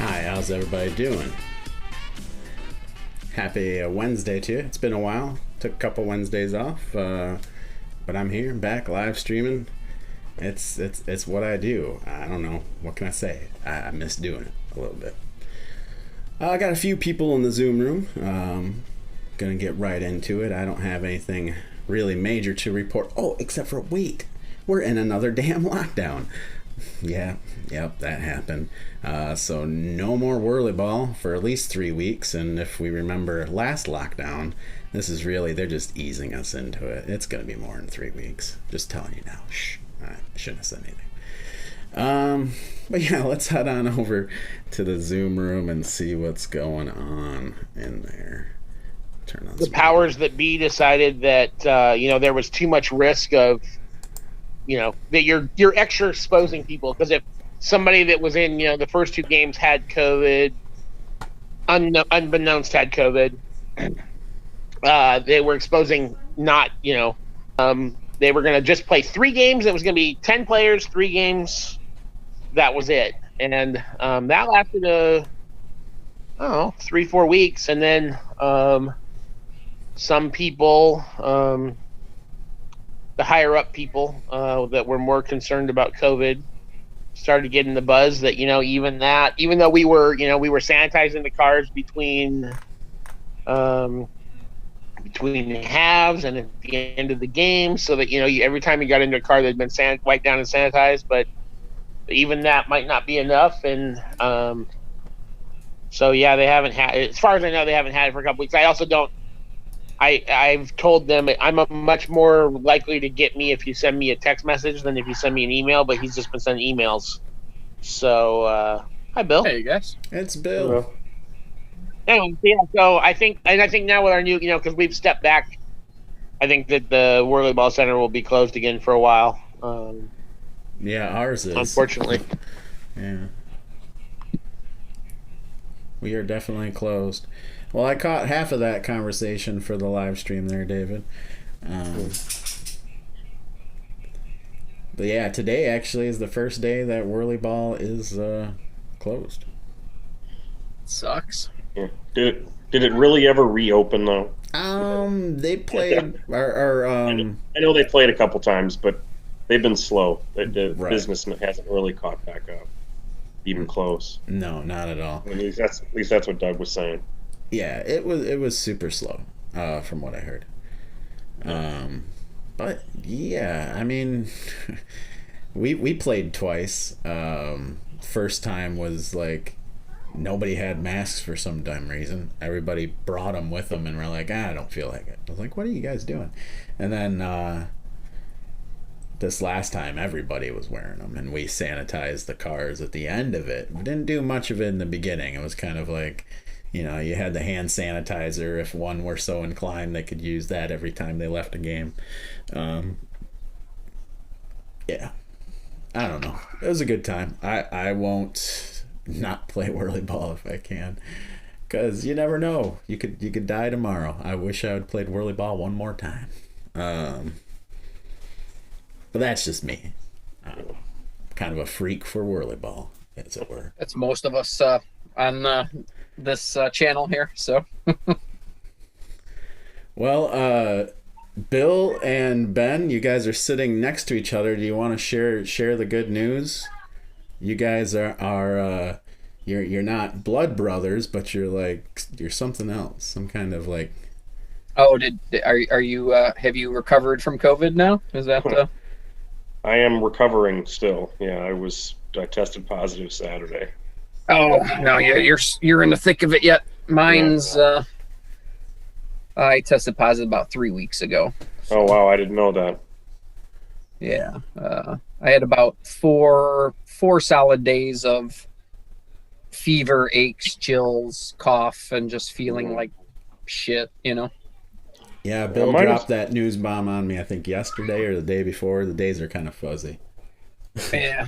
Hi, how's everybody doing? Happy Wednesday to you. It's been a while. Took a couple Wednesdays off, but I'm here, back, live streaming. It's what I do. I don't know. What can I say? I miss doing it a little bit. I got a few people in the Zoom room. Gonna get right into it. I don't have anything really major to report. Oh, except for wait, we're in another damn lockdown. Yep, that happened. So no more WhirlyBall for at least 3 weeks. And if we remember last lockdown, this is really, they're just easing us into it. It's going to be more than 3 weeks. Just telling you now. Shh, I shouldn't have said anything. But yeah, let's head on over to the Zoom room and see what's going on in there. Turn on the powers that be decided that, there was too much risk of, that you're extra exposing people, because if somebody that was in the first two games had COVID, unbeknownst had COVID, they were exposing they were going to just play 3 games. It was going to be 10 players, 3 games. That was it, and that lasted 3-4 weeks, and then some people. The higher up people that were more concerned about COVID started getting the buzz that, even though we were sanitizing the cars between the halves and at the end of the game, so that, every time you got into a car, they'd been wiped down and sanitized, but even that might not be enough. And so, yeah, they haven't had, as far as I know, they haven't had it for a couple weeks. I also don't, I've told them I'm much more likely to get me if you send me a text message than if you send me an email, but he's just been sending emails. So, hi, Bill. Hey, guys. It's Bill. Anyway, yeah, so I think now with our new, because we've stepped back, I think that the WhirlyBall Center will be closed again for a while. Yeah, ours is. Unfortunately. Yeah. We are definitely closed. Well, I caught half of that conversation for the live stream there, David. But yeah, today actually is the first day that WhirlyBall is closed. Sucks. Yeah. Did it really ever reopen though? They played. I know they played a couple times, but they've been slow. The Right. business hasn't really caught back up, even close. No, not at all. At least that's what Doug was saying. Yeah, it was super slow, from what I heard. But yeah, I mean, we played twice. First time was like nobody had masks for some dumb reason. Everybody brought them with them, and we're like, I don't feel like it. I was like, what are you guys doing? And then this last time, everybody was wearing them, and we sanitized the cars at the end of it. We didn't do much of it in the beginning. It was kind of like, you had the hand sanitizer. If one were so inclined, they could use that every time they left a game. Yeah. I don't know. It was a good time. I won't not play WhirlyBall if I can, because you never know. You could die tomorrow. I wish I would played WhirlyBall one more time. But that's just me. Kind of a freak for WhirlyBall, as it were. That's most of us on this channel here. So, well, Bill and Ben, you guys are sitting next to each other. Do you want to share the good news? You guys are you're not blood brothers, but you're something else, some kind of like. Oh, are you have you recovered from COVID now? Is that? I am recovering still. Yeah, I tested positive Saturday. Oh no, you're in the thick of it yet. Mine's I tested positive about 3 weeks ago. Oh wow, I didn't know that. Yeah, I had about four solid days of fever, aches, chills, cough, and just feeling like shit. Yeah, Bill dropped that news bomb on me, I think yesterday or the day before. The days are kind of fuzzy. Yeah.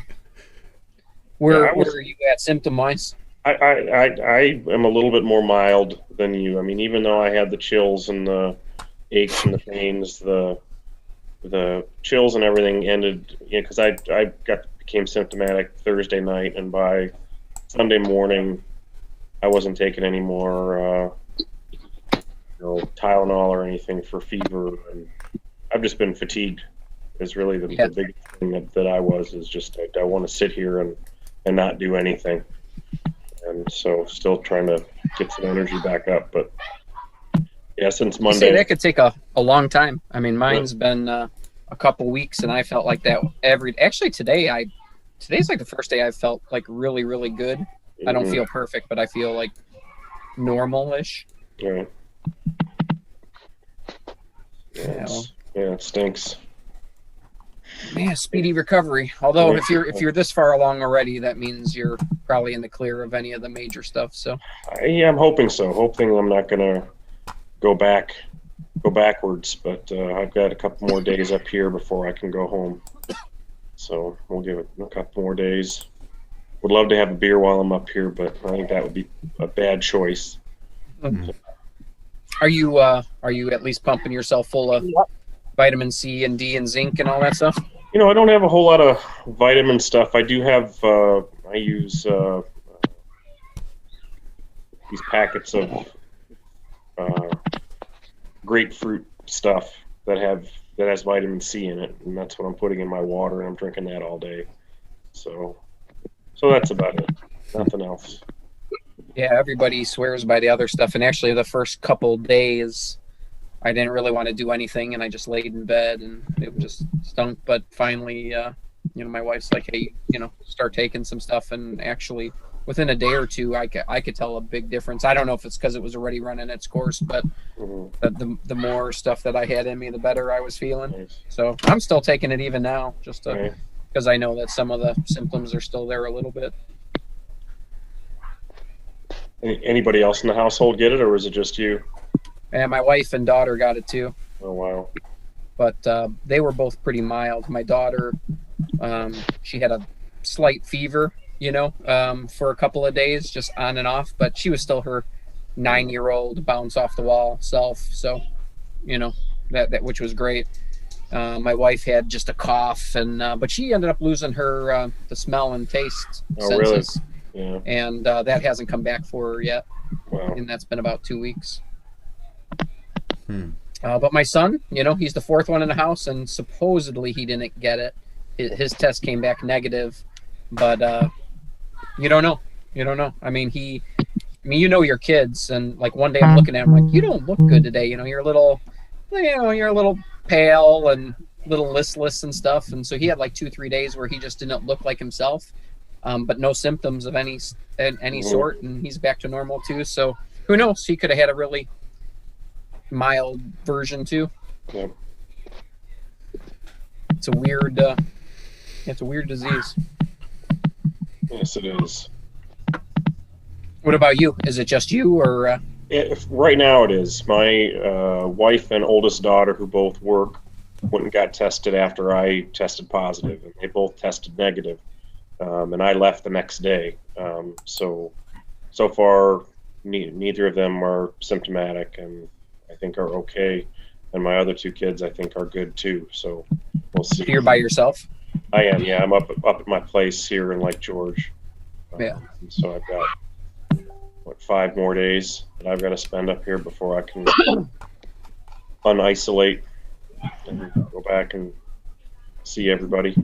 Where are you at symptom-wise? I am a little bit more mild than you. I mean, even though I had the chills and the aches and the pains, the chills and everything ended, because I became symptomatic Thursday night, and by Sunday morning, I wasn't taking any more, Tylenol or anything for fever, and I've just been fatigued. Is really the big thing that I was is just I want to sit here and not do anything, and so still trying to get some energy back up. But yeah, since Monday, that could take a long time. I mean, mine's been a couple weeks, and I felt like that actually today's like the first day I've felt like really, really good. I don't feel perfect, but I feel like normal-ish. Yeah. Yeah, it stinks. Man, speedy recovery. Although if you're this far along already, that means you're probably in the clear of any of the major stuff. So I'm hoping so. Hoping I'm not gonna go backwards, but I've got a couple more days up here before I can go home. So we'll give it a couple more days. Would love to have a beer while I'm up here, but I think that would be a bad choice. Mm-hmm. Are you at least pumping yourself full of vitamin C and D and zinc and all that stuff? I don't have a whole lot of vitamin stuff. I do have. I use these packets of grapefruit stuff that has vitamin C in it, and that's what I'm putting in my water, and I'm drinking that all day. So that's about it. Nothing else. Yeah, everybody swears by the other stuff, and actually the first couple days I didn't really want to do anything, and I just laid in bed, and it just stunk. But finally, my wife's like, "Hey, start taking some stuff," and actually within a day or two, I could tell a big difference. I don't know if it's because it was already running its course, but the more stuff that I had in me, the better I was feeling. Nice. So I'm still taking it even now, just because I know that some of the symptoms are still there a little bit. Anybody else in the household get it, or was it just you? And my wife and daughter got it too. Oh, wow. But they were both pretty mild. My daughter, she had a slight fever, for a couple of days, just on and off. But she was still her 9-year-old bounce off the wall self. So, that which was great. My wife had just a cough, but she ended up losing her the smell and taste senses. Really? Yeah. And that hasn't come back for her yet. Wow. And that's been about 2 weeks. But my son, he's the fourth one in the house, and supposedly he didn't get it. His test came back negative, but you don't know. I mean, your kids, and like one day I'm looking at him like, you don't look good today. You're a little pale and a little listless and stuff. And so he had like 2-3 days where he just didn't look like himself, but no symptoms of any sort, and he's back to normal too. So who knows? He could have had a really mild version too. Yeah. It's a weird disease. Yes, it is. What about you? Is it just you, or right now it is. My wife and oldest daughter, who both work, went and got tested after I tested positive, and they both tested negative. And I left the next day. So far, neither of them are symptomatic, and I think are okay. And my other two kids, I think, are good too. So we'll see. You're by yourself? I am. Yeah, I'm up at my place here in Lake George. Yeah. So I've got 5 more days that I've got to spend up here before I can unisolate and go back and see everybody.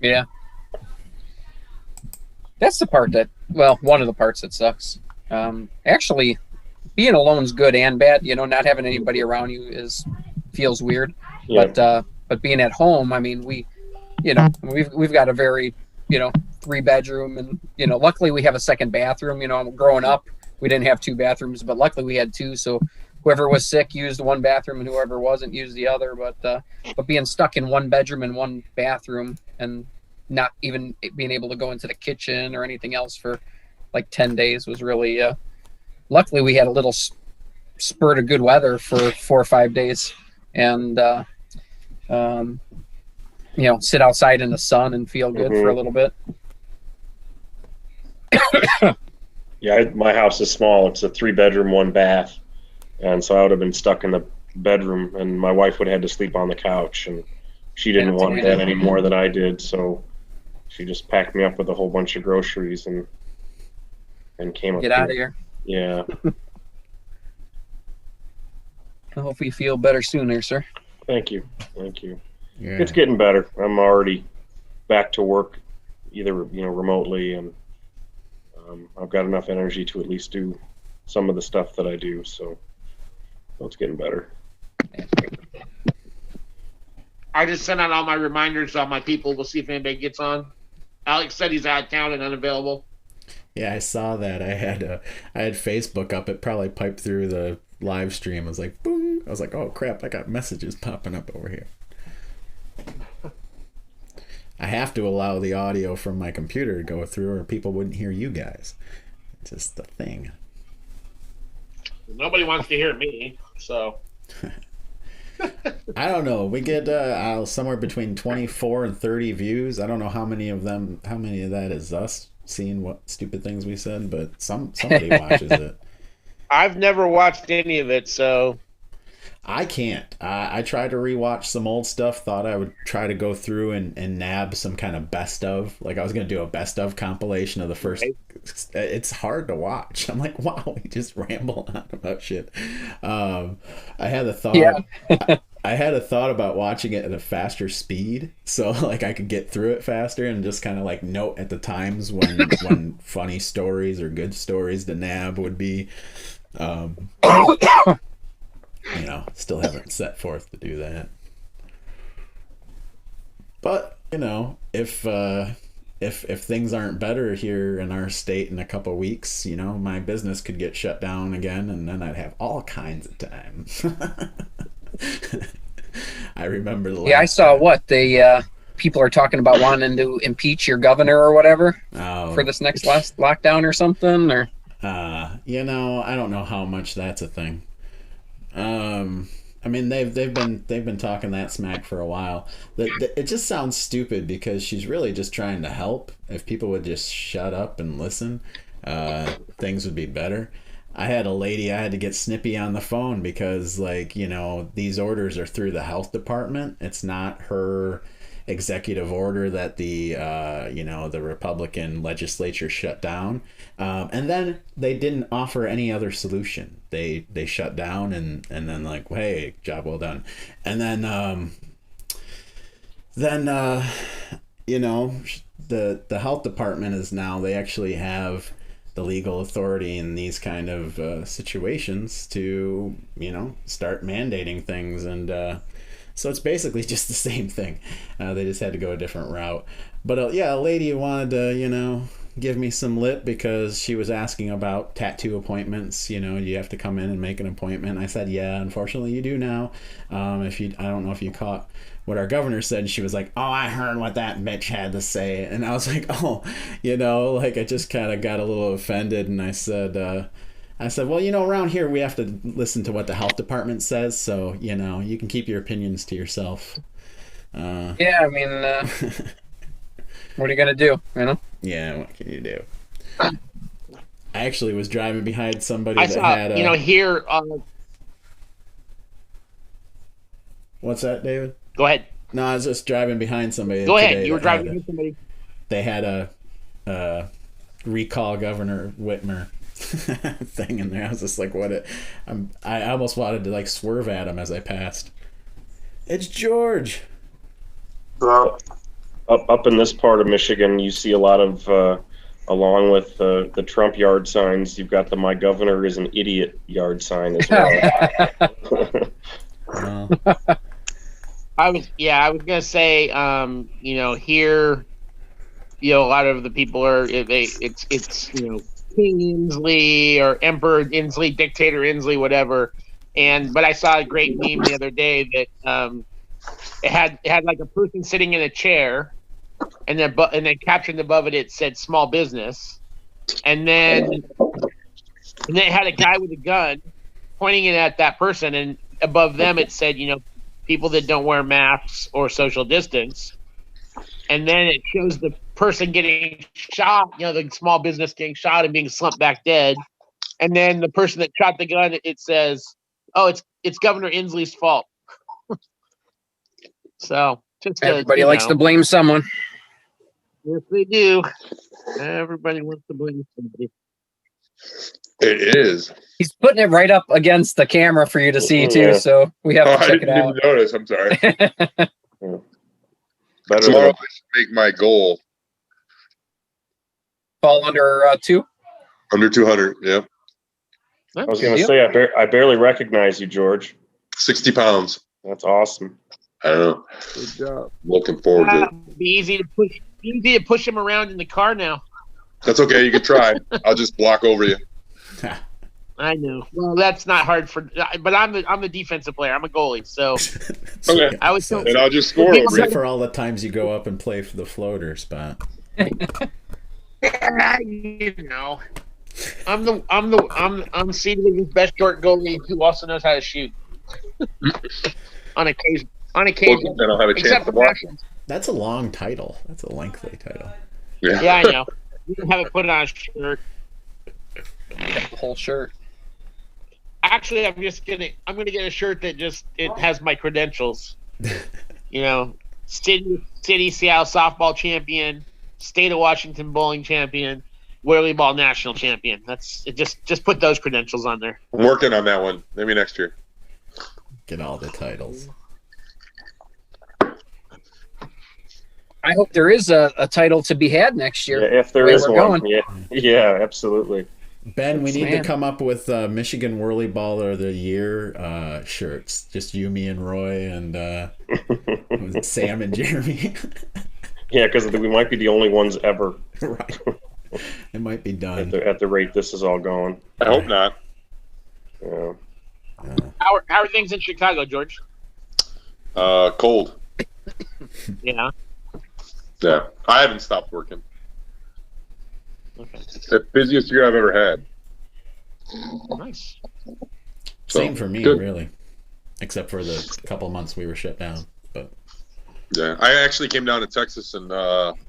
Yeah. That's the part one of the parts that sucks. Actually, being alone's good and bad. Not having anybody around you feels weird. Yeah. But being at home, I mean, we've got a very 3-bedroom, and luckily we have a second bathroom. Growing up, we didn't have 2 bathrooms, but luckily we had 2. So whoever was sick used one bathroom, and whoever wasn't used the other. But being stuck in 1 bedroom and 1 bathroom, and not even being able to go into the kitchen or anything else for like 10 days was really. Luckily, we had a little spurt of good weather for 4 or 5 days, and sit outside in the sun and feel good for a little bit. Yeah, my house is small. It's a 3-bedroom, 1 bath, and so I would have been stuck in the bedroom, and my wife would have had to sleep on the couch, and she didn't want that any more than I did, so she just packed me up with a whole bunch of groceries, and and came up Get out of here. Yeah. I hope you feel better sooner, sir. Thank you. Yeah. It's getting better. I'm already back to work, either remotely, and I've got enough energy to at least do some of the stuff that I do. So it's getting better. I just sent out all my reminders to all my people. We'll see if anybody gets on. Alex said he's out of town and unavailable. Yeah, I saw that. I had Facebook up. It probably piped through the live stream. I was like, boom. I was like, oh crap! I got messages popping up over here. I have to allow the audio from my computer to go through, or people wouldn't hear you guys. It's just the thing. Nobody wants to hear me, so. I don't know. We get somewhere between 24 and 30 views. I don't know how many of that is us seeing what stupid things we said, but somebody watches it. I've never watched any of it, so. I can't. I tried to rewatch some old stuff, thought I would try to go through and nab some kind of best of. Like I was going to do a best of compilation of the first. Right. It's hard to watch. I'm like, wow, we just ramble on about shit. I had a thought. Yeah. I had a thought about watching it at a faster speed, so like I could get through it faster and just kind of like note at the times when funny stories or good stories to nab would be. Still haven't set forth to do that. But if things aren't better here in our state in a couple weeks, my business could get shut down again, and then I'd have all kinds of time. I remember the last I saw what people are talking about wanting to impeach your governor or whatever for this last lockdown or something, or I don't know how much that's a thing. I mean, they've been talking that smack for a while. It just sounds stupid because she's really just trying to help. If people would just shut up and listen, things would be better. I had a lady I had to get snippy on the phone because, these orders are through the health department. It's not her executive order that the Republican legislature shut down. And then they didn't offer any other solution. They shut down and then like, hey, job well done. And then the health department is now, they actually have the legal authority in these kind of situations to, start mandating things. And so it's basically just the same thing. They just had to go a different route. But a lady wanted to, give me some lip because she was asking about tattoo appointments. You have to come in and make an appointment. I said, yeah, unfortunately you do now. I don't know if you caught what our governor said. And she was like, oh, I heard what that bitch had to say. And I was like, oh, I just kind of got a little offended. And I said, well, around here we have to listen to what the health department says. So, you can keep your opinions to yourself. Yeah, I mean, what are you going to do, Yeah, what can you do? I actually was driving behind somebody that had here on... What's that, David? Go ahead. No, I was just driving behind somebody. Go ahead. You were driving behind somebody. They had a recall Governor Whitmer thing in there. I was just like, I almost wanted to swerve at him as I passed. It's George. Up in this part of Michigan, you see a lot of, along with the Trump yard signs, you've got the "My Governor is an Idiot" yard sign as well. I was gonna say, here, a lot of the people are it's King Inslee or Emperor Inslee, Dictator Inslee, whatever. But I saw a great meme the other day that it had like a person sitting in a chair, and then captioned above it said "small business," and then it had a guy with a gun pointing it at that person, and above them it said, people that don't wear masks or social distance. And then it shows the person getting shot, the small business getting shot and being slumped back dead. And then the person that shot the gun, it says, oh, it's Governor Inslee's fault. So just everybody likes to blame someone. Yes, they do. Everybody wants to blame somebody. It is. He's putting it right up against the camera for you to see too, so we have to I check it didn't out. even notice. I'm sorry. Better Tomorrow than I should make my goal Fall under 2. under 200. Yep, I was going to say, I barely recognize you, George. 60 pounds. That's awesome. I don't know. Good job. Looking forward to it. It'd be easy to push him around in the car now. That's okay. You can try. I'll just block over you. I know. Well, that's not hard but I'm the defensive player. I'm a goalie, so Okay. I was so. And I'll just score over you. Except for all the times you go up and play for the floater spot. You know, I'm seated with the best short goalie who also knows how to shoot. On occasion. Well, then I'll have a chance Except to for watch. Nationals. That's a long title. That's a lengthy title. Yeah, I know. You can have it put on a shirt. The whole shirt. Actually, I'm gonna get a shirt that it has my credentials. You know, City Seattle softball champion, State of Washington bowling champion, WhirlyBall national champion. That's it. Just put those credentials on there. I'm working on that one. Maybe next year. Get all the titles. I hope there is a title to be had next year. Yeah, if there Way is we're one. going. Yeah, absolutely. Ben, we need Man. to come up with Michigan Whirlyballer of the Year shirts. Just you, me, and Roy, and was it Sam and Jeremy. Yeah, because we might be the only ones ever Right. It might be done. at the rate this is all going. I hope not. Yeah. How are things in Chicago, George? Cold. Yeah. Yeah. I haven't stopped working. Okay. The busiest year I've ever had. Nice. Same for me, good. really. Except for the couple months we were shut down. But Yeah. I actually came down to Texas and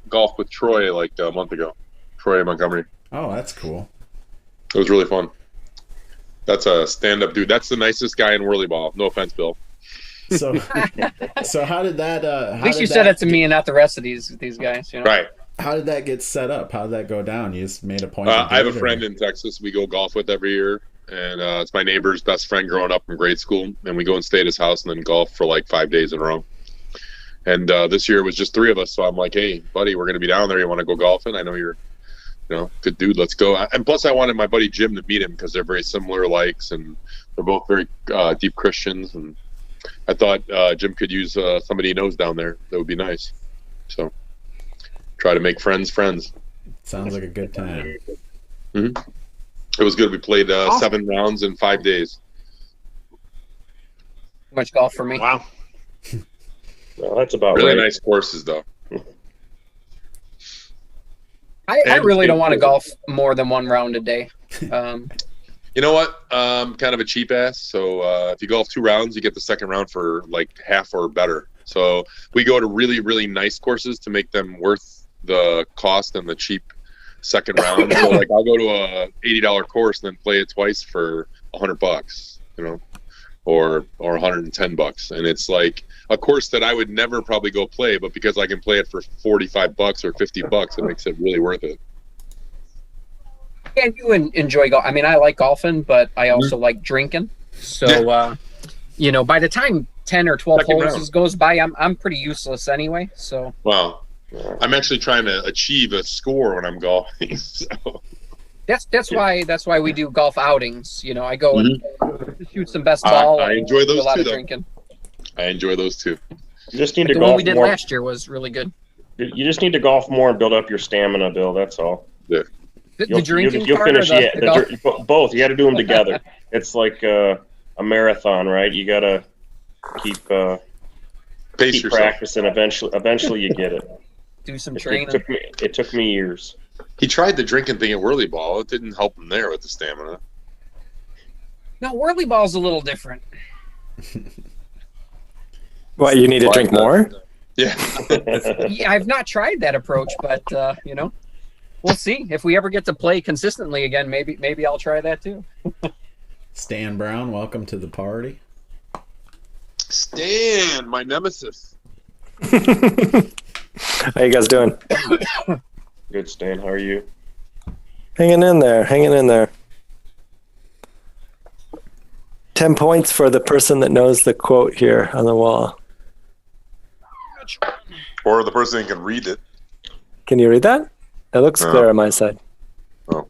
golfed with Troy like a month ago. Troy Montgomery. oh, that's cool. It was really fun. That's a stand-up dude. That's the nicest guy in WhirlyBall. No offense, Bill. So, so how did that? At least you said it to me and not the rest of these guys. You know? Right. How did that get set up? How did that go down? You just made a point. I have a friend in Texas we go golf with every year, and it's my neighbor's best friend growing up from grade school, and we go and stay at his house and then golf for like 5 days in a row. And this year it was just 3 of us, so I'm like, hey, buddy, we're going to be down there. You want to go golfing? I know you're, good dude. Let's go. And plus I wanted my buddy Jim to meet him because they're very similar likes, and they're both very deep Christians, and I thought Jim could use somebody he knows down there. That would be nice. So try to make friends. Sounds like a good time. Mm-hmm. It was good. We played 7 rounds in 5 days. Too much golf for me. Wow. Well, that's about Really right. nice courses, though. I really don't want to golf more than 1 round a day. You know what? Kind of a cheap ass. So if you golf 2 rounds, you get the second round for like half or better. So we go to really, really nice courses to make them worth the cost and the cheap second round. So like I'll go to a $80 course and then play it twice for $100, or $110, and it's like a course that I would never probably go play, but because I can play it for $45 or $50, it makes it really worth it. I do enjoy golf. I mean, I like golfing, but I also like drinking. So, by the time 10 or 12 Second holes round. goes by, I'm pretty useless anyway. So Wow. I'm actually trying to achieve a score when I'm golfing. So. that's why we do golf outings. I go and shoot some best ball. I and enjoy do those a lot too, of though. drinking. I enjoy those too. You just need Like to the one golf we did more. last year was really good. You just need to golf more and build up your stamina, Bill. That's all. Yeah. The drinking you'll part finish or the golf? both. You got to do them together. It's like a marathon, right? You got to keep Pace yourself. practicing. Eventually, you get it. Do some It training. took me years. He tried the drinking thing at WhirlyBall. It didn't help him there with the stamina. No, WhirlyBall's a little different. What, you need to drink more? Yeah. Yeah, I've not tried that approach, but we'll see. If we ever get to play consistently again, maybe I'll try that too. Stan Brown, welcome to the party. Stan, my nemesis. How you guys doing? Good, Stan. How are you? Hanging in there. 10 points for the person that knows the quote here on the wall. Or the person who can read it. Can you read that? It looks clear on my side. Oh.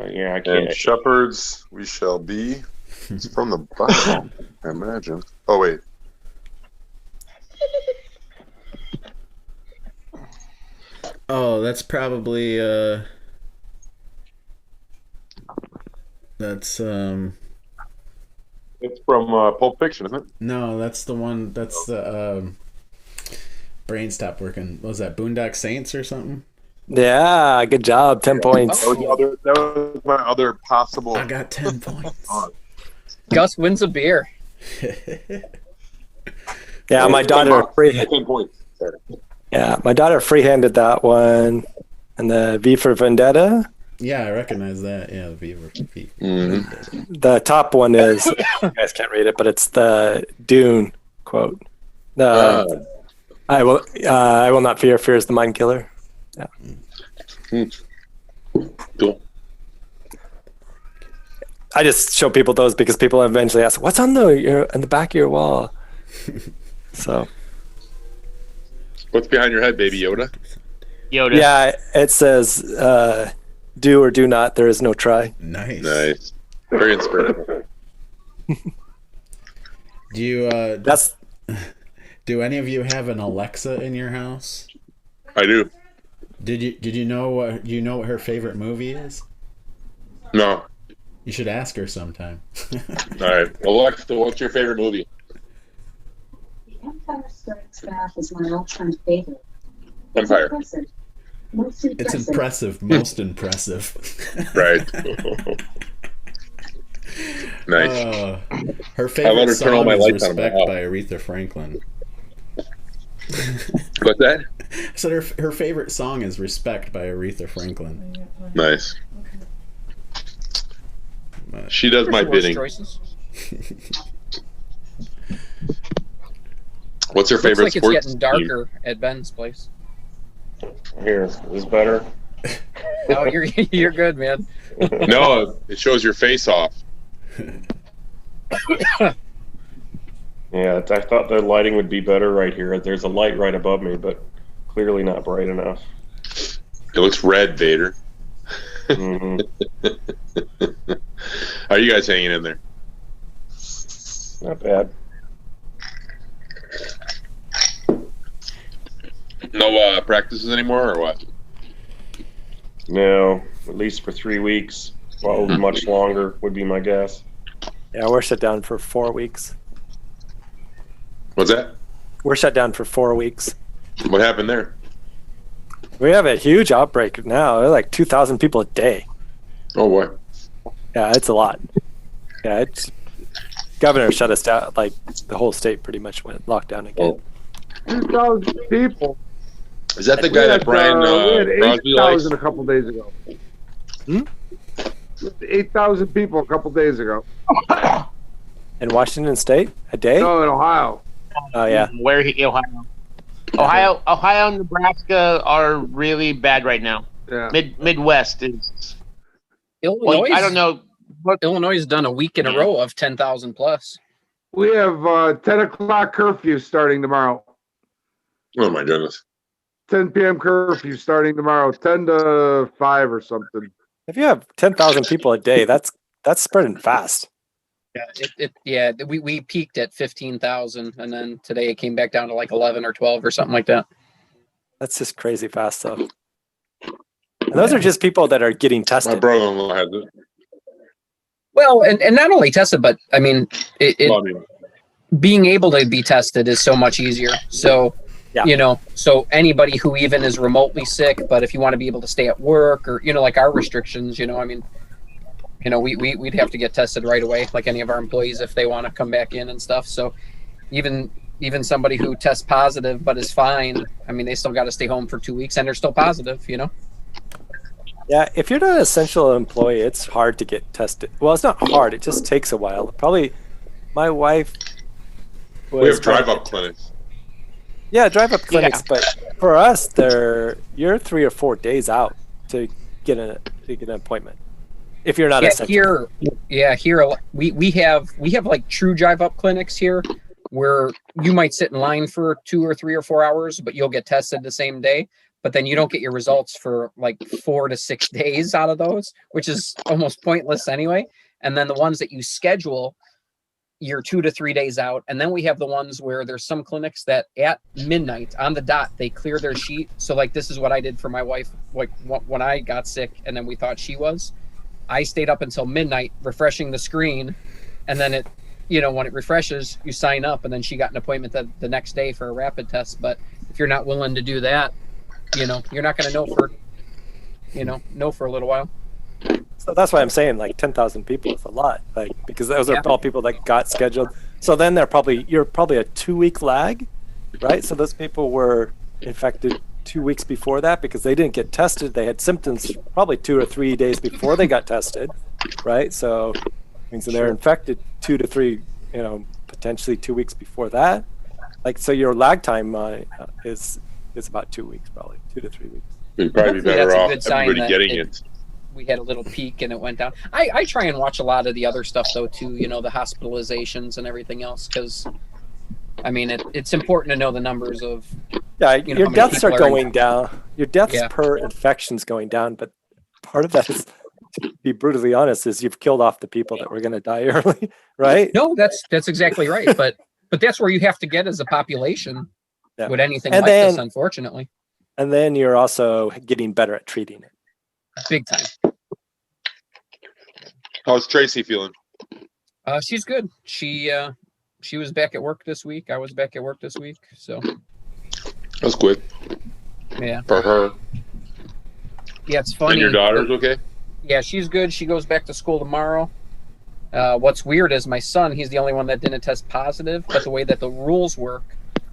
Yeah, I can't. And shepherds we shall be. It's from the Bible, I imagine. Oh, wait. Oh, that's probably that's It's from Pulp Fiction, isn't it? no, that's the one. That's the brain stopped working. What was that Boondock Saints or something? Yeah, good job. 10 points. That was my other possible. I got 10 points. Gus wins a beer. Yeah, my daughter 10 points. Sorry. Yeah, my daughter free-handed that one. And the V for Vendetta. Yeah, I recognize that. Yeah, the Beaver. Mm-hmm. The top one is, you guys can't read it, but it's the Dune quote. I will not fear. Fear is the mind killer. Yeah. Cool. I just show people those because people eventually ask, "What's on the back of your wall?" So. What's behind your head, Baby Yoda? Yoda. Yeah, it says, "Do or do not. There is no try." Nice. Very inspirational. Do you That's do any of you have an Alexa in your house? I do. Did you know what her favorite movie is? No. You should ask her sometime. All right. Alexa, what's your favorite movie? The Empire Strikes Back is my all-time favorite. It's Empire. impressive. Most It's impressive, most impressive. Right. Nice. Her How about favorite her turn all song my is lights on in my "Respect" house? by Aretha Franklin. What's that? So her favorite song is "Respect" by Aretha Franklin. Nice. She does my Worst bidding. choices. What's her Looks favorite like it's sports getting team? darker at Ben's place. Here, is this better? No, you're good, man. No, it shows your face off. Yeah, I thought the lighting would be better right here. There's a light right above me, but clearly not bright enough. It looks red, Vader. Mhm. How are you guys hanging in there? Not bad. No practices anymore, or what? No, at least for 3 weeks. Probably much longer would be my guess. yeah. We're shut down for 4 weeks. What's that? We're shut down for 4 weeks. What happened there? We have a huge outbreak now. They're like 2,000 people a day. Oh boy. Yeah, it's a lot. Yeah, it's governor shut us down. Like the whole state pretty much went locked down again. 2,000 people. Is that the guy that Brian we had Crosby likes? 8,000 a couple days ago. Hmm? 8,000 people a couple days ago. In Washington State, a day? No, in Ohio. Oh yeah. Where Ohio and Nebraska are really bad right now. Yeah. Midwest is. Illinois. Well, I don't know. Illinois has done a week in a row of 10,000 plus. We have 10 o'clock curfew starting tomorrow. Oh my goodness. 10 p.m. curfew starting tomorrow. 10 to 5 or something. If you have 10,000 people a day, that's spreading fast. Yeah, we peaked at 15,000, and then today it came back down to like 11 or 12 or something like that. That's just crazy fast stuff. And those are just people that are getting My tested. brother-in-law has it. Well, and not only tested, but I mean, Well, I mean, being able to be tested is so much easier. So, Yeah. So anybody who even is remotely sick, but if you want to be able to stay at work or, like our restrictions, I mean, we'd have to get tested right away, like any of our employees, if they want to come back in and stuff. So even somebody who tests positive but is fine, I mean, they still got to stay home for 2 weeks and they're still positive, Yeah, if you're not an essential employee, it's hard to get tested. Well, it's not hard. It just takes a while. Probably my wife was we have drive-up clinics. Yeah, drive-up clinics, but for us, you're 3 or 4 days out to get an appointment if you're not essential. Here we have like true drive up clinics here where you might sit in line for 2 or 3 or 4 hours, but you'll get tested the same day. But then you don't get your results for like 4 to 6 days out of those, which is almost pointless anyway. And then the ones that you schedule, you're 2 to 3 days out. And then we have the ones where there's some clinics that at midnight on the dot, they clear their sheet. So like, this is what I did for my wife. Like when I got sick and then we thought she was, I stayed up until midnight refreshing the screen. And then it, when it refreshes, you sign up, and then she got an appointment the next day for a rapid test. But if you're not willing to do that, you're not going to know for a little while. So that's why I'm saying like 10,000 people is a lot, like, because those are all people that got scheduled. So then you're probably a 2-week lag, right? So those people were infected 2 weeks before that because they didn't get tested. They had symptoms probably 2 or 3 days before they got tested, right? So it means that they're infected 2 to 3, potentially 2 weeks before that. Like, so your lag time is about 2 weeks, probably 2 to 3 weeks. You'd probably be better off everybody getting it. We had a little peak and it went down. I try and watch a lot of the other stuff though too, the hospitalizations and everything else, because I mean it's important to know the numbers of your deaths are going down. Your deaths per infection's going down, but part of that is, to be brutally honest, is you've killed off the people that were going to die early, right? No, that's exactly right. But that's where you have to get as a population with anything like this, unfortunately. And then you're also getting better at treating it. Big time. How's Tracy feeling? She's good. She was back at work this week. I was back at work this week. So that's quick. Yeah. For her. Yeah, it's funny. And your daughter's okay? Yeah, she's good. She goes back to school tomorrow. What's weird is my son, he's the only one that didn't test positive, but the way that the rules work,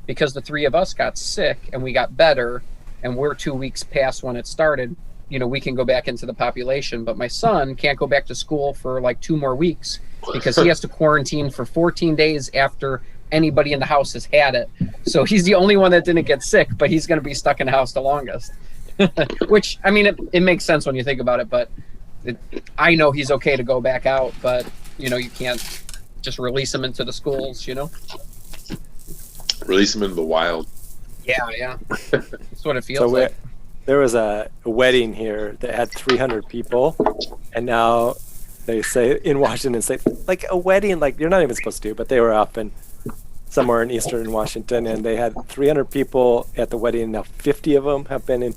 because the 3 of us got sick and we got better and we're 2 weeks past when it started, we can go back into the population, but my son can't go back to school for like 2 more weeks because he has to quarantine for 14 days after anybody in the house has had it. So he's the only one that didn't get sick, but he's going to be stuck in the house the longest. Which, I mean, it makes sense when you think about it, but I know he's okay to go back out, but you can't just release him into the schools, Release him into the wild. Yeah. That's what it feels like. There was a wedding here that had 300 people, and now they say in Washington State, like a wedding, like you're not even supposed to do, but they were up in somewhere in eastern Washington, and they had 300 people at the wedding. Now 50 of them have been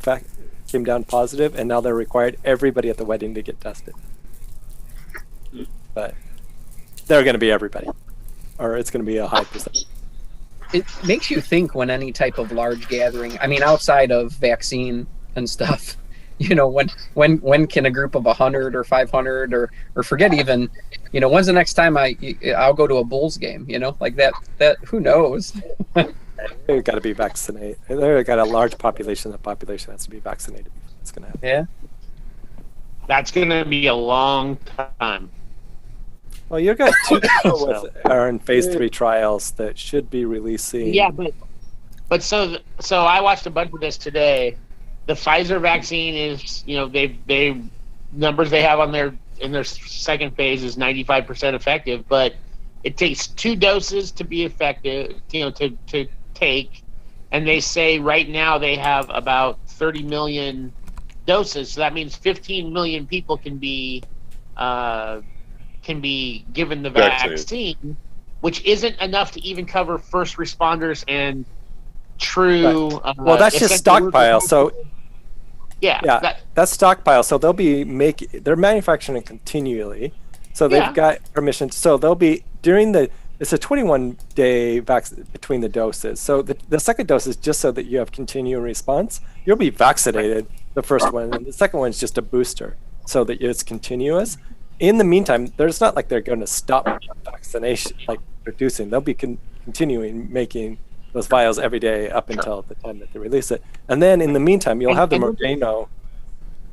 came down positive, and now they're required everybody at the wedding to get tested. But they're going to be everybody, or it's going to be a high percentage. It makes you think when any type of large gathering, I mean, outside of vaccine and stuff, when can a group of 100 or 500 or forget even, when's the next time I'll go to a Bulls game, like that who knows? They've got to be vaccinated. They've got a large population. The population has to be vaccinated. It's going to happen. Yeah. That's going to be a long time. Well, you've got 2 people are in phase 3 trials that should be releasing. Yeah, but so I watched a bunch of this today. The Pfizer vaccine is, they numbers they have in their second phase is 95% effective, but it takes 2 doses to be effective, to take, and they say right now they have about 30 million doses, so that means 15 million people can be given the vaccine, which isn't enough to even cover first responders and true. Right. Well, that's just stockpile. So that's stockpile. So they'll be they're manufacturing continually. So they've got permission. So they'll be it's a 21-day between the doses. So the second dose is just so that you have continual response. You'll be vaccinated the first one, and the second one is just a booster so that it's continuous. In the meantime, there's not like they're going to stop vaccination, like producing. They'll be continuing making those vials every day up until the time that they release it. And then in the meantime, you'll have the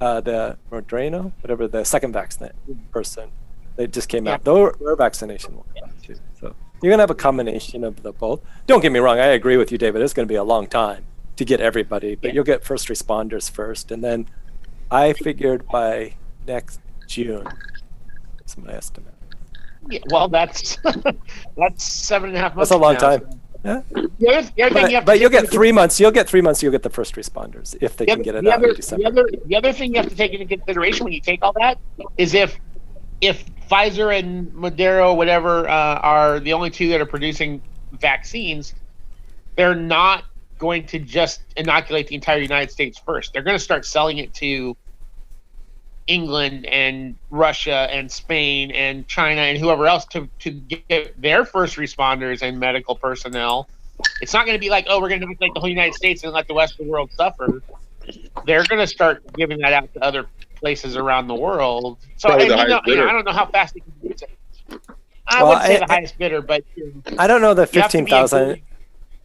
Moderna, whatever the second vaccine person that just came out. Their vaccination will come out too. So you're going to have a combination of the both. Don't get me wrong. I agree with you, David. It's going to be a long time to get everybody, but you'll get first responders first, and then I figured by next June. That's my estimate. Yeah, well, that's 7.5 months. That's a long now, time. so. Yeah. The other thing you have But to you'll take get 3 months. You'll get 3 months. You'll get the first responders if they can get it out in December. The other thing you have to take into consideration when you take all that is if Pfizer and Moderna, whatever, are the only two that are producing vaccines, they're not going to just inoculate the entire United States first. They're going to start selling it to England and Russia and Spain and China and whoever else to get their first responders and medical personnel. It's not going to be like, oh, we're going to inoculate the whole United States and let the rest of the world suffer. They're going to start giving that out to other places around the world. So I don't know how fast they can use it. I wouldn't say the highest bidder, but I don't know the 15,000.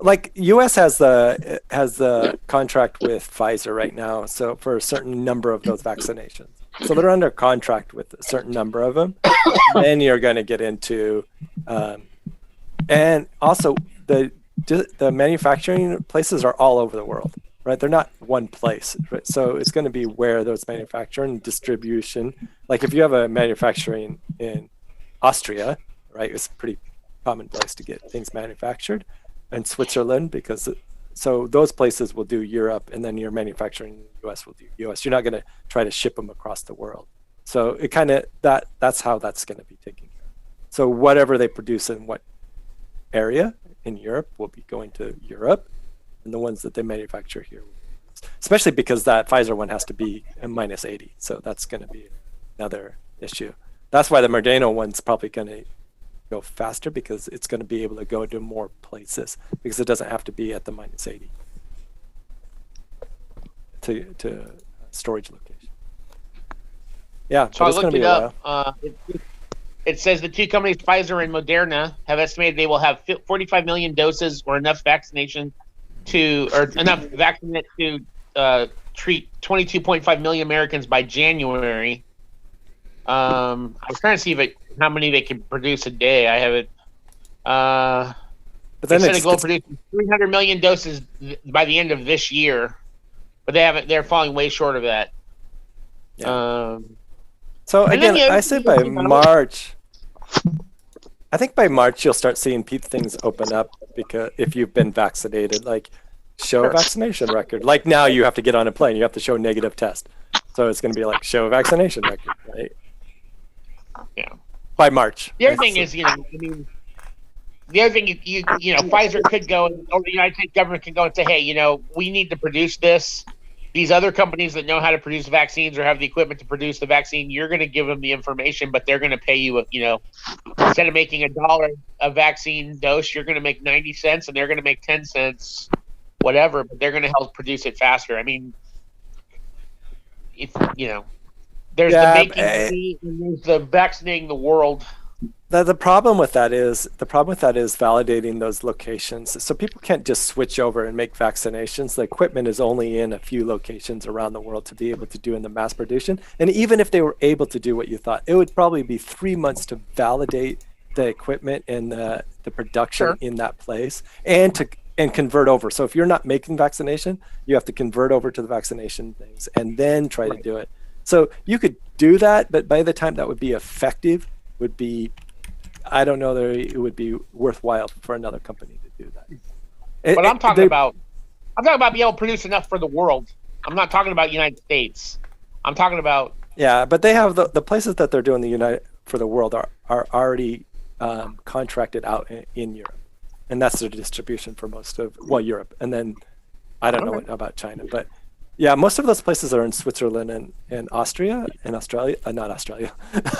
Like U.S. has the contract with Pfizer right now, so for a certain number of those vaccinations. So they're under contract with a certain number of them. Then you're going to get into, and also the manufacturing places are all over the world, right? They're not one place, right? So it's going to be where those manufacturing distribution. Like if you have a manufacturing in Austria, right? It's a pretty common place to get things manufactured. And Switzerland, because so those places will do Europe, and then your manufacturing in the US will do US. You're not going to try to ship them across the world. So it kind of that's how that's going to be taken care of. So whatever they produce in what area in Europe will be going to Europe, and the ones that they manufacture here, especially because that Pfizer one has to be a -80. So that's going to be another issue. That's why the Moderna one's probably going to go faster, because it's going to be able to go to more places, because it doesn't have to be at the -80 to storage location. Yeah, so I looked it up. It says the two companies, Pfizer and Moderna, have estimated they will have 45 million doses or enough vaccination enough vaccine to treat 22.5 million Americans by January. I was trying to see how many they can produce a day. I have it. But then they said they'll produce 300 million doses by the end of this year, but they're falling way short of that. Yeah. So again, I say by March. I think by March you'll start seeing things open up, because if you've been vaccinated, like show a vaccination record. Like now you have to get on a plane, you have to show a negative test. So it's going to be like show a vaccination record, right? Yeah. By March. The other thing is, the other thing Pfizer could go, or the United States government can go and say, hey, we need to produce this. These other companies that know how to produce vaccines or have the equipment to produce the vaccine, you're going to give them the information, but they're going to pay you, instead of making $1 a vaccine dose, you're going to make 90 cents, and they're going to make 10 cents, whatever, but they're going to help produce it faster. I mean, if there's the making fee and there's the vaccinating the world. The problem with that is validating those locations. So people can't just switch over and make vaccinations. The equipment is only in a few locations around the world to be able to do in the mass production. And even if they were able to do what you thought, it would probably be 3 months to validate the equipment and the production in that place, and convert over. So if you're not making vaccination, you have to convert over to the vaccination things and then try to do it. So you could do that, but by the time that would be effective, would be, I don't know that it would be worthwhile for another company to do that. But I'm talking about being able to produce enough for the world. I'm not talking about United States. I'm talking about. Yeah, but they have the places that they're doing for the world are already contracted out in Europe, and that's their distribution for most of Europe, and then I don't know about China, but. Yeah, most of those places are in Switzerland and Austria and Australia, not Australia,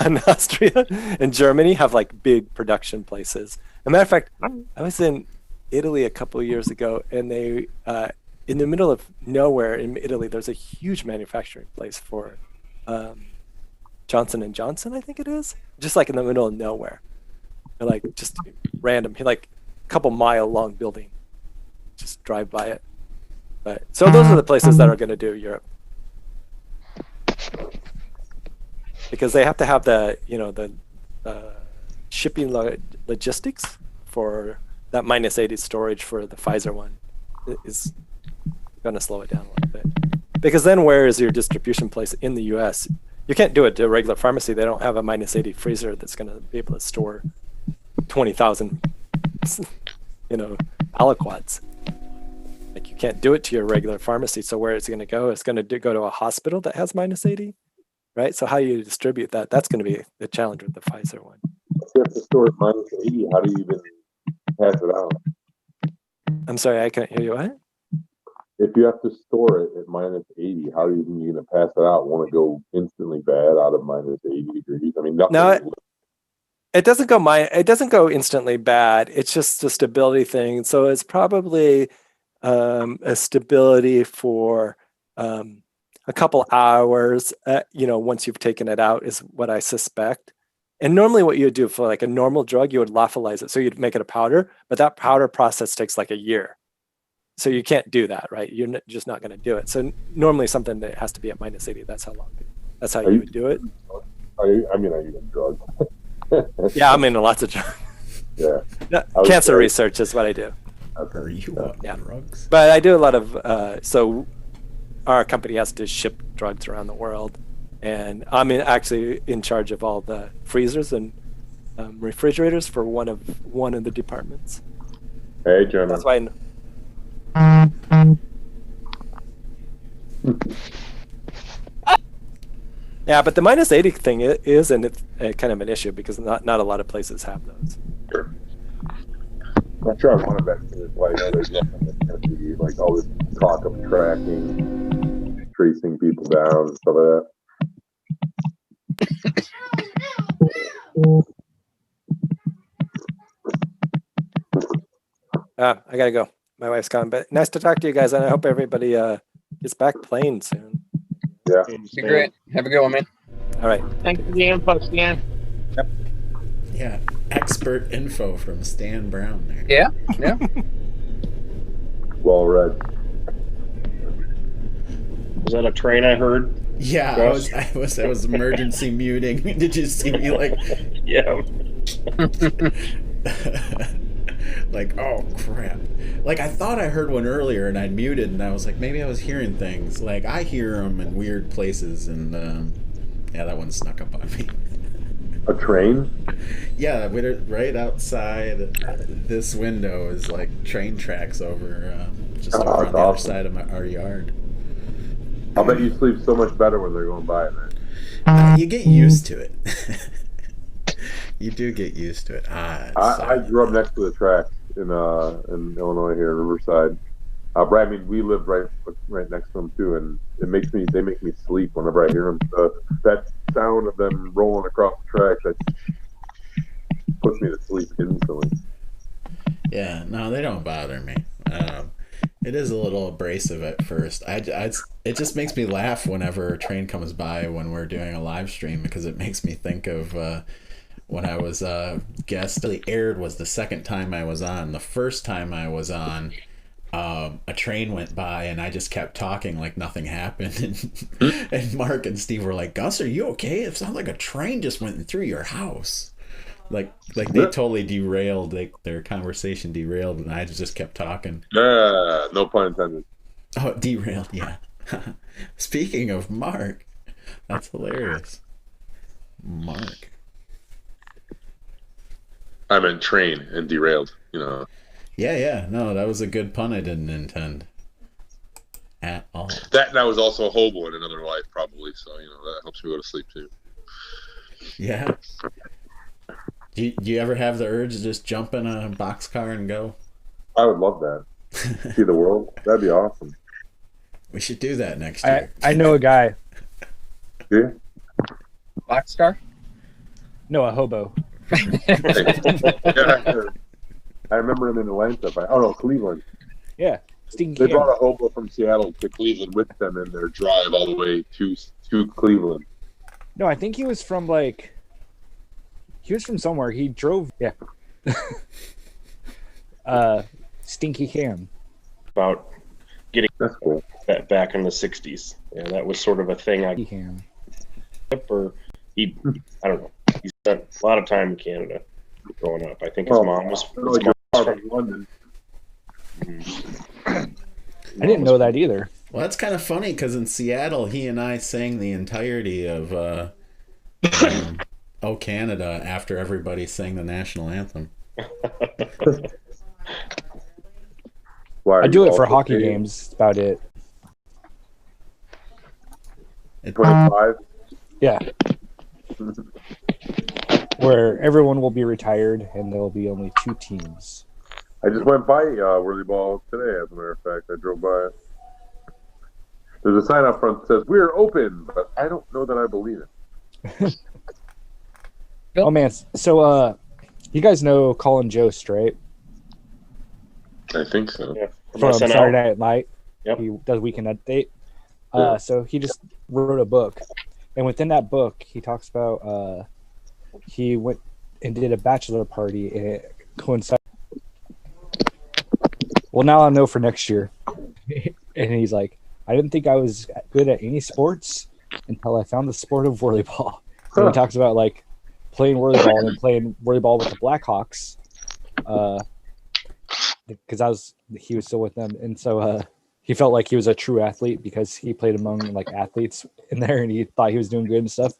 and Austria and Germany have like big production places. As a matter of fact, I was in Italy a couple of years ago, and they, in the middle of nowhere in Italy, there's a huge manufacturing place for Johnson & Johnson, I think it is, just like in the middle of nowhere. They're like just random, like a couple mile long building. Just drive by it. But so those are the places that are going to do Europe, because they have to have the shipping logistics for that -80 storage for the Pfizer one is going to slow it down a little bit. Because then where is your distribution place in the U.S.? You can't do it to a regular pharmacy. They don't have a -80 freezer that's going to be able to store 20,000, aliquots. Like you can't do it to your regular pharmacy. So where it's going to go? It's going to go to a hospital that has -80, right? So how you distribute that? That's going to be the challenge with the Pfizer one. If you have to store it -80, how do you even pass it out? I'm sorry, I couldn't hear you. What? If you have to store it at -80, how are you going to pass it out? Want to go instantly bad out of -80 degrees? I mean, nothing. No, it doesn't go instantly bad. It's just a stability thing. So it's probably a stability for a couple hours. Once you've taken it out, is what I suspect. And normally, what you would do for like a normal drug, you would lyophilize it. So you'd make it a powder, but that powder process takes like a year. So you can't do that, right? You're just not going to do it. So normally something that has to be at -80. That's how long. That's how you would do it. Are you in drugs? Yeah, I'm into lots of drugs. Yeah. No, cancer research is what I do. Okay. Are you on drugs? But I do a lot of. So our company has to ship drugs around the world, and I'm actually in charge of all the freezers and refrigerators for one of the departments. Hey, Jonah. That's why. Yeah, but the -80 thing is and it's kind of an issue because not a lot of places have those. Sure. I'm sure I want to bet it's like there's nothing that's going to be like all this talk of tracking, tracing people down, and stuff like that. I gotta go. My wife's gone, but nice to talk to you guys, and I hope everybody gets back playing soon. Yeah. You're great. Have a good one, man. All right. Thanks for the info, Stan. Yep. Yeah, expert info from Stan Brown there. Yeah. Well read. Was that a train I heard? Yeah, I was emergency muting. Did you see me like? Yeah. Like, oh crap. Like I thought I heard one earlier and I'd muted and I was like, maybe I was hearing things. Like I hear them in weird places and yeah, that one snuck up on me. A train? Yeah, right outside this window is like train tracks over just over on the other side of our yard. I'll bet you sleep so much better when they're going by, man. You get used to it. You do get used to it. I grew up next to the tracks in Illinois here in Riverside. But I mean, we live right next to them too, and they make me sleep whenever I hear them. That sound of them rolling across the tracks that puts me to sleep instantly. Yeah, no, they don't bother me. It is a little abrasive at first. It just makes me laugh whenever a train comes by when we're doing a live stream because it makes me think of when I was guest. Really aired was the second time I was on. The first time I was on, a train went by and I just kept talking like nothing happened. And Mark and Steve were like, "Gus, are you okay? It sounds like a train just went through your house." Like they totally derailed. Their conversation derailed, and I just kept talking. No pun intended. Oh, derailed, yeah. Speaking of Mark, that's hilarious. Mark. I meant train and derailed, Yeah. No, that was a good pun I didn't intend at all. That was also a hobo in another life, probably. So, that helps me go to sleep, too. Yeah. Do you ever have the urge to just jump in a boxcar and go? I would love that. See the world? That'd be awesome. We should do that next year. I know a guy. Yeah? Boxcar? No, a hobo. I remember him in Atlanta. Cleveland. Yeah. They brought a hobo from Seattle to Cleveland with them in their drive all the way to Cleveland. No, I think he was from somewhere. He drove. Yeah. Stinky Cam. About getting That's cool. that back in the 60s. Yeah, that was sort of a thing. I don't know. He spent a lot of time in Canada growing up. I think his mom was from London. I didn't know that either. Well, that's kind of funny because in Seattle, he and I sang the entirety of "Oh Canada" after everybody sang the national anthem. I do it for hockey games. That's about it. 25. Yeah. Where everyone will be retired and there will be only 2 teams. I just went by WhirlyBall today, as a matter of fact. I drove by it. There's a sign up front that says, "We're open," but I don't know that I believe it. Oh, man. So, you guys know Colin Jost, right? I think so. Yeah. From SNL. Saturday Night. Yep. He does Weekend Update. Yeah. So he just wrote a book. And within that book, he talks about he went and did a bachelor party and it coincided. Well, now I know for next year. And he's like, I didn't think I was good at any sports until I found the sport of WhirlyBall. And he talks about like playing WhirlyBall and then playing WhirlyBall with the Blackhawks. Because he was still with them. And so he felt like he was a true athlete because he played among like athletes in there and he thought he was doing good and stuff.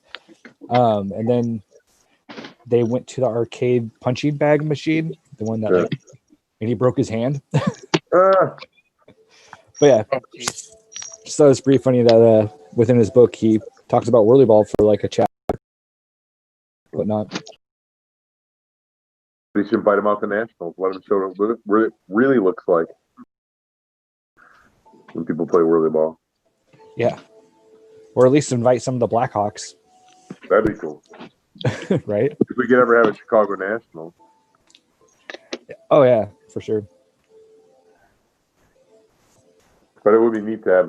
And then they went to the arcade punching bag machine, the one that like, and he broke his hand. But yeah, just thought it was pretty funny that within his book he talks about WhirlyBall for like a chapter, whatnot. You should invite him out to nationals. Let him show what it really looks like when people play WhirlyBall. Yeah, or at least invite some of the Blackhawks. That'd be cool, right? If we could ever have a Chicago National. Oh yeah, for sure. But it would be neat to have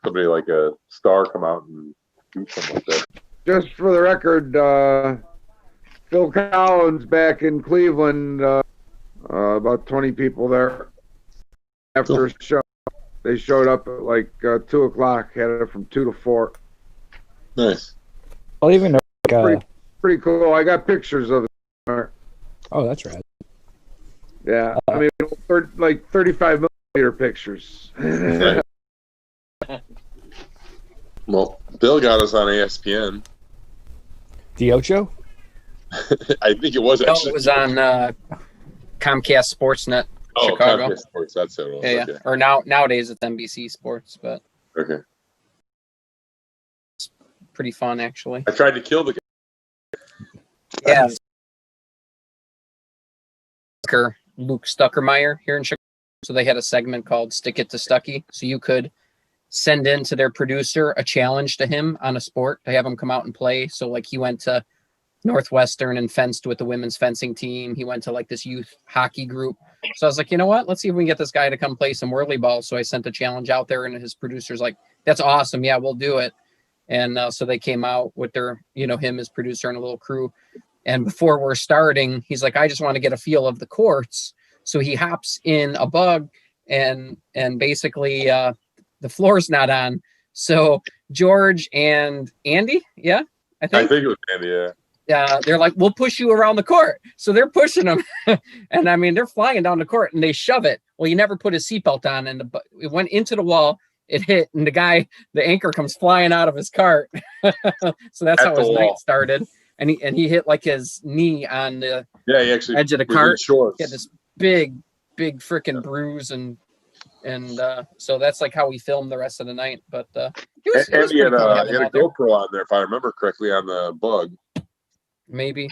somebody like a star come out and do something like that. Just for the record, Phil Collins back in Cleveland, about 20 people there after a show. They showed up at like 2 o'clock, had it from 2 to 4. Nice. I'll even know. Pretty cool. I got pictures of it. Oh, that's rad. Yeah, I mean, like 35 millimeter pictures. Well, Bill got us on ESPN. The Ocho? I think it was No, actually. it was on Comcast Sportsnet, Oh, Chicago. Comcast Sports. That's it. Yeah, Okay. yeah. Or nowadays it's NBC Sports, but Okay. it's pretty fun actually. I tried to kill the guy. Yeah. Luke Stuckermeyer here in Chicago. So they had a segment called Stick It to Stucky. So you could send in to their producer a challenge to him on a sport to have him come out and play. So like he went to Northwestern and fenced with the women's fencing team. He went to like this youth hockey group. So I was like, you know what? Let's see if we can get this guy to come play some WhirlyBall. So I sent a challenge out there and his producer's like, that's awesome. Yeah, we'll do it. And so they came out with their, him as producer and a little crew. And before we're starting, he's like, I just want to get a feel of the courts. So he hops in a bug and basically the floor's not on. So George and Andy, yeah, I think it was Andy, yeah. They're like, we'll push you around the court. So they're pushing him. And I mean, they're flying down the court and they shove it. Well, he never put his seatbelt on and it went into the wall. It hit and the anchor comes flying out of his cart. So that's how his night started. And he hit like his knee on the he actually edge of the was in cart. shorts. He had this big freaking bruise and so that's like how we filmed the rest of the night. But it was And he had pretty cool a having him out there. GoPro on there, if I remember correctly, on the bug. Maybe.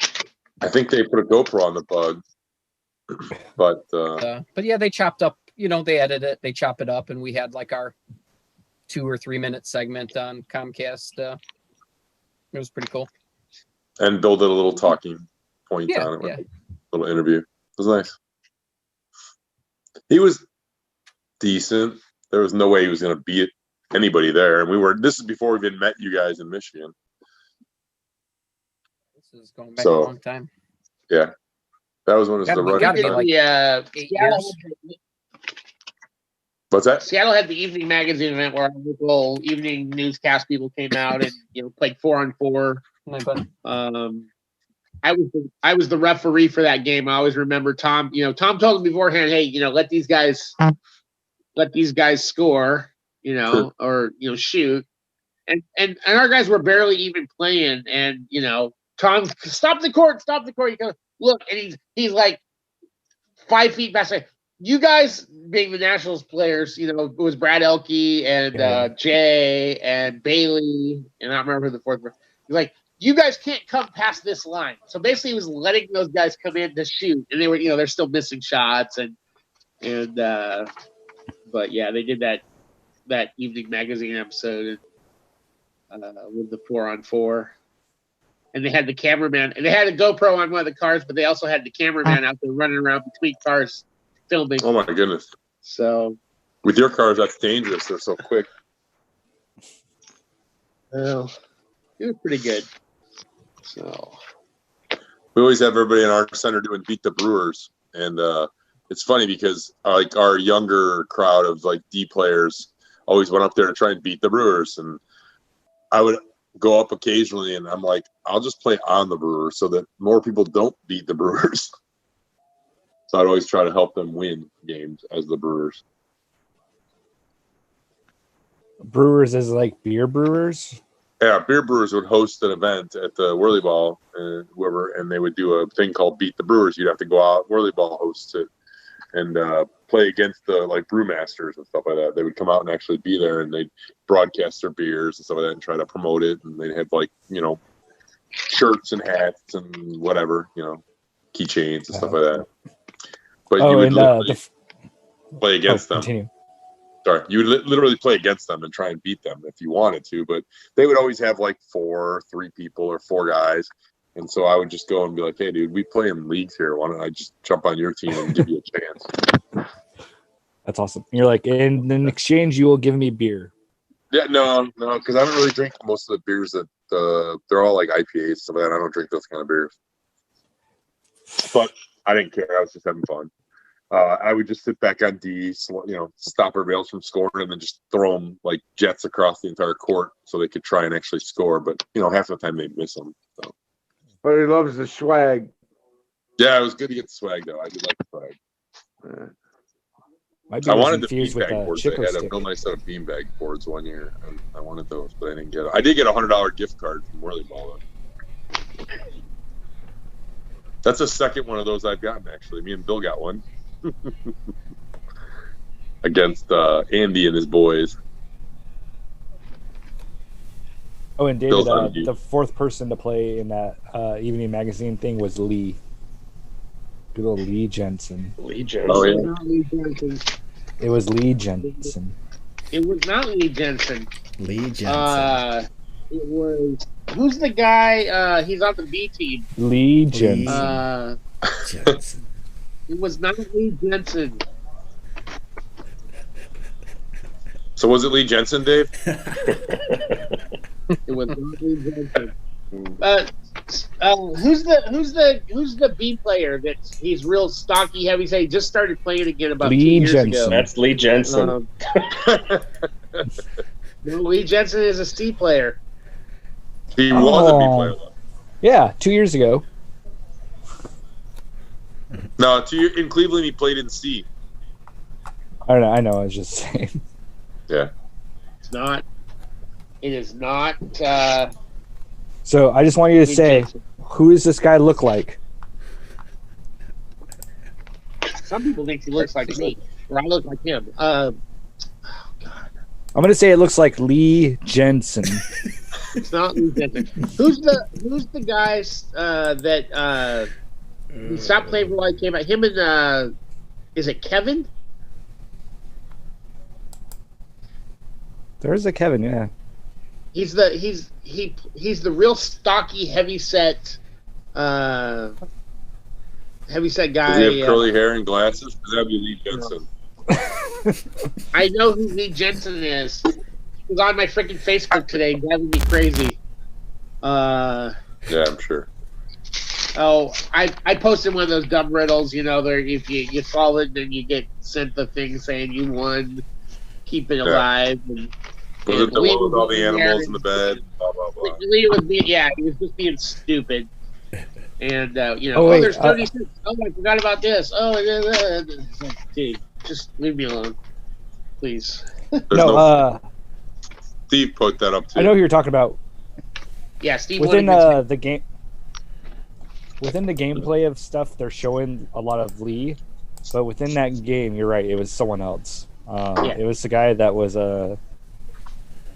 I think they put a GoPro on the bug. But yeah, they chopped up, they edit it, they chop it up, and we had like our 2 or 3 minute segment on Comcast. It was pretty cool. And Bill did a little talking point on it, a little interview. It was nice. He was decent. There was no way he was going to beat anybody there. And this is before we even met you guys in Michigan. This is going back a long time. Yeah. That was when it was the running time. Like 8 years. What's that? Seattle had the evening magazine event where our local evening newscast people came out and played 4-on-4. I was the referee for that game. I always remember Tom. Tom told me beforehand, "Hey, let these guys score." or shoot. And our guys were barely even playing, and Tom, stop the court. He goes, look, and he's like 5 feet back. Like, you guys, being the Nationals players, it was Brad Elke and Jay and Bailey, and I don't remember who the fourth was. He's like, you guys can't come past this line. So basically, he was letting those guys come in to shoot, and they were, they're still missing shots, but yeah, they did that evening magazine episode with the 4-on-4, and they had the cameraman, and they had a GoPro on one of the cars, but they also had the cameraman out there running around between cars filming. Oh my goodness! So with your cars, that's dangerous. They're so quick. Well, it was pretty good. So we always have everybody in our center doing Beat the Brewers, and it's funny because our younger crowd of D players always went up there to try and beat the Brewers, and I would go up occasionally, and I'm like, I'll just play on the Brewers so that more people don't beat the Brewers. So I'd always try to help them win games as the Brewers. Brewers is like beer brewers? Yeah, beer brewers would host an event at the WhirlyBall, and they would do a thing called Beat the Brewers. You'd have to go out, WhirlyBall hosts it, and play against the brewmasters and stuff like that. They would come out and actually be there, and they'd broadcast their beers and stuff like that and try to promote it. And they'd have shirts and hats and whatever, keychains and stuff like that. But you would literally play against them. Continue. Sorry, you would literally play against them and try and beat them if you wanted to, but they would always have 3 people or 4 guys. And so I would just go and be like, hey, dude, we play in leagues here. Why don't I just jump on your team and give you a chance? That's awesome. You're like, and in exchange, you will give me beer. Yeah, no, because I don't really drink most of the beers that they're all IPAs, stuff like that. I don't drink those kind of beers. But I didn't care. I was just having fun. I would just sit back on D, stop our Vales from scoring, and then just throw them like jets across the entire court so they could try and actually score. But, half the time they'd miss them. So. But he loves the swag. Yeah, it was good to get the swag, though. I did like the swag. I wanted the beanbag boards. They had a real nice set of beanbag boards one year. I wanted those, but I didn't get them. I did get a $100 gift card from WhirlyBall. That's the second one of those I've gotten, actually. Me and Bill got one. Against Andy and his boys. Oh, and David, the 4th person to play in that evening magazine thing was Lee. Good old Lee Jensen. Lee Jensen. Oh, yeah. Not Lee Jensen. It was Lee Jensen. It was not Lee Jensen. Lee Jensen. It was... Who's the guy? He's on the B team. Lee Jensen. Jensen. It was not Lee Jensen. So was it Lee Jensen, Dave? It was not Lee Jensen. Who's the B player that he's real stocky, heavy set? He just started playing again about 2 years ago. That's Lee Jensen. No, Lee Jensen is a C player. He was a B player, though. Yeah, 2 years ago. No, in Cleveland he played in C. I don't know. I know. I was just saying. Yeah. It's not. It is not. So I just want you to say, who does this guy look like? Some people think he looks like me, or I look like him. Oh God. I'm gonna say it looks like Lee Jensen. It's not Lee Jensen. Who's the guys that he stopped playing for a while? He came out. Him and is it Kevin? There's a Kevin, yeah. He's the real stocky, heavy set guy. Does he have curly hair and glasses? That'd be Lee Jensen. I know who Lee Jensen is. He was on my freaking Facebook today, driving me crazy. Yeah, I'm sure. Oh, I posted one of those dumb riddles. There, if you solve it, then you get sent the thing saying you won. Keep it alive. And was it the one with all the animals in the bed? Blah blah blah. Lee was he was just being stupid. And wait, there's 36. Oh, I forgot about this. Oh, dude, just leave me alone. please. Steve put that up too. I know who you're talking about. Yeah, Steve. Within the game, within the gameplay of stuff, they're showing a lot of Lee, but within that game, you're right. It was someone else. It was the guy that was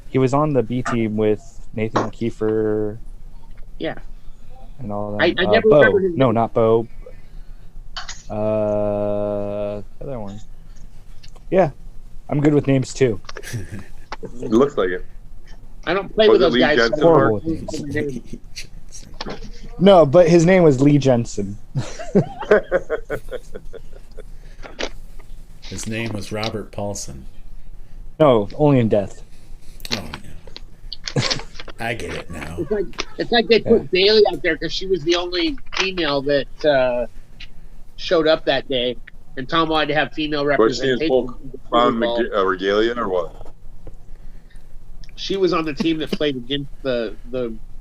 he was on the B team with Nathan Kiefer. Yeah. And all that. I never Bo. remember his No, name. not Bo. The other one. Yeah, I'm good with names too. It looks like it. I don't play with those Lee guys. Jensen? Horrible with names. No, but his name was Lee Jensen. His name was Robert Paulson. No, only in death. Oh, yeah. I get it now. It's like they put Bailey out there because she was the only female that showed up that day, and Tom wanted to have female Was she in representation. full clown regalia or what? She was on the team that played against the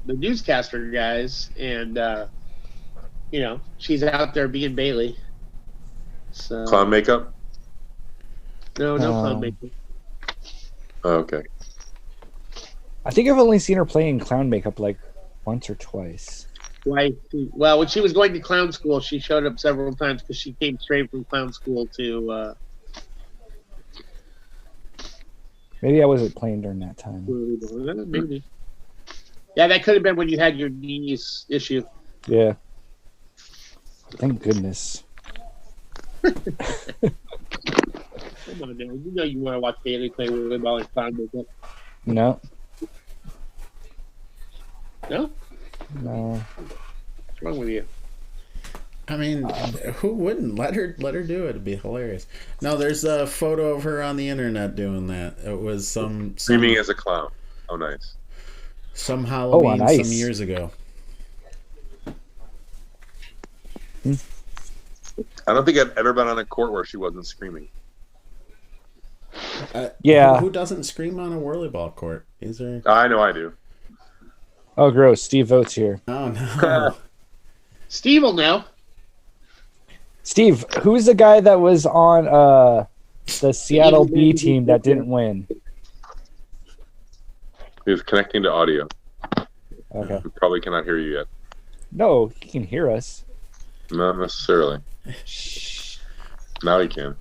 newscaster guys, and she's out there being Bailey. So Clown makeup? No clown makeup. Oh, okay. I think I've only seen her play in clown makeup like once or twice. Well, when she was going to clown school, she showed up several times because she came straight from clown school to. Maybe I wasn't playing during that time. Maybe. Yeah, that could have been when you had your knees issue. Yeah. Thank goodness. Come on now, you know you want to watch Bailey play WhirlyBall and clown makeup. No. No? No. What's wrong with you? I mean, who wouldn't let her do it? It'd be hilarious. No, there's a photo of her on the internet doing that. It was some Screaming as a clown. Oh, nice. Some Halloween nice. some years ago. I don't think I've ever been on a court where she wasn't screaming. Yeah. Who doesn't scream on a WhirlyBall court? Is there? I know I do. Oh, gross. Steve Vogt's here. Oh no. Steve will know. Steve, who's the guy that was on the Seattle B team that didn't win? He was connecting to audio. Okay. We probably cannot hear you yet. No, he can hear us. Not necessarily. Now he can.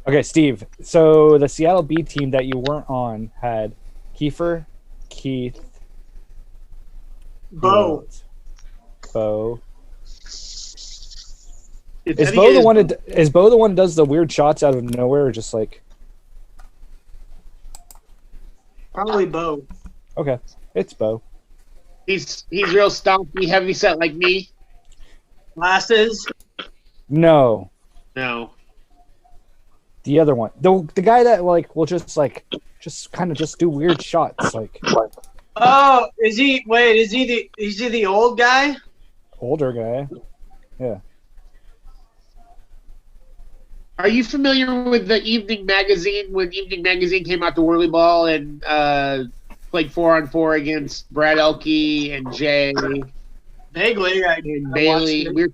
Okay, Steve. So the Seattle B team that you weren't on had Kiefer, Keith, Bo. Is Bo the one that does the weird shots out of nowhere, or just like? Probably Bo. Okay, it's Bo. He's real stompy, heavy set like me. Glasses. No. The other one, the guy that like will just kind of do weird shots like. Oh, is he? Wait, is he the old guy? Older guy. Yeah. Are you familiar with the Evening Magazine when Evening Magazine came out to WhirlyBall and played 4-on-4 against Brad Elke and Jay? Vaguely, and Bailey. We were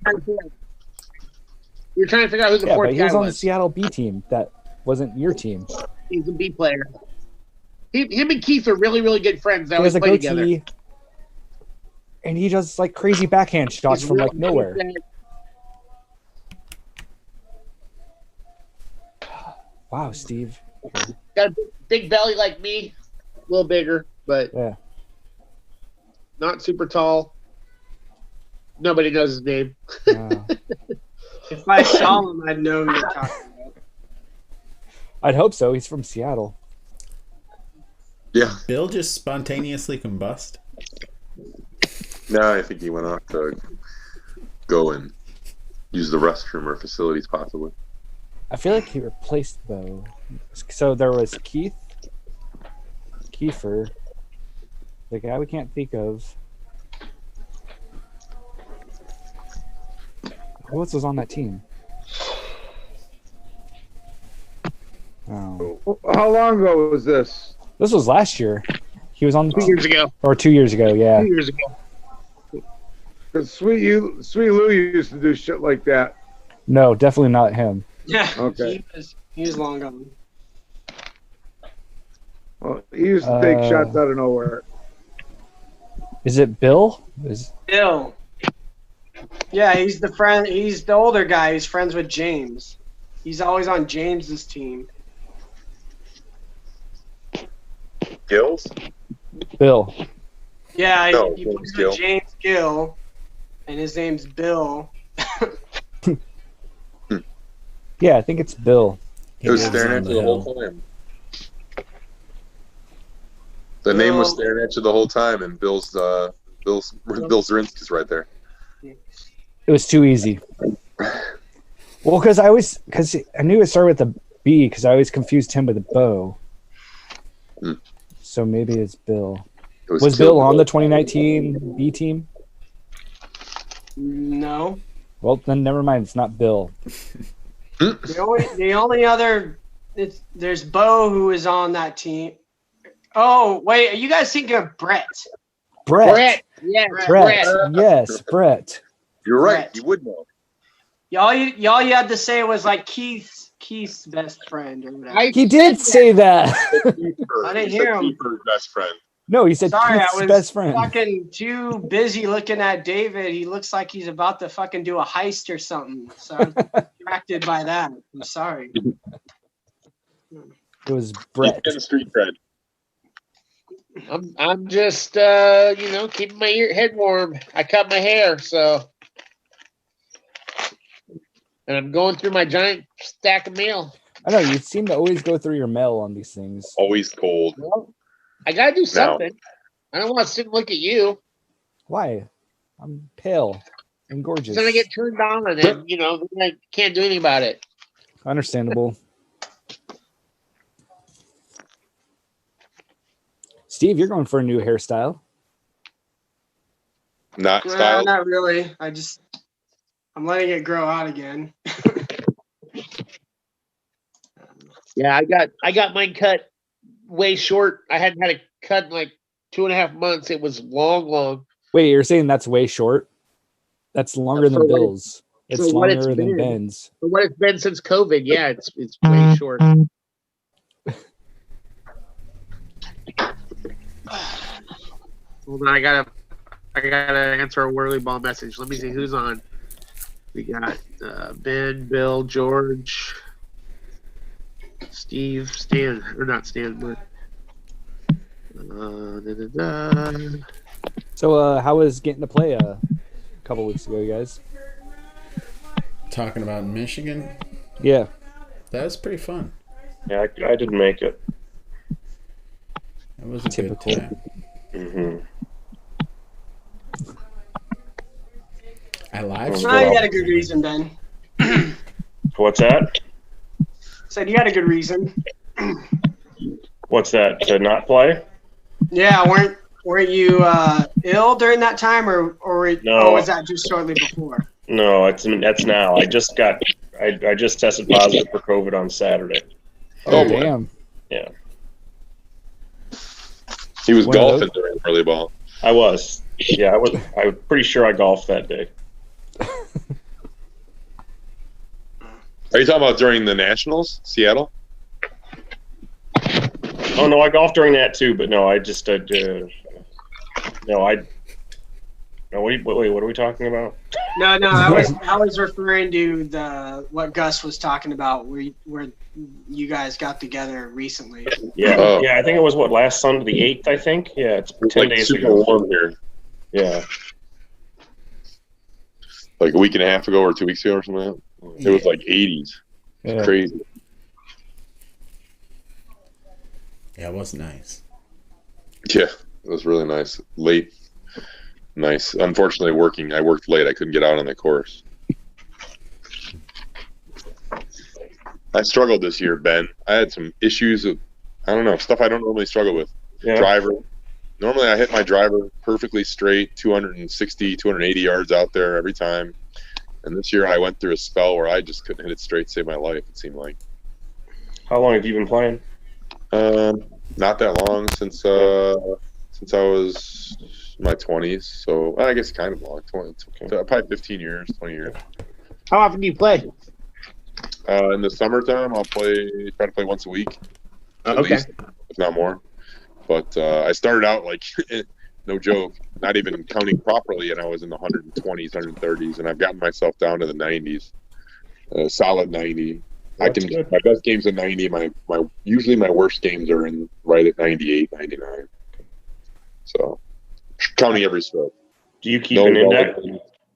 trying to figure out who the fourth but he guy was on the was. Seattle B team. That wasn't your team. He's a B player. Him and Keith are really, really good friends. They He has always a play goatee, together. and he does like crazy backhand shots He's from really like nowhere. good. Wow, Steve. Got a big belly like me, a little bigger, but Yeah. not super tall. Nobody knows his name. Wow. If I saw him, I'd know who you're talking about. I'd hope so. He's from Seattle. Yeah. Bill just spontaneously combust. No, I think he went off to go and use the restroom or facilities possibly. I feel like he replaced Bo. So there was Keith, Kiefer, the guy we can't think of. Who else was on that team? Oh. How long ago was this? This was last year. He was on the 2 years ago. Or 2 years ago, yeah. 2 years ago. Because Sweet Lou used to do shit like that. No, definitely not him. Yeah. Okay. He was long gone. Well, he used to take shots out of nowhere. Is it Bill? Bill. Yeah, he's the friend. He's the older guy. He's friends with James. He's always on James's team. Gills? Bill. Yeah, No, he James plays Gill. with James Gill, and his name's Bill. Yeah, I think it's Bill. It was staring at you the whole time. The name was staring at you the whole time, and Bill Zerinskas right there. It was too easy. Well, because I knew it started with a B because I always confused him with a Bo. So maybe it's Bill. Was Bill on the 2019 B team? No. Well, then never mind. It's not Bill. The only other there's Bo who is on that team. Oh wait, are you guys thinking of Brett? Brett. Yeah, Brett. Yes, Brett. You're right. Brett. You would know. Y'all you had to say was like Keith's best friend or whatever. He did say that. I didn't hear him. Keeper's best friend. No, he said Sorry, Keith's I was best friend. fucking too busy looking at David. He looks like he's about to fucking do a heist or something. So I'm distracted by that. I'm sorry. It was Brett. He's in street cred. I'm just keeping my head warm. I cut my hair, so and I'm going through my giant stack of mail. I know you seem to always go through your mail on these things. Always cold. Well, I gotta do something. I don't want to sit and look at you. Why? I'm pale and gorgeous. Then I get turned on, and then then I can't do anything about it. Understandable. Steve, you're going for a new hairstyle. Not Well, styled. not really. I'm letting it grow out again. Yeah, I got mine cut way short. I hadn't had it cut in like 2.5 months. It was long. Wait, you're saying that's way short? That's longer than Bill's. It's for what it's longer than been. Ben's. For what it's been since COVID, yeah, it's way short. Hold on, I gotta answer a WhirlyBall message. Let me see who's on. We got Ben, Bill, George, Steve, Stan, or not Stan, but So, how was getting to play a couple weeks ago, guys? Talking about Michigan? Yeah. That was pretty fun. Yeah, I didn't make it. It was a Typical. good time. Mm-hmm. I live You had a good reason, Ben. What's that? Said you had a good reason. What's that? To not play? Yeah, weren't you ill during that time, or No. was that just shortly before? No, that's now. I just tested positive for COVID on Saturday. Oh, damn. Yeah. He was One of golfing those? during WhirlyBall. I was. Yeah, I was pretty sure I golfed that day. Are you talking about during the Nationals, Seattle? Oh no, I golfed during that too, but no, I just no. Wait, what are we talking about? No, I was referring to what Gus was talking about, where you guys got together recently. Yeah, Oh. yeah, I think it was last Sunday, the 8th, I think. Yeah, it's 10 Like days super ago. warm here. Yeah. Like a week and a half ago or 2 weeks ago or something like that. It was like 80s. Yeah. Crazy. Yeah, it was nice. Yeah, it was really nice. Late. Nice. Unfortunately, I worked late. I couldn't get out on the course. I struggled this year, Ben. I had some issues of, I don't know, stuff I don't normally struggle with. Yeah. Driver. Normally, I hit my driver perfectly straight, 260, 280 yards out there every time. And this year, I went through a spell where I just couldn't hit it straight to save my life, it seemed like. How long have you been playing? Not that long, since I was in my 20s. So I guess kind of long. Probably 15 years, 20 years. How often do you play? In the summertime, I'll try to play once a week, at Okay. least, if not more. But I started out like, no joke, not even counting properly, and I was in the 120s, 130s, and I've gotten myself down to the 90s, solid 90. My best games are 90. Usually my worst games are in right at 98, 99. So counting every stroke. Do you keep an index?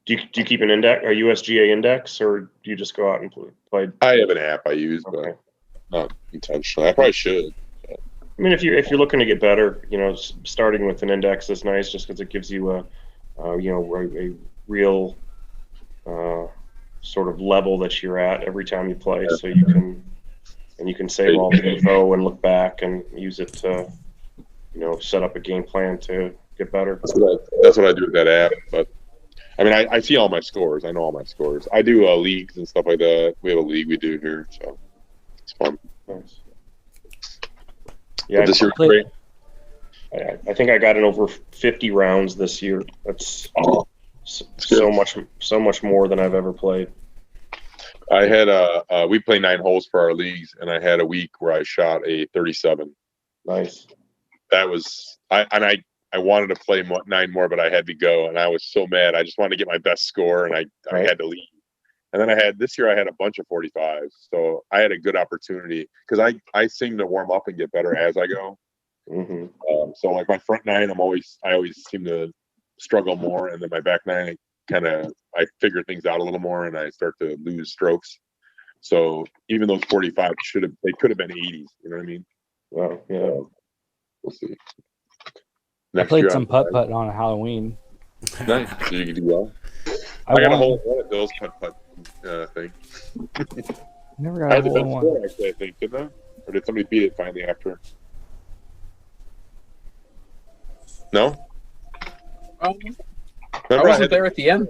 Do you keep an index, a USGA index, or do you just go out and play? I have an app I use, but not intentionally. I probably should. I mean, if you're looking to get better, starting with an index is nice, just because it gives you a real sort of level that you're at every time you play, so you can save all the info and look back and use it to, set up a game plan to get better. That's what I do with that app. But I mean, I see all my scores. I know all my scores. I do leagues and stuff like that. We have a league we do here, so it's fun. Nice. Yeah, this year was great. I think I got in over 50 rounds this year. That's so much more than I've ever played. I had we play 9 holes for our leagues, and I had a week where I shot a 37. Nice. That was I wanted to play 9 more, but I had to go, and I was so mad. I just wanted to get my best score, and I had to leave. And then this year I had a bunch of 45s, so I had a good opportunity because I seem to warm up and get better as I go. Mm-hmm. So like my front 9, I always seem to struggle more, and then my back 9 I figure things out a little more, and I start to lose strokes. So even those 45 they could have been 80s. You know what I mean? Wow. Yeah. We'll see. I played some putt-putt on Halloween. Nice. Did you do well? I got a whole one of those putt-putt thing. Never got a hole in one. Score, actually, I think, didn't I? Or did somebody beat it finally after? No? I wasn't there at the end.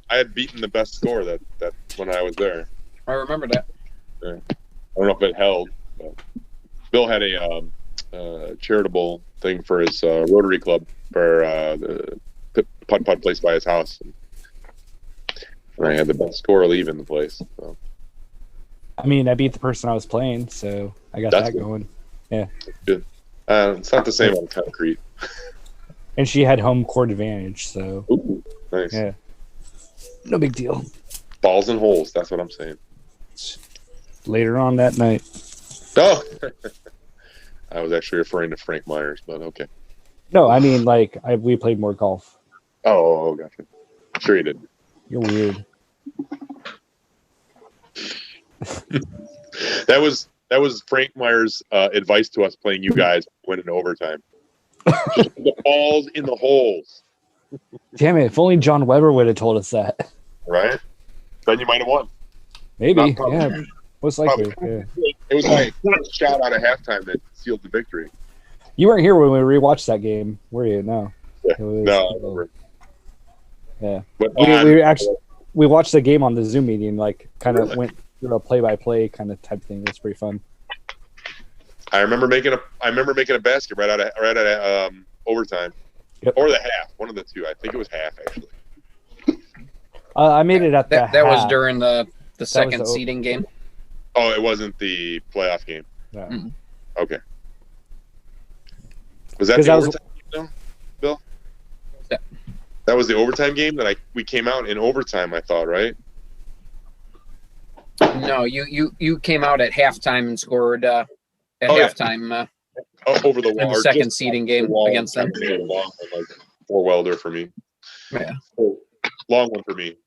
I had beaten the best score that when I was there. I remember that. Yeah. I don't know if it held, but Bill had a charitable thing for his Rotary Club for the putt-putt place by his house. And I had the best score leaving the place. So. I mean, I beat the person I was playing, so I got that going. Yeah. That's good. It's not the same on concrete. And she had home court advantage, so. Ooh, nice. Yeah. No big deal. Balls and holes, that's what I'm saying. Later on that night. Oh! I was actually referring to Frank Myers, but okay. No, I mean, we played more golf. Oh, gotcha. Sure you did. You're weird. That was Frank Myers' advice to us playing you guys when in overtime. Just the balls in the holes. Damn it! If only Jon Webber would have told us that. Right? Then you might have won. Maybe. Yeah. Most likely. Yeah. It was like a shot out of halftime that sealed the victory. You weren't here when we rewatched that game, were you? No. Yeah. No, I remember. Yeah. But we watched the game on the Zoom meeting, kind of went through a play-by-play kind of type thing. It was pretty fun. I remember making a basket right out of overtime, or the half, one of the two. I think it was half actually. I made it at that was during the second seeding game. Oh, it wasn't the playoff game. Yeah. Mm-hmm. Okay. Was that the overtime game, Bill? Yeah. That was the overtime game that we came out in overtime. I thought, right? No, you came out at halftime and scored at halftime. Over the wall. In the second seeding game against them. Long one, like 4-welder for me. Yeah. Long one for me,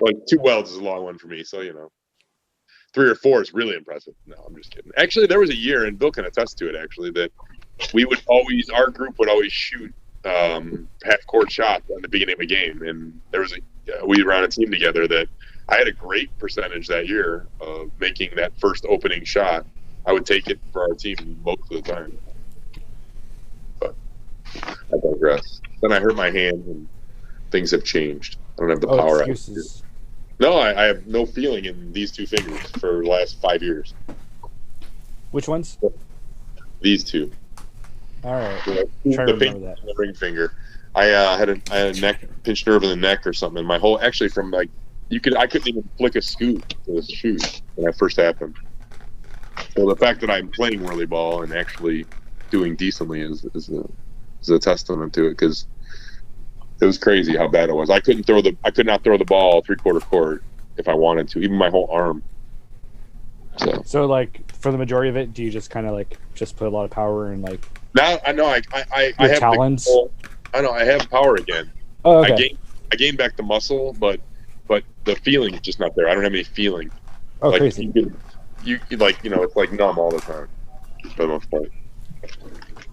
Like 2 welds is a long one for me, so 3 or 4 is really impressive. No, I'm just kidding. Actually, there was a year, and Bill can attest to it. Actually, that our group would always shoot half-court shots at the beginning of a game, and we were on a team together that I had a great percentage that year of making that first opening shot. I would take it for our team most of the time. But I digress. Then I hurt my hand, and things have changed. I don't have the power. Excuses. No, I have no feeling in these 2 fingers for the last 5 years. Which ones? These 2. All right. The ring finger. I had a neck pinched nerve in the neck or something. My whole I couldn't even flick a scoop to the shoot when that first happened. So the fact that I'm playing WhirlyBall and actually doing decently is a testament to it, because it was crazy how bad it was. I could not throw the ball 3/4 court if I wanted to, even my whole arm. So like for the majority of it, do you just kind of like just put a lot of power and like? Now I know I have talons. I know I have power again. Oh, okay. I gained back the muscle, but the feeling is just not there. I don't have any feeling. Oh, like, crazy. You like, it's like numb all the time for the most part.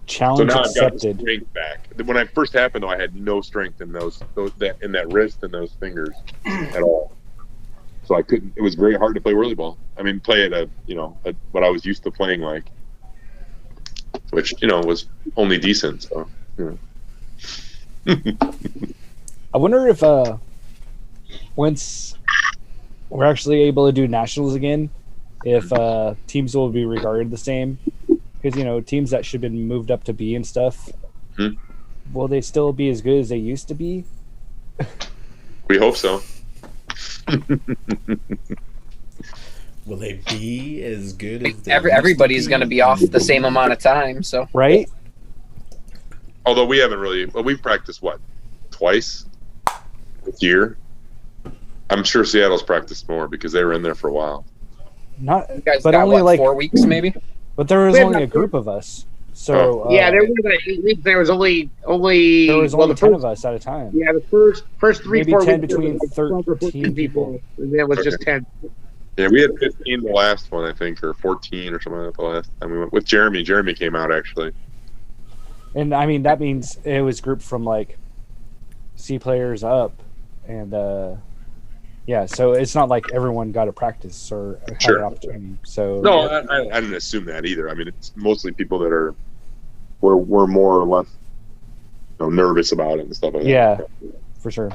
Challenge so now accepted. I've got the strength back. When it first happened, though, I had no strength in that wrist and those fingers at all. So I couldn't. It was very hard to play WhirlyBall. I mean, play at what I was used to playing like, which was only decent. So. I wonder if once we're actually able to do nationals again, if teams will be regarded the same, because teams that should have been moved up to B and stuff, will they still be as good as they used to be? We hope so. Will they be as good as everybody's going to be off the same amount of time? So right. Although we haven't really, we've practiced twice this year. I'm sure Seattle's practiced more because they were in there for a while. You guys got only like 4 weeks, maybe. But there was only a group of us. So there was like 8 weeks. There was only there was only 10 of us at a time. Yeah, the first 3-4 maybe 10 weeks between like 13 people. And then it was just 10. Yeah, we had 15 the last one, I think, or 14 or something like that the last time we went with Jeremy. Jeremy came out actually. And I mean that means it was grouped from like C players up, and so it's not like everyone got to practice or had an opportunity. So no, I didn't assume that either. I mean, it's mostly people that were more or less nervous about it and stuff like that. Yeah, for sure.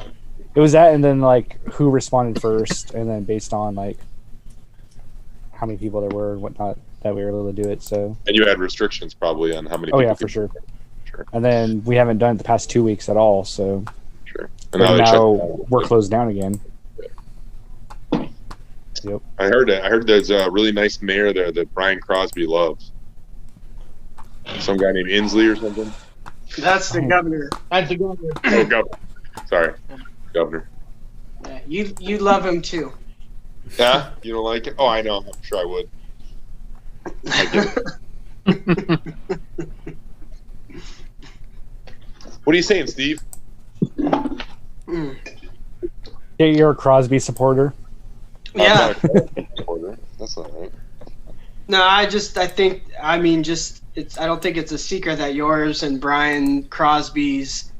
It was that, and then like who responded first, and then based on like how many people there were and whatnot that we were able to do it. So and you had restrictions probably on how many. Oh yeah, for sure. And then we haven't done it the past 2 weeks at all. So sure. And now we're closed down again. Yep. I heard there's a really nice mayor there that Brian Crosby loves. Some guy named Inslee or something. That's the governor. That's the governor. Oh, governor. Sorry, governor. Yeah, you love him too. Yeah, you don't like it? Oh, I know. I'm sure I would. I get it. What are you saying, Steve? Yeah, you're a Crosby supporter. Yeah. That's not right. No, I don't think it's a secret that yours and Brian Crosby's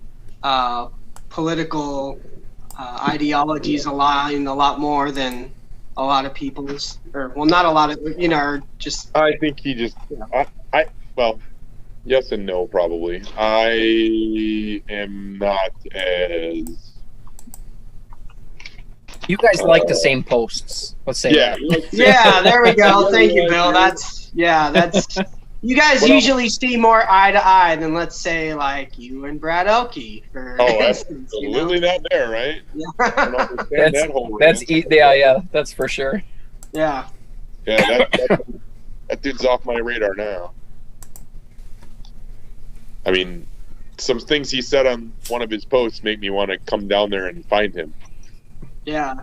political ideologies align a lot more than a lot of people's, or well, not a lot of, just. I think he just, well, yes and no, probably. I am not as. You guys like the same posts. Let's say that. Yeah, there we go. Thank you, Bill. That's you guys usually see more eye to eye than, let's say, like you and Brad Elkey. That's absolutely not there, right? Yeah. I don't understand that whole that's for sure. Yeah. Yeah, that dude's off my radar now. I mean, some things he said on one of his posts make me want to come down there and find him. Yeah.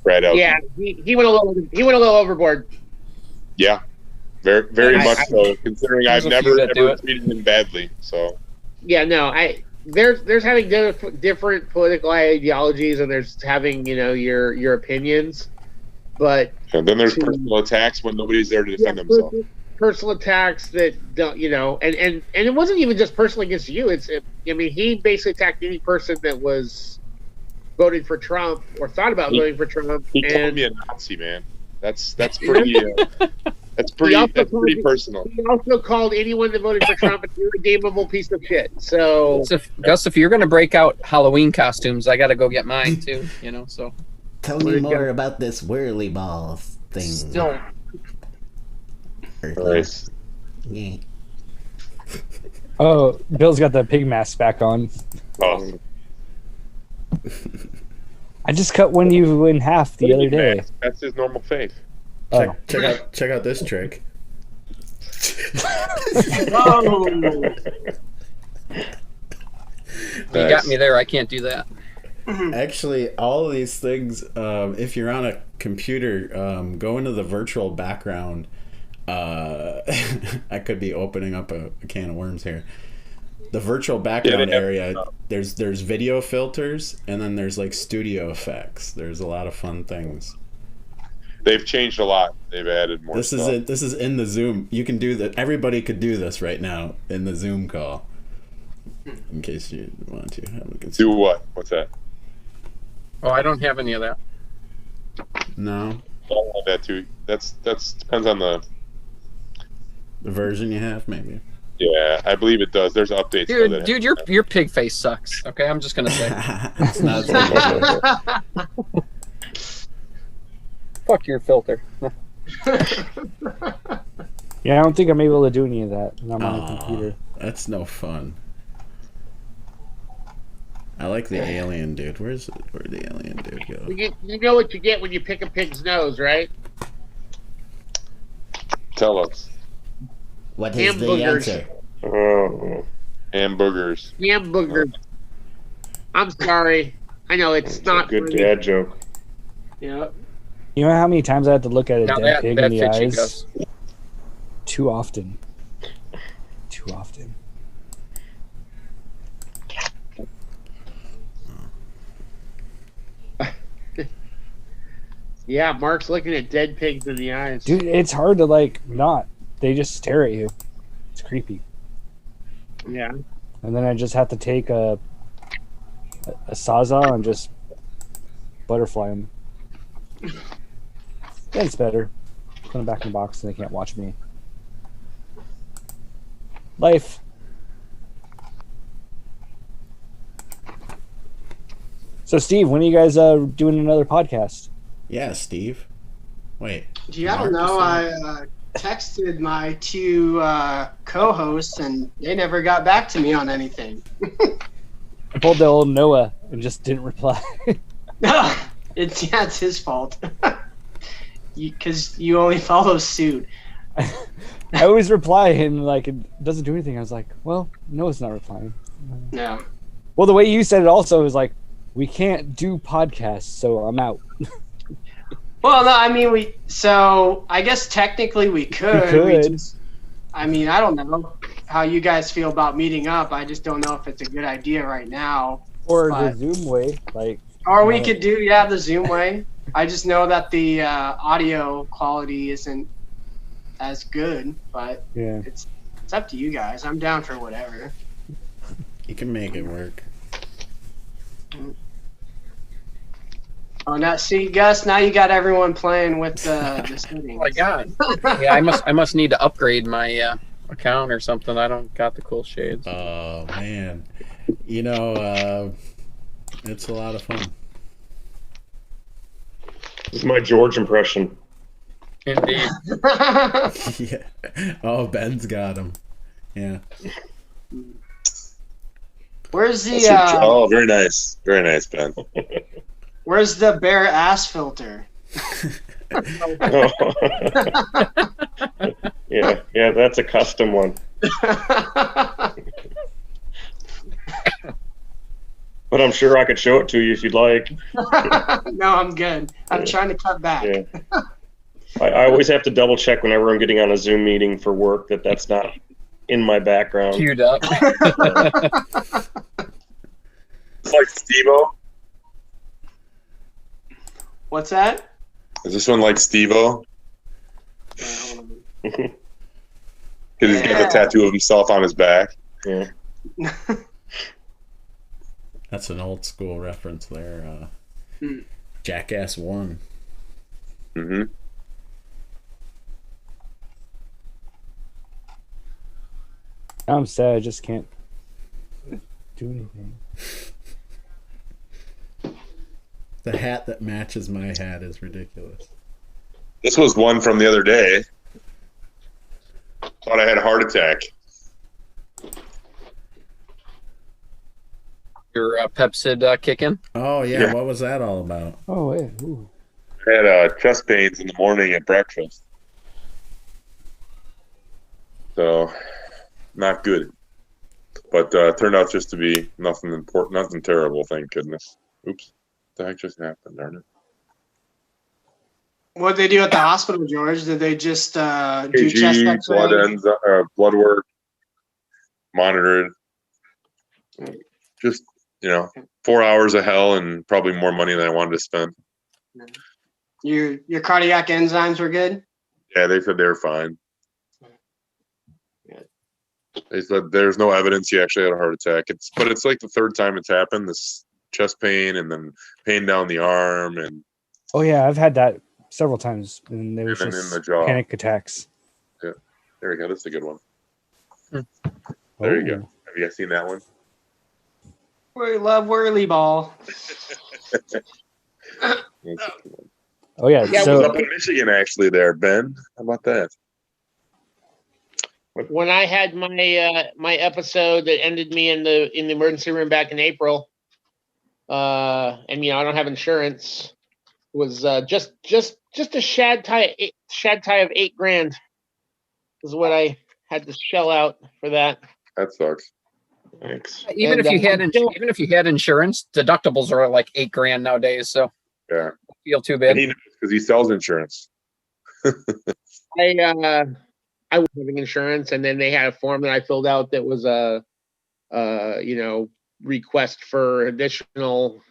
Brad Elkey. Yeah, he went a little overboard. Yeah. Very, very much so. Considering I've never ever treated him badly, so. Yeah, no, there's having different political ideologies, and there's having your opinions, but. And then there's personal attacks when nobody's there to defend themselves. Personal attacks that don't, and it wasn't even just personal against you. He basically attacked any person that was voting for Trump or thought about voting for Trump. He called me a Nazi, man. That's pretty. That's pretty personal. He also called anyone that voted for Trump an irredeemable piece of shit. So, Gus, if you're going to break out Halloween costumes, I got to go get mine too. So tell me more about this WhirlyBall thing. Still. Nice. Yeah. Oh, Bill's got the pig mask back on. Awesome. I just cut one of you in half the other day. That's his normal face. Check out this trick. Whoa. You got me there. I can't do that. Actually, all of these things, if you're on a computer, go into the virtual background. I could be opening up a can of worms here. The virtual background area, there's video filters, and then there's like studio effects. There's a lot of fun things. They've changed a lot. They've added more. This is in the Zoom. You can do that. Everybody could do this right now in the Zoom call. In case you want to have a do what? What's that? Oh, I don't have any of that. No. I don't have that too. That's depends on the version you have, maybe. Yeah, I believe it does. There's updates. Dude, your pig face sucks. Okay, I'm just gonna say. It's not so Fuck your filter. Yeah, I don't think I'm able to do any of that when I'm on a computer. That's no fun. I like the alien dude. Where'd the alien dude go? You know what you get when you pick a pig's nose, right? Tell us. What is the answer? Oh, hamburgers. Hamburgers. I'm sorry. I know it's not a good funny. dad joke. Yeah. You know how many times I had to look at a Now dead pig in the fits you, eyes? Gus. Too often. Too often. Yeah, Mark's looking at dead pigs in the eyes. Dude, it's hard to not. They just stare at you. It's creepy. Yeah. And then I just have to take a sawzall and just butterfly them. That's better. Put them back in the box and they can't watch me. Life. So, Steve, when are you guys doing another podcast? Yeah, Steve. Wait. Gee, I don't know. I texted my two co-hosts, and they never got back to me on anything. I pulled the old Noah and just didn't reply. It's his fault. Because you only follow suit. I always reply and it doesn't do anything. I was like, well, Noah's not replying. No. Well, the way you said it also is like, we can't do podcasts, so I'm out. Well, no, I mean, so I guess technically we could. We could. I mean, I don't know how you guys feel about meeting up. I just don't know if it's a good idea right now. Or the Zoom way. Or we could do, the Zoom way. I just know that the audio quality isn't as good, but yeah, it's up to you guys. I'm down for whatever. You can make it work. Oh, now see, Gus. Now you got everyone playing with the settings. Oh my god! Yeah, I must need to upgrade my account or something. I don't got the cool shades. Oh man, it's a lot of fun. This is my George impression. Indeed. Yeah. Oh, Ben's got him. Yeah. Where's the? Oh, very nice, Ben. Where's the bare ass filter? Yeah, that's a custom one. But I'm sure I could show it to you if you'd like. No, I'm good. I'm trying to cut back. Yeah. I always have to double check whenever I'm getting on a Zoom meeting for work that's not in my background. Queued up. It's like Steve-O. What's that? Is this one like Steve-O? Because he's got the tattoo of himself on his back. Yeah. That's an old school reference there. Jackass 1. Mm-hmm. I'm sad. I just can't do anything. The hat that matches my hat is ridiculous. This was one from the other day. Thought I had a heart attack. Your Pepsid kicking? Oh yeah, what was that all about? Oh yeah. Ooh. I had chest pains in the morning at breakfast. So, not good. But turned out just to be nothing important, nothing terrible, thank goodness. Oops. What the heck just happened, darn it? What did they do at the hospital, George? Did they just do chest X-ray? Blood work, monitored. Just, 4 hours of hell and probably more money than I wanted to spend. Your cardiac enzymes were good? Yeah, they said they were fine. They said there's no evidence he actually had a heart attack. But it's like the third time it's happened, this chest pain and then pain down the arm. And Oh, yeah, I've had that several times. And they were then just in the jaw. panic attacks. Yeah, there we go. This is a good one. Oh. There you go. Have you guys seen that one? We love WhirlyBall. Oh, yeah. I was up in Michigan, actually, there, Ben. How about that? When I had my episode that ended me in the emergency room back in April, and I don't have insurance, it was just a shad tie of $8,000 is what I had to shell out for that. That sucks. Thanks. Even if you had insurance, deductibles are like $8,000 nowadays. So yeah, don't feel too bad. And he knows because he sells insurance. I was having insurance, and then they had a form that I filled out that was a request for additional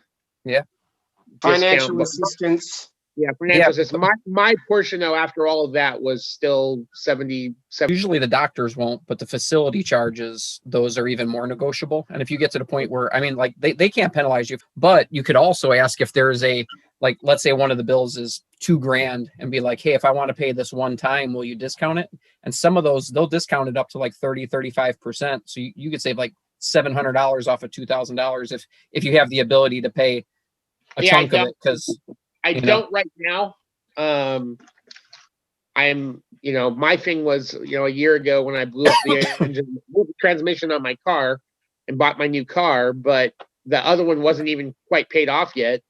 financial assistance. Yeah, financial assistance. My portion, though, after all of that, was still 70. Usually the doctors won't, but the facility charges, those are even more negotiable. And if you get to the point where, they can't penalize you, but you could also ask if there is let's say one of the bills is $2,000 and be like, hey, if I want to pay this one time, will you discount it? And some of those, they'll discount it up to like 35%. So you could save like $700 off of $2,000 if you have the ability to pay a chunk of it. Because I don't right now. My thing was, a year ago when I blew up the engine, blew the transmission on my car and bought my new car, but the other one wasn't even quite paid off yet.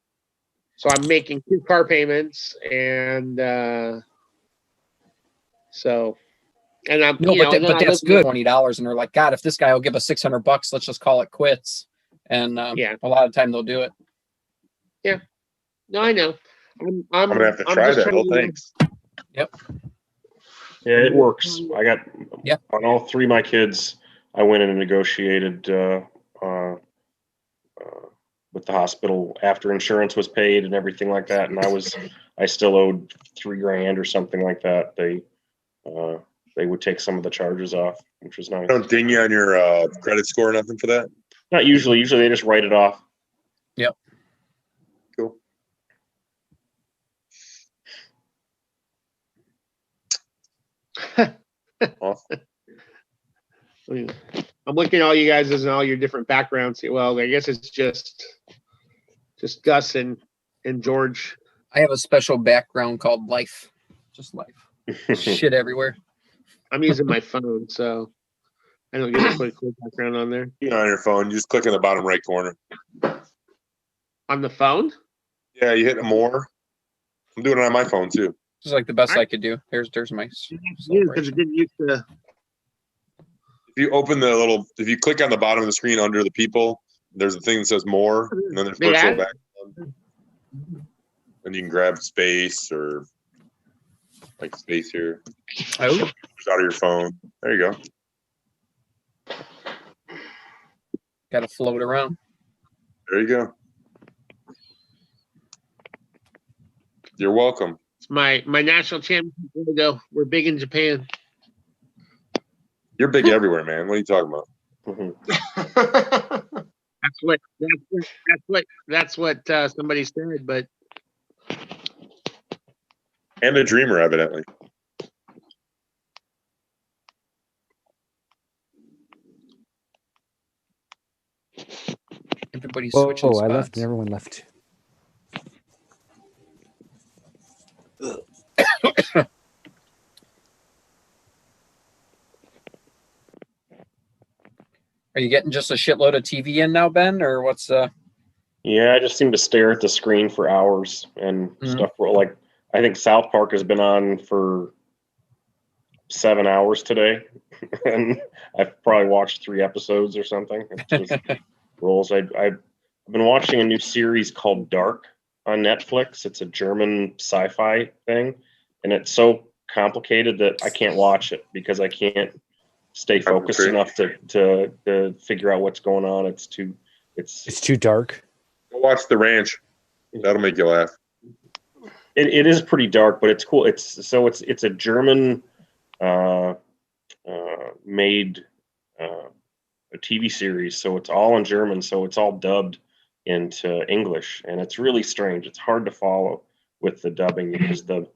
So I'm making 2 car payments, and but that's good. $20, and they're like, God, if this guy will give us $600, let's just call it quits. And a lot of time they'll do it. Yeah. No, I know. I'm gonna have to try that. Oh, thanks. Yep. Yeah, it works. I got on all 3 of my kids. I went in and negotiated with the hospital after insurance was paid and everything like that, and I still owed $3,000 or something like that. They would take some of the charges off, which was nice. Don't ding you on your credit score or nothing for that? Not usually. Usually they just write it off. Yep. Cool. Awesome. I'm looking at all you guys and all your different backgrounds. Well, I guess it's just Gus and George. I have a special background called life. Just life. Shit everywhere. I'm using my phone, so I don't get a quick background on there. You're on your phone. You just click in the bottom right corner. On the phone? Yeah, you hit more. I'm doing it on my phone too. This is like the best I could do. There's my. Because it didn't used to. If you click on the bottom of the screen under the people, there's a thing that says more, and then there's virtual background. And you can grab space or like space here. Oh. Just out of your phone. There you go. Got to float around. There you go. You're welcome. It's my national championship logo. We're big in Japan. You're big everywhere, man. What are you talking about? That's what somebody said, but and a dreamer, evidently. Everybody's switching spots. I left and everyone left. Are you getting just a shitload of TV in now, Ben, or what's Yeah, I just seem to stare at the screen for hours and stuff. Like, I think South Park has been on for 7 hours today, and I've probably watched 3 episodes or something. It just rolls. I've been watching a new series called Dark on Netflix. It's a German sci-fi thing, and it's so complicated that I can't watch it because I can't stay focused enough to figure out what's going on. It's too dark. Go watch The Ranch. That'll make you laugh. It is pretty dark, but it's cool. It's a German made a TV series, so it's all in German, so it's all dubbed into English, and it's really strange. It's hard to follow with the dubbing because the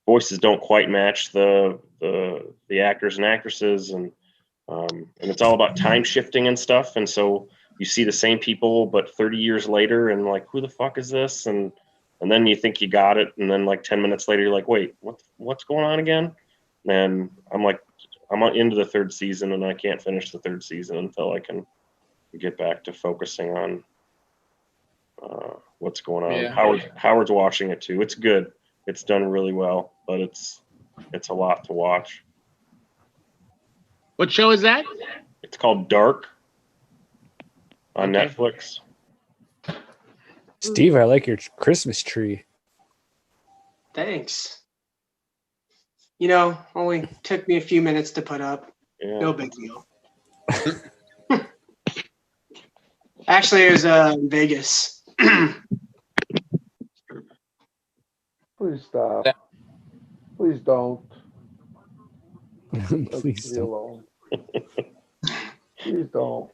voices don't quite match the actors and actresses, and it's all about time shifting and stuff, and so you see the same people but 30 years later, and like, who the fuck is this? And then you think you got it, and then like 10 minutes later you're like, wait, what's going on again? And I'm into the 3rd season, and I can't finish the 3rd season until I can get back to focusing on what's going on. Yeah. Howard's watching it too. It's good. It's done really well, but it's a lot to watch. What show is that? It's called Dark on Netflix. Steve, I like your Christmas tree. Thanks. Only took me a few minutes to put up. Yeah. No big deal. Actually, it was in Vegas. Please stop. Please don't. Please don't. Please don't.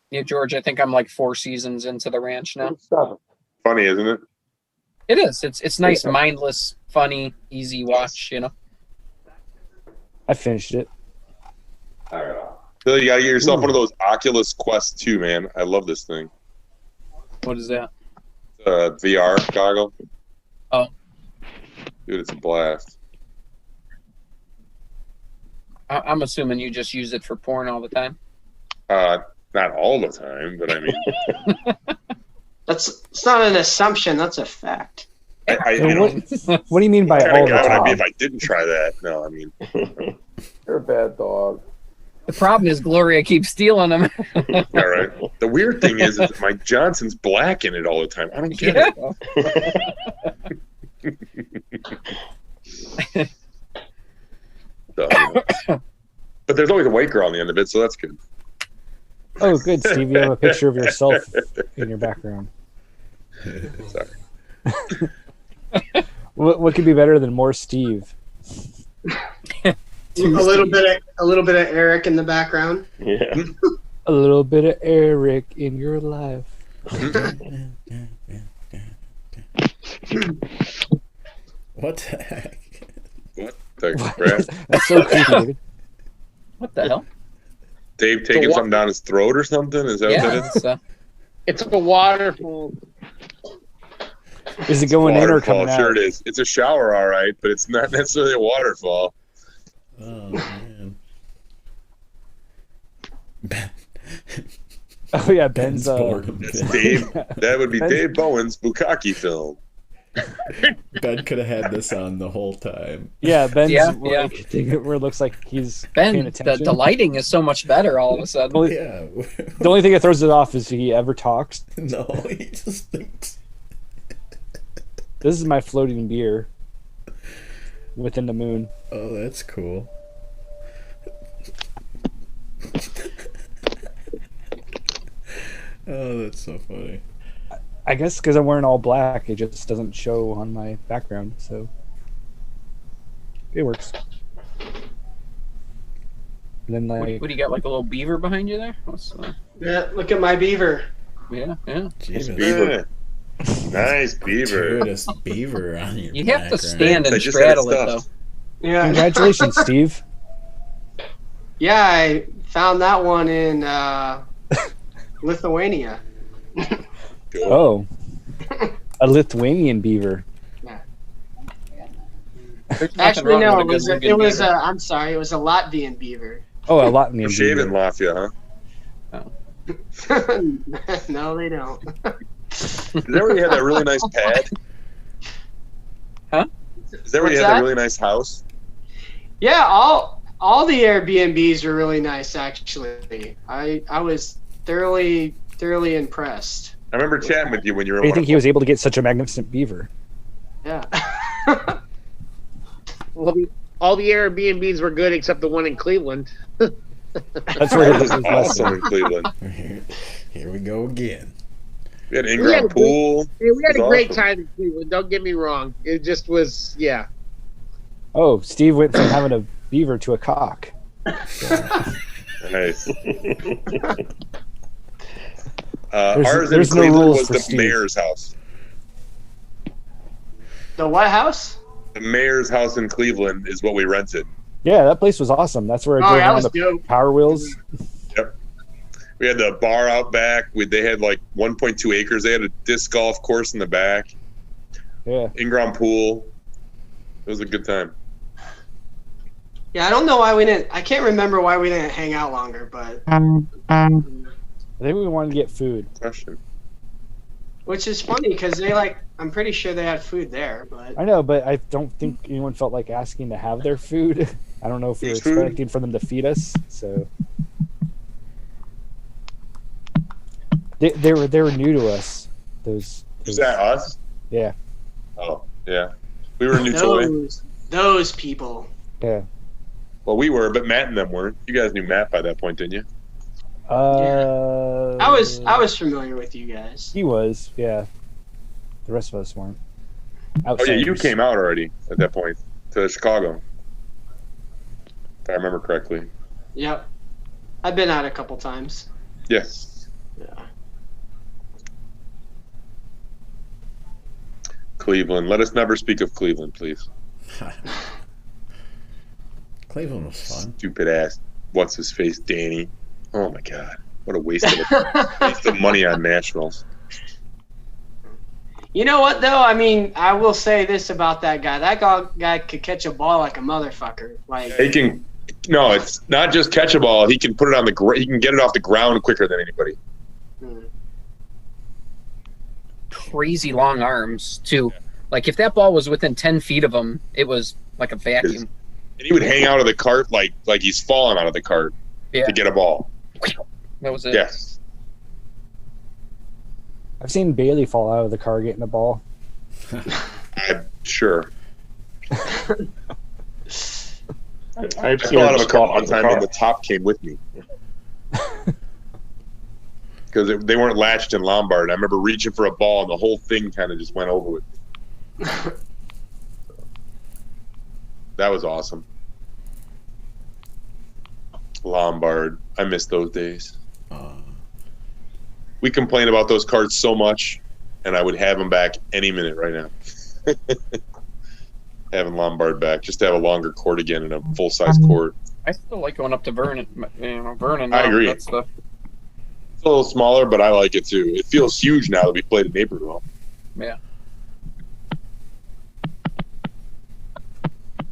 Yeah, George, I think I'm like 4 seasons into The Ranch now. Funny, isn't it? It is. It's nice, mindless, funny, easy watch, I finished it. Phil, you gotta get yourself one of those Oculus Quest 2, man. I love this thing. What is that? VR goggle. Oh. Dude, it's a blast. I'm assuming you just use it for porn all the time? Not all the time, but I mean... It's not an assumption, that's a fact. What do you mean by all the time? Would I be if I didn't try that? No, I mean... You're a bad dog. The problem is Gloria keeps stealing them. All right. The weird thing is that Mike Johnson's black in it all the time. I don't get it. But there's always a white girl on the end of it, so that's good. Oh, good, Steve. You have a picture of yourself in your background. Sorry. What could be better than more Steve? A little bit of Eric in the background. Yeah. A little bit of Eric in your life. What the heck? What the crap? That's so creepy, David. What the hell? Dave taking something down his throat or something? Is that what that is? It's a waterfall. Is it going in or coming out? Sure it is. It's a shower, all right, but it's not necessarily a waterfall. Oh, man. Oh, yeah, Ben's... That's Dave. That would be Dave Bowen's Bukkake film. Ben could have had this on the whole time. Yeah, Ben's where it looks like he's paying attention. The lighting is so much better all of a sudden. The only thing that throws it off is he ever talks. No, he just thinks. This is my floating beer within the moon. Oh, that's cool. Oh, that's so funny. I guess because I'm wearing all black, it just doesn't show on my background, so it works. And then, like, what do you got? Like a little beaver behind you there? Yeah, look at my beaver. Yeah. Jesus. Beaver. Nice beaver. Gratuitous beaver on your You have background. to stand and straddle it, though. Yeah. Congratulations, Steve. Yeah, I found that one in Lithuania. Oh, a Lithuanian beaver. Yeah. Actually, no, it was I'm sorry, it was a Latvian beaver. Oh, a Latvian beaver. Shave in Latvia, huh? Oh. No, they don't. Did they already have that really nice pad? Huh? Is that where you What's had that? a really nice house? Yeah, all the Airbnbs were really nice actually. I was thoroughly impressed. I remember chatting with you when you were. How do you think he was able to get such a magnificent beaver? Yeah. Well, all the Airbnbs were good except the one in Cleveland. That's where it was awesome in Cleveland. Here we go again. We had an in-ground pool. We had It a was great awesome. time in Cleveland. Don't get me wrong. It just was, yeah. Oh, Steve went from having a beaver to a cock. Nice. There's Ours in no Cleveland rules was for the Steve. mayor's house. The White House? The mayor's house in Cleveland is what we rented. Yeah, that place was awesome. That's where I Oh, drove that around was the dope. Power Wheels. Yep. We had the bar out back. They had like 1.2 acres. They had a disc golf course in the back. Yeah. In-ground pool. It was a good time. Yeah, I don't know why we didn't. I can't remember why we didn't hang out longer, but I think we wanted to get food. Question. which is funny because I'm pretty sure they had food there, but I know, but I don't think anyone felt like asking to have their food. I don't know if we were It's food. expecting for them to feed us. So they were new to us. Those Is that us? Yeah. Oh, yeah. We were a new toy. those people. Yeah. Well, we were, but Matt and them weren't. You guys knew Matt by that point, didn't you? I was familiar with you guys. He was, yeah. The rest of us weren't. Oh, yeah, you Outsiders. came out already at that point to Chicago. If I remember correctly. Yep. I've been out a couple times. Yes. Yeah. Cleveland. Let us never speak of Cleveland, please. Cleveland was fun. Stupid ass. What's his face? Danny. Oh my God. What a waste of money on nationals. You know what though? I mean, I will say this about that guy. That guy could catch a ball like a motherfucker. Like He can. No, it's not just catch a ball. He can put it on the. He can get it off the ground quicker than anybody. Crazy long arms too. Like if that ball was within 10 feet of him, it was like a vacuum. And he would hang out of the cart like he's falling out of the cart to get a ball. That was it. Yes. I've seen Bailey fall out of the car getting a ball. I'm sure. I've I seen fell out of her a car one just fall time out and of the top came with me. Because they weren't latched in Lombard. I remember reaching for a ball and the whole thing kind of just went over with me. That was awesome. Lombard. I miss those days. We complain about those cards so much, and I would have them back any minute right now. Having Lombard back, just to have a longer court again and a full-size court. I still like going up to Vernon. Vernon. I agree. That's the... It's a little smaller, but I like it too. It feels huge now that we played at Naperville. Yeah.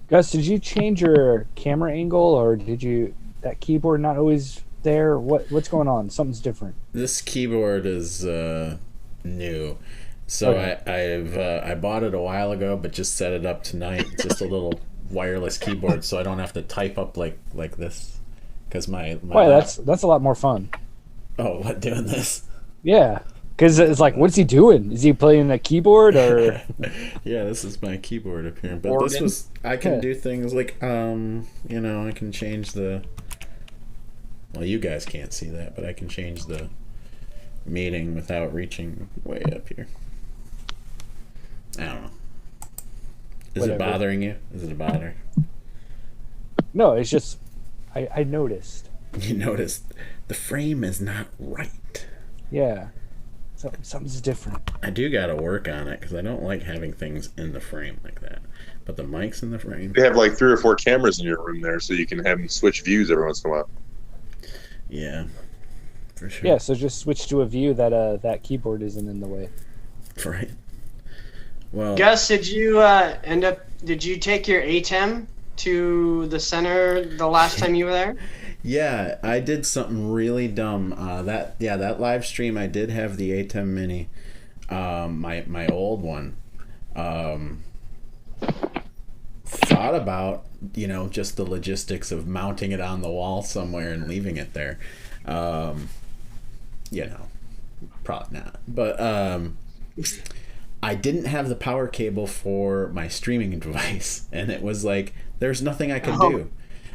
Gus, did you change your camera angle, or did that keyboard not always there? What's going on? Something's different. This keyboard is new, so Okay. I bought it a while ago, but just set it up tonight. Just a little wireless keyboard, so I don't have to type up like this. Because my Why? That's a lot more fun. Oh, what, doing this? Yeah, because it's like, what's he doing? Is he playing a keyboard or? Yeah, this is my keyboard up here. But Organ. this was I can Yeah. do things like I can change the. Well, you guys can't see that, but I can change the meeting without reaching way up here. I don't know. Is Whatever. it bothering you? Is it a bother? No, it's just I noticed. You noticed the frame is not right. Yeah, something's different. I do got to work on it because I don't like having things in the frame like that. But the mic's in the frame. They have like 3 or 4 cameras in your room there, so you can have them switch views every once in a while. Yeah, for sure. Yeah, so just switch to a view that that keyboard isn't in the way. Right. Well, Gus, did you Did you take your ATEM to the center the last time you were there? yeah, I did something really dumb. That live stream I did have the ATEM Mini, my old one. thought about, just the logistics of mounting it on the wall somewhere and leaving it there. Probably not. But I didn't have the power cable for my streaming device, and it was like there's nothing I could do.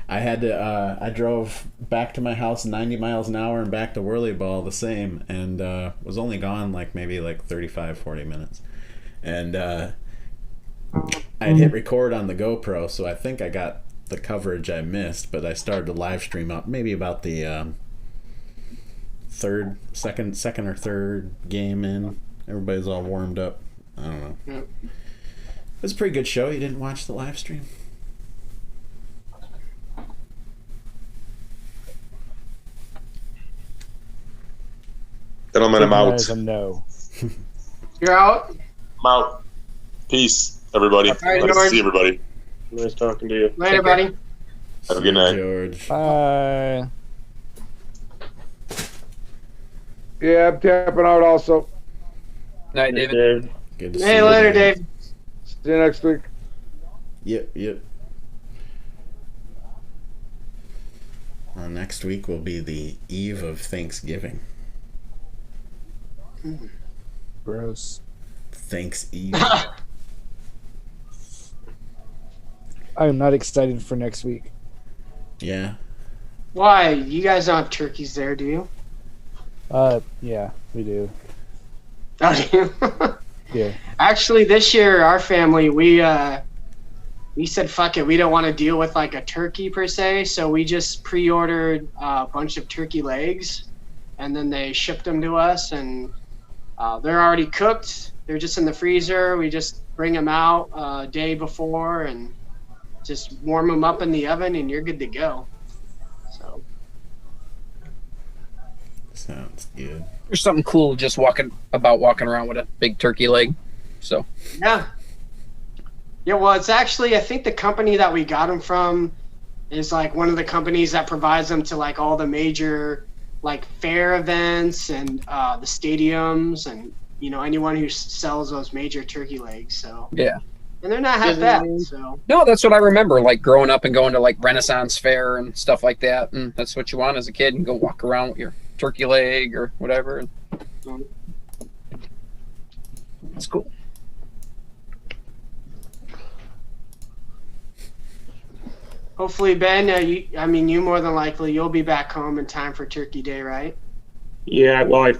I had to. I drove back to my house 90 miles an hour and back to WhirlyBall the same, and was only gone maybe 35, 40 minutes, and I had hit record on the GoPro, so I think I got the coverage I missed, but I started to live stream up maybe about the second or third game in. Everybody's all warmed up. I don't know. Yep. It was a pretty good show. You didn't watch the live stream? Gentlemen, I'm out. No. You're out? I'm out. Peace, everybody. Right, nice to see everybody. Nice talking to you. Later, buddy. Have a good night. George. Bye. Yeah, I'm tapping out also. Night, David. Good to see Hey, you, later, man. Dave. See you next week. Yep. Next week will be the eve of Thanksgiving. Gross. Thanksgiving. I'm not excited for next week. Yeah. Why? You guys don't have turkeys there, do you? Yeah, we do. Oh, do you? Yeah. Actually, this year, our family, we said, fuck it, we don't want to deal with a turkey per se, so we just pre-ordered a bunch of turkey legs, and then they shipped them to us, and they're already cooked. They're just in the freezer. We just bring them out a day before and just warm them up in the oven, and you're good to go. So. Sounds good. There's something cool just walking around with a big turkey leg. So. Yeah. Yeah, well, it's actually, I think the company that we got them from is one of the companies that provides them to all the major fair events and the stadiums and anyone who sells those major turkey legs. So yeah, and they're not half bad. So no, that's what I remember, growing up and going to Renaissance Fair and stuff like that, and that's what you want as a kid, and go walk around with your turkey leg or whatever. It's cool. Hopefully, Ben, you more than likely you'll be back home in time for Turkey Day, right? Yeah, well,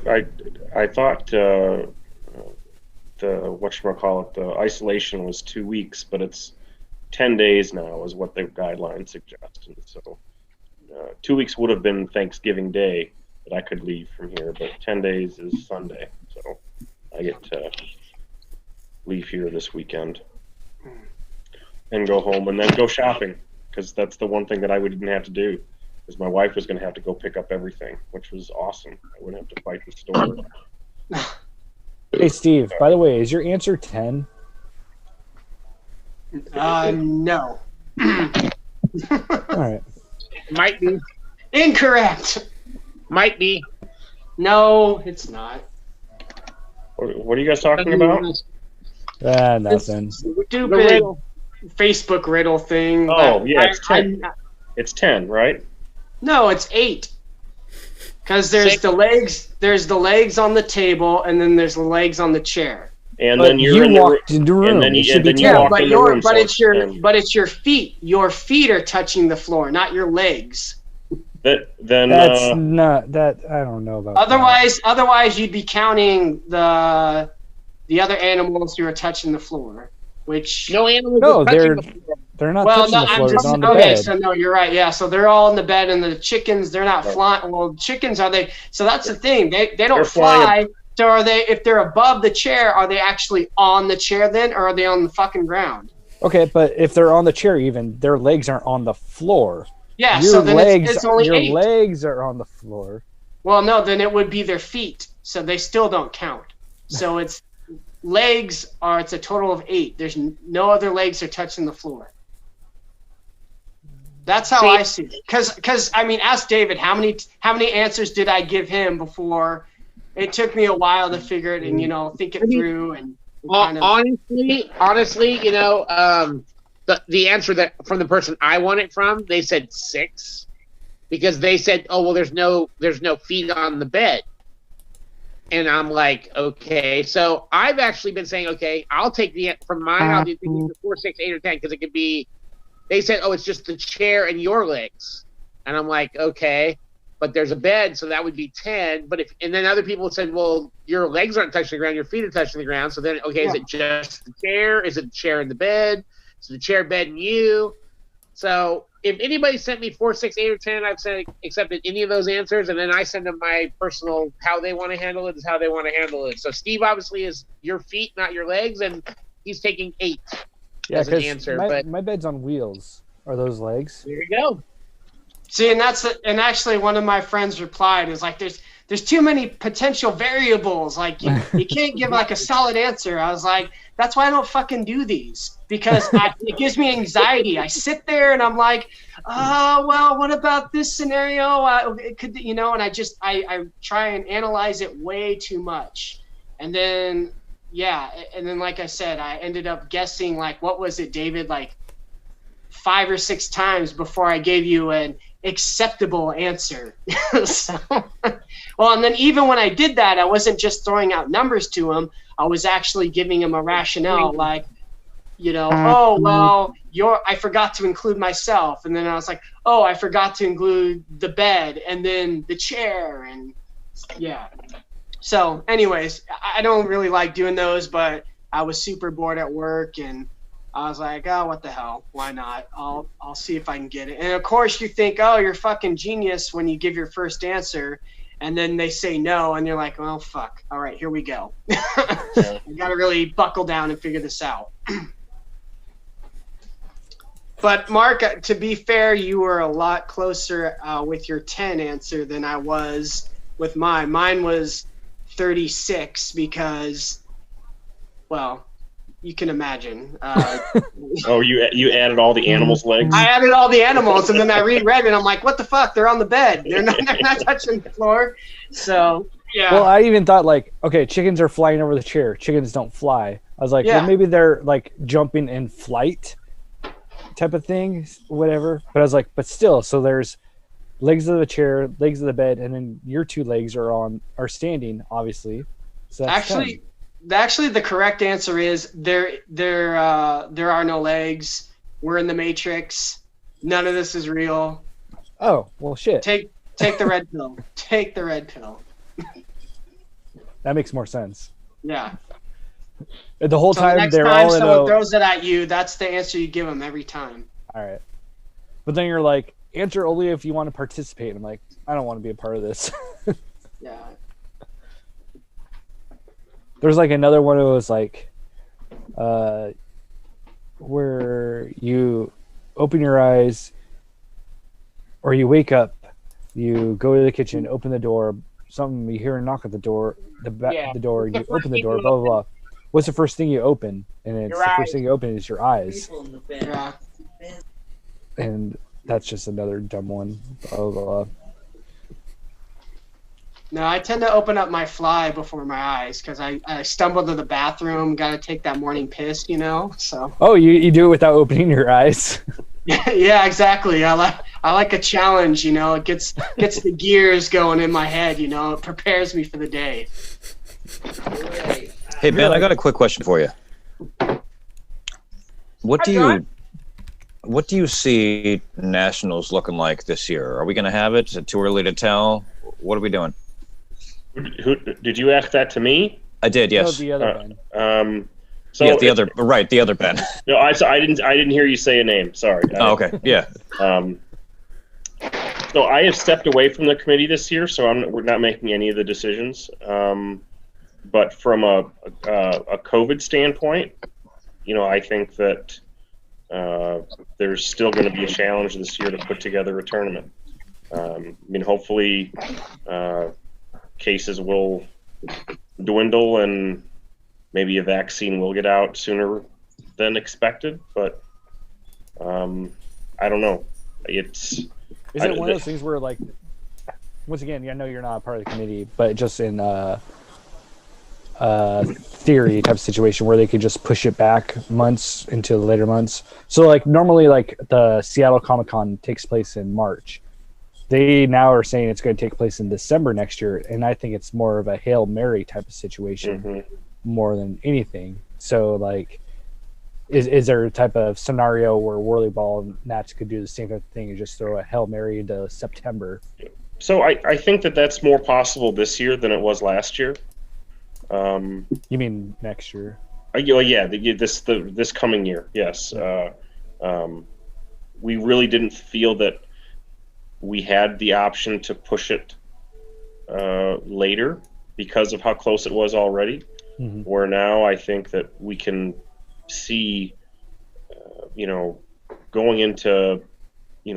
I thought the the isolation was 2 weeks, but it's 10 days now is what the guidelines suggest. And so 2 weeks would have been Thanksgiving Day that I could leave from here, but 10 days is Sunday, so I get to leave here this weekend and go home and then go shopping. Because that's the one thing that I didn't have to do, because my wife was going to have to go pick up everything, which was awesome. I wouldn't have to fight the store. Hey, Steve, by the way, is your answer 10? No. All right. Might be. Incorrect. Might be. No, it's not. What are you guys talking about? Nothing. Stupid Facebook riddle thing. Oh, yeah, it's 10. It's 10, right? No, it's 8. Because there's the legs on the table, and then there's the legs on the chair. And then you walked into the room. And then you walked in the room. But it's your feet. Your feet are touching the floor, not your legs. That's not that. I don't know about. Otherwise, you'd be counting the other animals who are touching the floor. Which no animals are touching the floor. They're not touching the floor. It's on the bed. So no, you're right. Yeah, so they're all in the bed, and the chickens, they're not flying. Well, chickens are they? So that's the thing. They don't fly. So are they? If they're above the chair, are they actually on the chair then, or are they on the fucking ground? Okay, but if they're on the chair, even their legs aren't on the floor. Yeah, your so then legs, it's only your 8. legs are on the floor. Well, no, then it would be their feet, so they still don't count. So it's. Legs it's a total of 8. There's no other legs are touching the floor. That's how I see it. Because ask David how many answers did I give him before? It took me a while to figure it and think it through and honestly, the answer that from the person I want it from, they said 6 because they said, oh, well, there's no feet on the bed. And I'm like, okay. So I've actually been saying, okay, I'll take from mine, I'll do the 4, 6, 8, or 10 because it could be, they said, oh, it's just the chair and your legs. And I'm like, okay, but there's a bed, so that would be 10. But and then other people said, well, your legs aren't touching the ground, your feet are touching the ground. So then, okay, Is it just the chair? Is it the chair and the bed? Is it the chair, bed, and you? So if anybody sent me 4, 6, 8, or 10, I've accepted any of those answers, and then I send them my personal how they want to handle it is how they want to handle it. So Steve obviously is your feet, not your legs, and he's taking 8 as an answer. But my bed's on wheels. Are those legs? There you go. See, and actually one of my friends replied is like, there's too many potential variables. Like you can't give like a solid answer. I was like, that's why I don't fucking do these, because it gives me anxiety. I sit there and I'm like, oh, well, what about this scenario? It could, and I try and analyze it way too much. And then, like I said, I ended up guessing, like, what was it, David, like 5 or 6 times before I gave you an acceptable answer. Well, and then even when I did that, I wasn't just throwing out numbers to him. I was actually giving him a rationale, like, oh, well, I forgot to include myself. And then I was like, oh, I forgot to include the bed and then the chair. And so anyways, I don't really like doing those, but I was super bored at work and I was like, oh, what the hell? Why not? I'll see if I can get it. And of course you think, oh, you're fucking genius when you give your first answer, and then they say no, and you're like, well, fuck. All right, here we go. I got to really buckle down and figure this out. But Mark, to be fair, you were a lot closer with your 10 answer than I was with mine. Mine was 36 because, well, you can imagine. Oh, you added all the animals' legs? I added all the animals, and then I reread it, and I'm like, what the fuck? They're on the bed. They're not touching the floor. So, yeah. Well, I even thought, like, okay, chickens are flying over the chair. Chickens don't fly. I was like, well, maybe they're, like, jumping in flight type of thing, whatever. But I was like, but still, so there's legs of the chair, legs of the bed, and then your 2 legs are standing, obviously. So that's Actually, the correct answer is there are no legs. We're in the Matrix. None of this is real. Oh, well, shit. Take the red pill. Take the red pill. That makes more sense. Yeah. The whole time they're all in someone throws it at you, that's the answer you give them every time. All right. But then you're like, answer only if you want to participate. I'm like, I don't want to be a part of this. Yeah. There's like another one that was like where you open your eyes or you wake up, you go to the kitchen, open the door, you hear a knock at the door, the door, you open the door, blah, blah, blah. What's the first thing you open? And it's the first thing you open is your eyes. Yeah. And that's just another dumb one. Blah, blah, blah. No, I tend to open up my fly before my eyes because I stumble to the bathroom, got to take that morning piss, so. Oh, you do it without opening your eyes? Yeah, exactly. I like a challenge, it gets the gears going in my head, it prepares me for the day. Hey, Ben, I got a quick question for you. What do you see Nationals looking like this year? Are we going to have it? Is it too early to tell? What are we doing? Who did you ask that to me? I did, yes. No, the other Ben. The other Ben. No, I didn't hear you say a name. Sorry. Oh, okay. Yeah. So I have stepped away from the committee this year, so we're not making any of the decisions. But from a COVID standpoint, I think that there's still going to be a challenge this year to put together a tournament. Hopefully cases will dwindle and maybe a vaccine will get out sooner than expected, but I don't know. Is it one of those things where, like, once again, I know you're not a part of the committee, but just in theory type of situation where they could just push it back months into the later months. So like normally like the Seattle Comic-Con takes place in March. They now are saying it's going to take place in December next year, and I think it's more of a Hail Mary type of situation more than anything. So like is there a type of scenario where WhirlyBall and Nats could do the same type of thing and just throw a Hail Mary into September? So I think that's more possible this year than it was last year. You mean next year? Yeah, this coming year, yes. We really didn't feel that we had the option to push it later because of how close it was already. Where now I think that we can see, going into,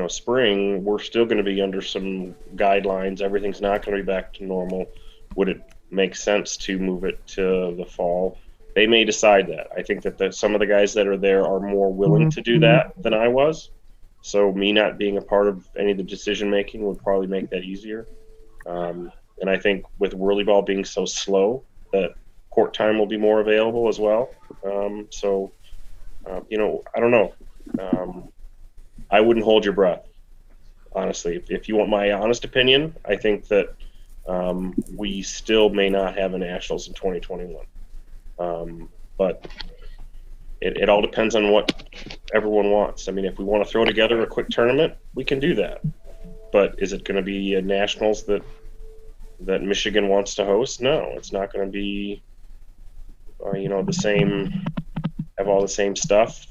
spring, we're still going to be under some guidelines. Everything's not going to be back to normal. Would it make sense to move it to the fall? They may decide that. I think that some of the guys that are there are more willing to do that than I was. So me not being a part of any of the decision making would probably make that easier. And I think with WhirlyBall being so slow, that court time will be more available as well. I don't know. I wouldn't hold your breath, honestly. If you want my honest opinion, I think that we still may not have a Nationals in 2021. But it all depends on what everyone wants. I mean, if we want to throw together a quick tournament, we can do that. But is it going to be a Nationals that Michigan wants to host? No, it's not going to be, the same, have all the same stuff,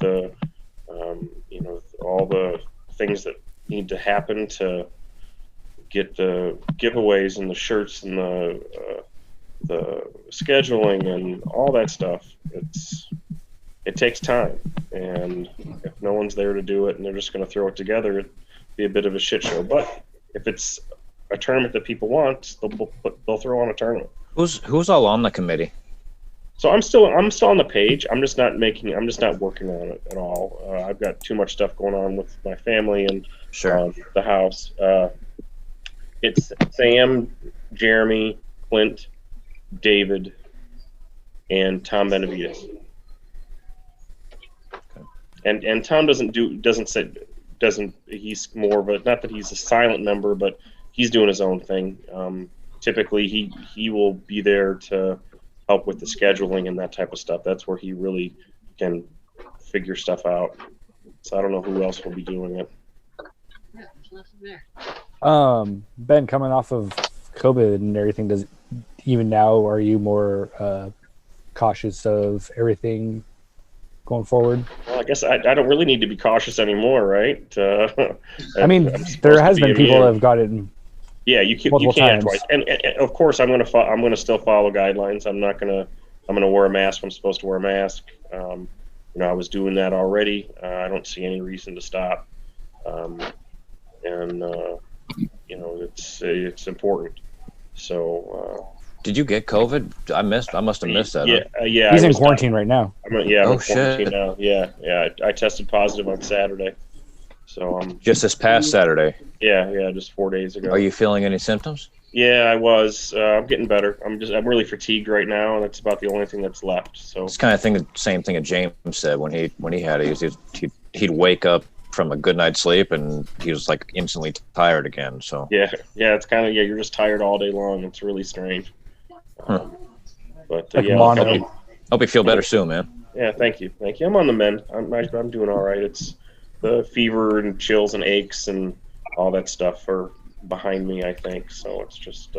all the things that need to happen to get the giveaways and the shirts and the scheduling and all that stuff. It takes time, and if no one's there to do it and they're just going to throw it together, it'd be a bit of a shit show. But if it's a tournament that people want, they'll throw on a tournament. Who's all on the committee? So I'm still on the page. I'm just not working on it at all. I've got too much stuff going on with my family and the house. It's Sam, Jeremy, Clint, David, and Tom Benavides. And Tom he's more of a, not that he's a silent member, but he's doing his own thing. Typically he will be there to help with the scheduling and that type of stuff. That's where he really can figure stuff out. So I don't know who else will be doing it. Ben, coming off of COVID and everything, even now, are you more cautious of everything going forward? Well, I guess I don't really need to be cautious anymore, right? I mean, there has been people that have got it. Yeah, you can't twice. And of course, I'm gonna still follow guidelines. I'm gonna wear a mask when I'm supposed to wear a mask. I was doing that already. I don't see any reason to stop. It's important. So. Did you get COVID? I must have missed that. Yeah. He's in quarantine right now. I'm in quarantine now. Yeah. I tested positive on Saturday. So just this past Saturday. Yeah, just 4 days ago. Are you feeling any symptoms? Yeah, I was. I'm getting better. I'm really fatigued right now, and that's about the only thing that's left. So it's kind of same thing that James said when he had it. He'd wake up from a good night's sleep and he was like instantly tired again. So yeah, it's kind of you're just tired all day long. It's really strange. But hope you feel better soon, man. Yeah, thank you. I'm on the mend. I'm doing all right. It's the fever and chills and aches and all that stuff are behind me, I think. So it's just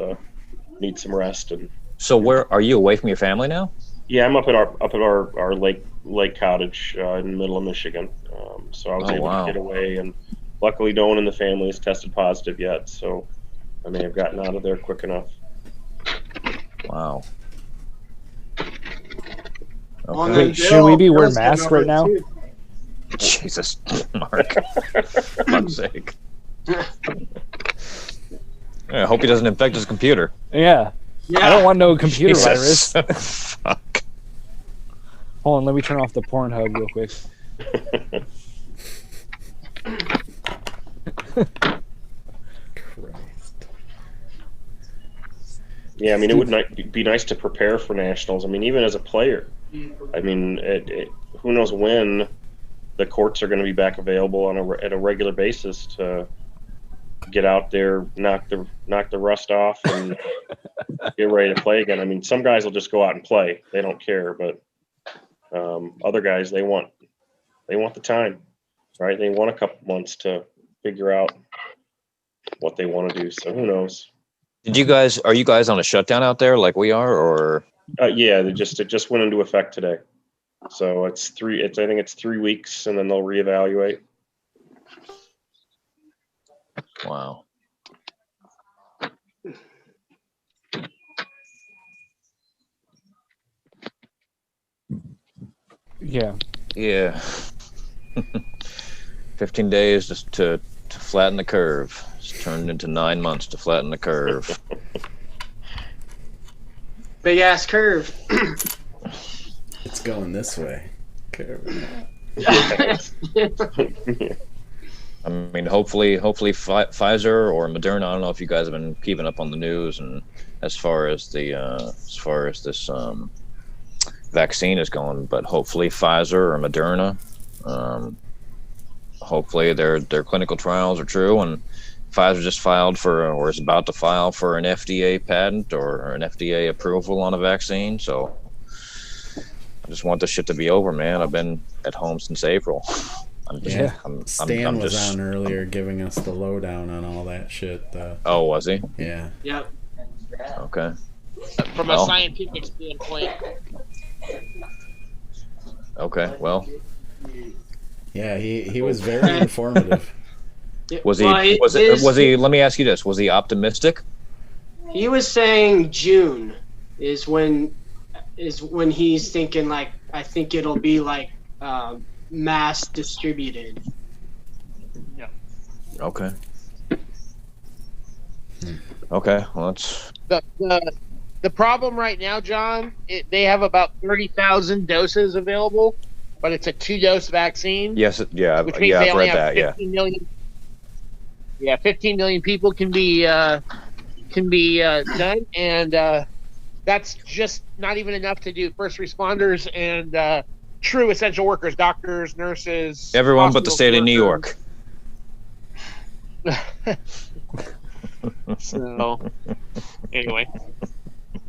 need some rest. And so, where are you away from your family now? Yeah, I'm up at our lake cottage in the middle of Michigan. So I was able to get away, and luckily no one in the family has tested positive yet. So I may have gotten out of there quick enough. Wow. Okay. Wait, should we be wearing masks right now? Jesus, Mark. For fuck's sake. I hope he doesn't infect his computer. Yeah. I don't want no computer Jesus. virus. Fuck. Hold on, let me turn off the Pornhub real quick. Christ. Yeah, I mean, it would be nice to prepare for nationals. I mean, even as a player, I mean, who knows when the courts are going to be back available at a regular basis to get out there, knock the rust off, and get ready to play again. I mean, some guys will just go out and play; they don't care. But other guys, they want the time, right? They want a couple months to figure out what they want to do. So who knows? Are you guys on a shutdown out there like we are, or? Yeah, it just went into effect today. So I think it's 3 weeks, and then they'll reevaluate. Wow. Yeah. Yeah. 15 days just to flatten the curve. It's turned into 9 months to flatten the curve. Big ass curve. It's going this way. Curve. I mean, hopefully Pfizer or Moderna. I don't know if you guys have been keeping up on the news, and as far as this vaccine is going, but hopefully Pfizer or Moderna. Hopefully their clinical trials are true, and Pfizer just filed for, or is about to file for, an FDA patent or an FDA approval on a vaccine. So I just want this shit to be over, man. I've been at home since April. Stan was on earlier giving us the lowdown on all that shit. Oh, was he? Yeah. Yep. Okay. From a scientific standpoint. Okay, well. Yeah, he was very informative. Was he? Let me ask you this: was he optimistic? He was saying June is when he's thinking, like, I think it'll be like mass distributed. Yeah. Okay. Okay. Well, that's the problem right now, John. They have about 30,000 doses available, but it's a 2-dose vaccine. Yes. Yeah. Which means yeah. they I've only read have that. 15 million. Yeah, 15 million people can be done, and that's just not even enough to do first responders and true essential workers, doctors, nurses, everyone but the state of New York. So, anyway,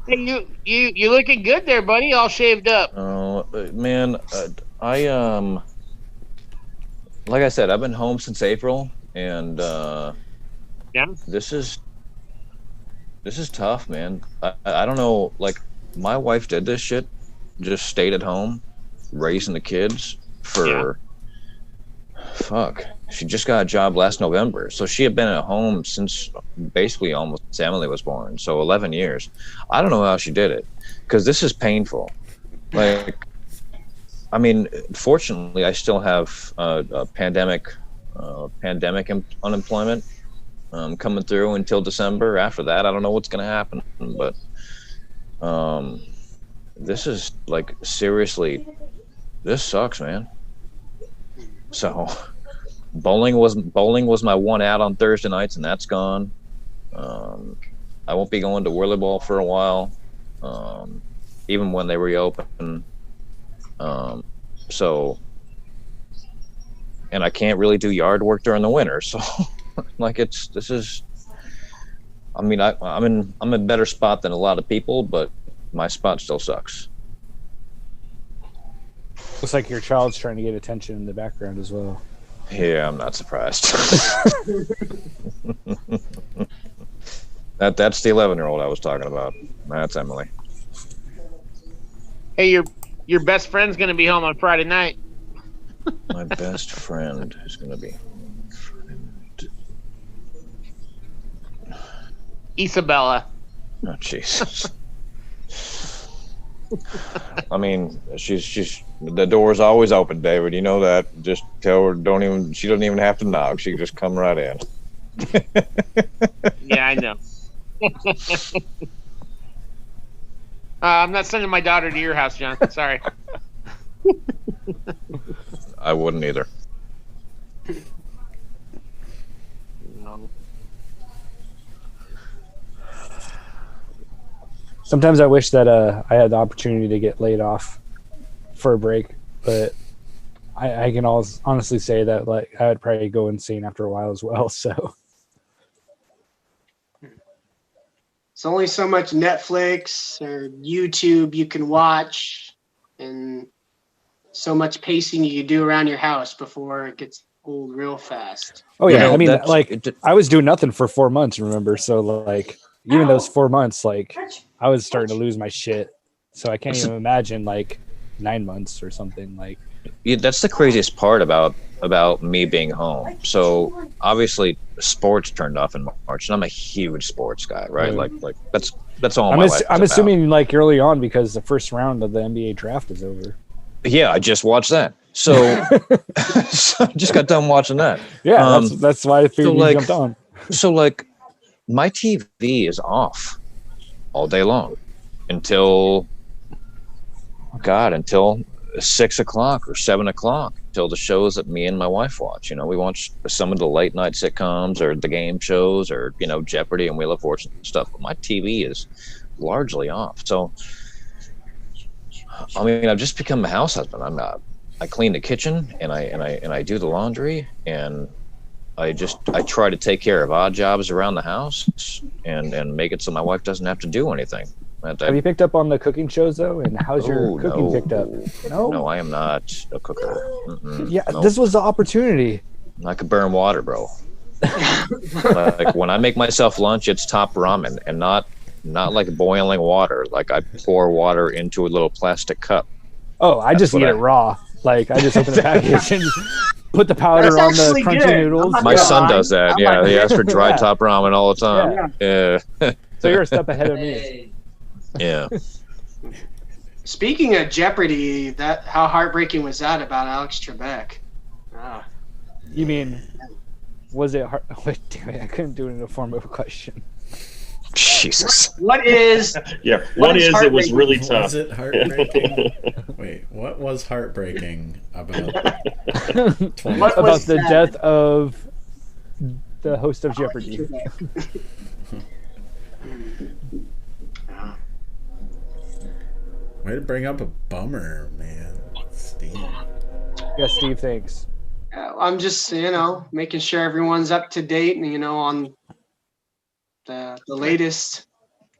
hey, you looking good there, buddy? All shaved up. Oh man, I like I said, I've been home since April, and yeah, this is tough, man. I don't know. Like, my wife did this shit, just stayed at home, raising the kids for fuck. She just got a job last November, so she had been at home since basically almost Emily was born, so 11 years. I don't know how she did it, because this is painful. Like, I mean, fortunately, I still have pandemic unemployment coming through until December. After that, I don't know what's going to happen, but this is, like, seriously, this sucks, man. So bowling was my one out on Thursday nights, and that's gone. I won't be going to WhirlyBall for a while, even when they reopen. So, and I can't really do yard work during the winter. So, like, I mean, I'm in a better spot than a lot of people, but my spot still sucks. Looks like your child's trying to get attention in the background as well. Yeah, I'm not surprised. That's the 11-year-old I was talking about. That's Emily. Hey, your best friend's gonna be home on Friday night. My best friend is gonna be Isabella. Oh, Jesus. I mean, she's the door's always open, David. You know that. Just tell her she doesn't even have to knock. She can just come right in. Yeah, I know. I'm not sending my daughter to your house, John. Sorry. I wouldn't either. No. Sometimes I wish that I had the opportunity to get laid off for a break, but I can honestly say that like I would probably go insane after a while as well. So it's only so much Netflix or YouTube you can watch, and so much pacing you can do around your house before it gets old real fast. oh yeah, I mean like I was doing nothing for 4 months, remember? So like even those 4 months, like I was starting to lose my shit. So I can't even imagine like 9 months or something like. Yeah, that's the craziest part about me being home. So obviously sports turned off in March, and I'm a huge sports guy, right? Like that's all my life. I'm assuming like early on because the first round of the NBA draft is over. Yeah, I just watched that. So, so I just got done watching that. Yeah, that's why I figured you jumped on. So like my TV is off all day long until 6 o'clock or 7 o'clock, till the shows that me and my wife watch. You know, we watch some of the late night sitcoms or the game shows or, you know, Jeopardy and Wheel of Fortune and stuff. But my TV is largely off. So, I mean, I've just become a house husband. I clean the kitchen and I do the laundry, and I try to take care of odd jobs around the house and make it so my wife doesn't have to do anything. Have you picked up on the cooking shows though? And how's your cooking picked up? No, I am not a cooker. Yeah, this was the opportunity. I could burn water, bro. Like when I make myself lunch, it's top ramen and not like boiling water. Like I pour water into a little plastic cup. Oh, I just eat it raw. Like I just open the package and put the powder on the crunchy noodles. My son does that. Yeah, he asks for dry top ramen all the time. Yeah. So you're a step ahead of me. Yeah. Speaking of Jeopardy, how heartbreaking was that about Alex Trebek? Ah. You mean, was it hard? Wait, damn it, I couldn't do it in the form of a question. Jesus. What is? Yeah. What is? It was really tough. Was it heartbreaking? Wait, what was heartbreaking about? About the death of the host of Jeopardy. Way to bring up a bummer, man. Steve. Yeah, Steve, thanks. I'm just, making sure everyone's up to date and, on the latest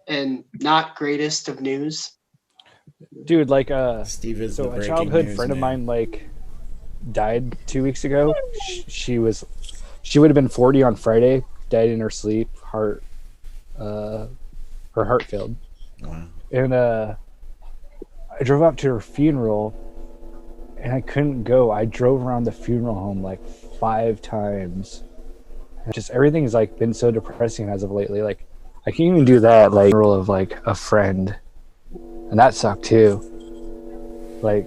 and not greatest of news. Dude, like, Steve is so a childhood friend of mine, like, died 2 weeks ago. She would have been 40 on Friday, died in her sleep, her heart failed. Wow. And, I drove out to her funeral and I couldn't go. I drove around the funeral home like 5 times. And just everything's like been so depressing as of lately. Like I can't even do that like funeral of like a friend. And that sucked too. Like,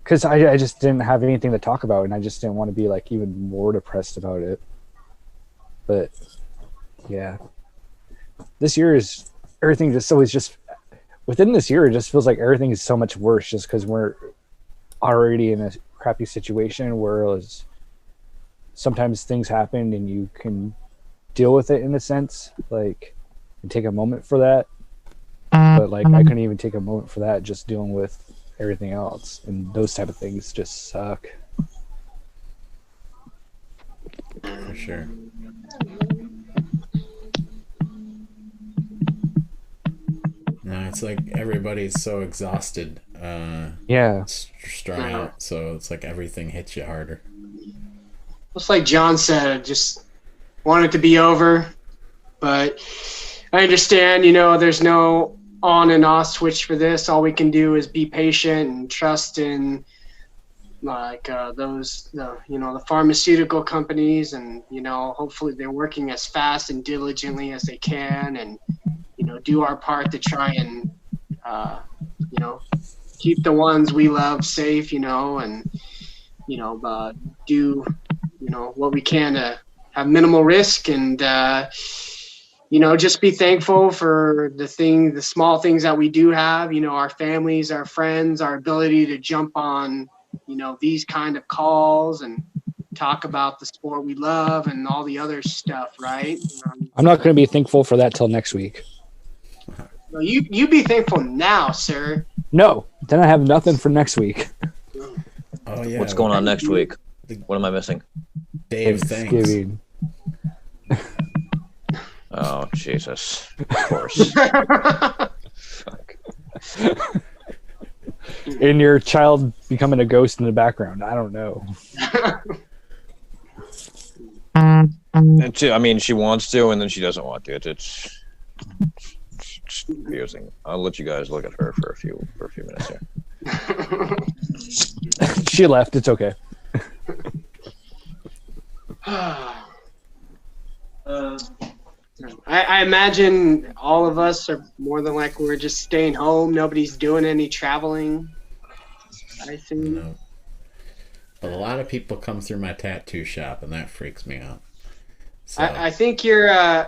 cause I just didn't have anything to talk about and I just didn't want to be like even more depressed about it. But yeah, this year is everything just always just within this year, it just feels like everything is so much worse just because we're already in a crappy situation, whereas sometimes things happen and you can deal with it in a sense, like, and take a moment for that. But, like, I couldn't even take a moment for that just dealing with everything else. And those type of things just suck. For sure. No, it's like everybody's so exhausted. Yeah. Strung out, so it's like everything hits you harder. Just like John said, I just want it to be over. But I understand, there's no on and off switch for this. All we can do is be patient and trust in like the pharmaceutical companies, and hopefully they're working as fast and diligently as they can, and do our part to try and keep the ones we love safe, and do what we can to have minimal risk, and just be thankful for the small things that we do have, our families, our friends, our ability to jump on these kind of calls and talk about the sport we love and all the other stuff, right? I'm not going to be thankful for that till next week. Well, you be thankful now, sir. No, then I have nothing for next week. Oh yeah. What's going on next week? What am I missing? Day of thanks. Thanksgiving. Oh Jesus! Of course. Fuck. And your child becoming a ghost in the background. I don't know. And I mean, she wants to, and then she doesn't want to. It's confusing. I'll let you guys look at her for a few minutes here. She left. It's okay. I imagine all of us are more than likely we're just staying home. Nobody's doing any traveling. I assume. No. But a lot of people come through my tattoo shop, and that freaks me out. So. I think you're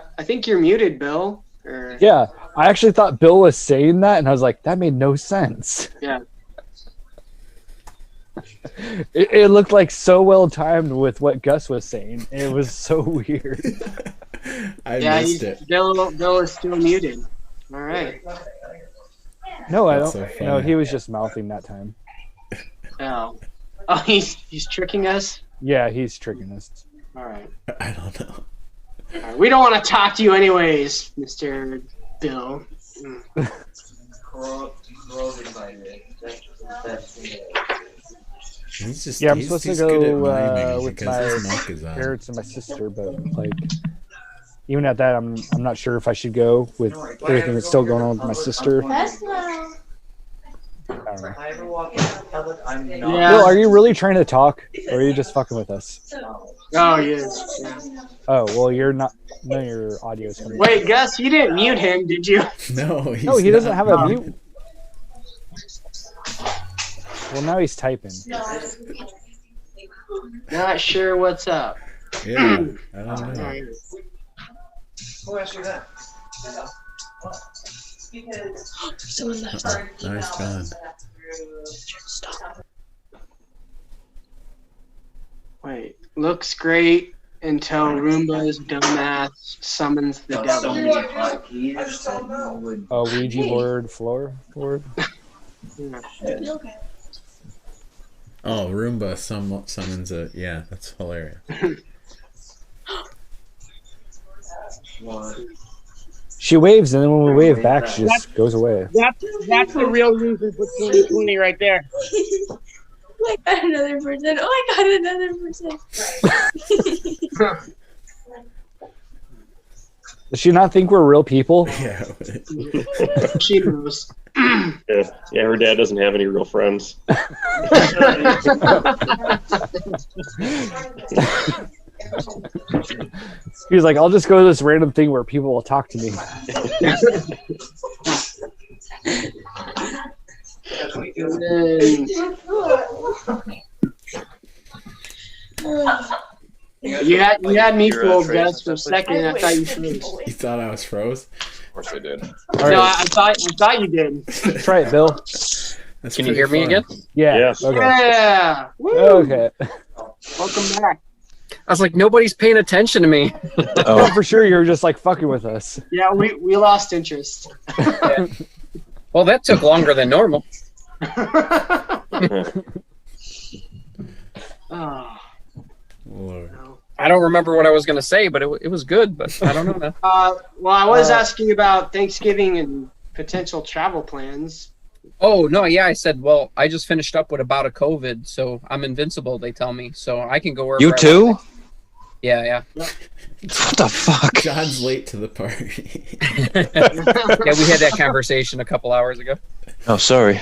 muted, Bill. Or... Yeah, I actually thought Bill was saying that, and I was like, that made no sense. Yeah. It looked like so well timed with what Gus was saying. It was so weird. I missed it. Bill is still muted. All right. No, I That's don't. so No, funny. he was just mouthing that time. Oh, he's tricking us. Yeah, he's tricking us. All right. I don't know. All right. We don't want to talk to you anyways, Mr. Bill. He's just, Yeah, I'm he's, supposed to he's good at go miming with because his my mic is on. parents and my sister, but like, even at that, I'm not sure if I should go with everything that's still going on with my sister. I don't know. Yeah. Bill, are you really trying to talk, or are you just fucking with us? Oh, yes. Yeah. Oh, well, you're not. None of your audio is coming. Wait, Gus, you didn't mute him, did you? No, he's No, he doesn't not. have a mute. Well, now he's typing. Not sure what's up. Yeah, I don't know. Who asked you that? Nice gun. Wait, looks great until Roomba's dumbass summons the devil. Oh, Ouija board, floor board. Oh, Roomba summons a... Yeah, that's hilarious. She waves, and then when we wave back, she just goes away. That's the real reason for 2020 right there. I got another person. Oh, I got another person. Does she not think we're real people? Yeah. She knows. Yeah, her dad doesn't have any real friends. He's like, I'll just go to this random thing where people will talk to me. You had me fooled, Gus, for a second. I thought you froze. You thought I was froze? Of course I did. All No, right, I thought you did. try it, Bill. That's Can you pretty hear me fun. again? Yeah. Yes. Okay. Yeah. Woo. Okay. Welcome back. I was like, nobody's paying attention to me. Oh, for sure, you're just like fucking with us. Yeah, we lost interest. Well, that took longer than normal. Oh. Lord. I don't remember what I was going to say, but it was good, but I don't know now. Well, I was asking about Thanksgiving and potential travel plans. Oh, no, yeah, I said, well, I just finished up with a bout of COVID, so I'm invincible, they tell me, so I can go wherever You I too? want. Yeah. What the fuck? John's late to the party. Yeah, we had that conversation a couple hours ago. Oh, sorry.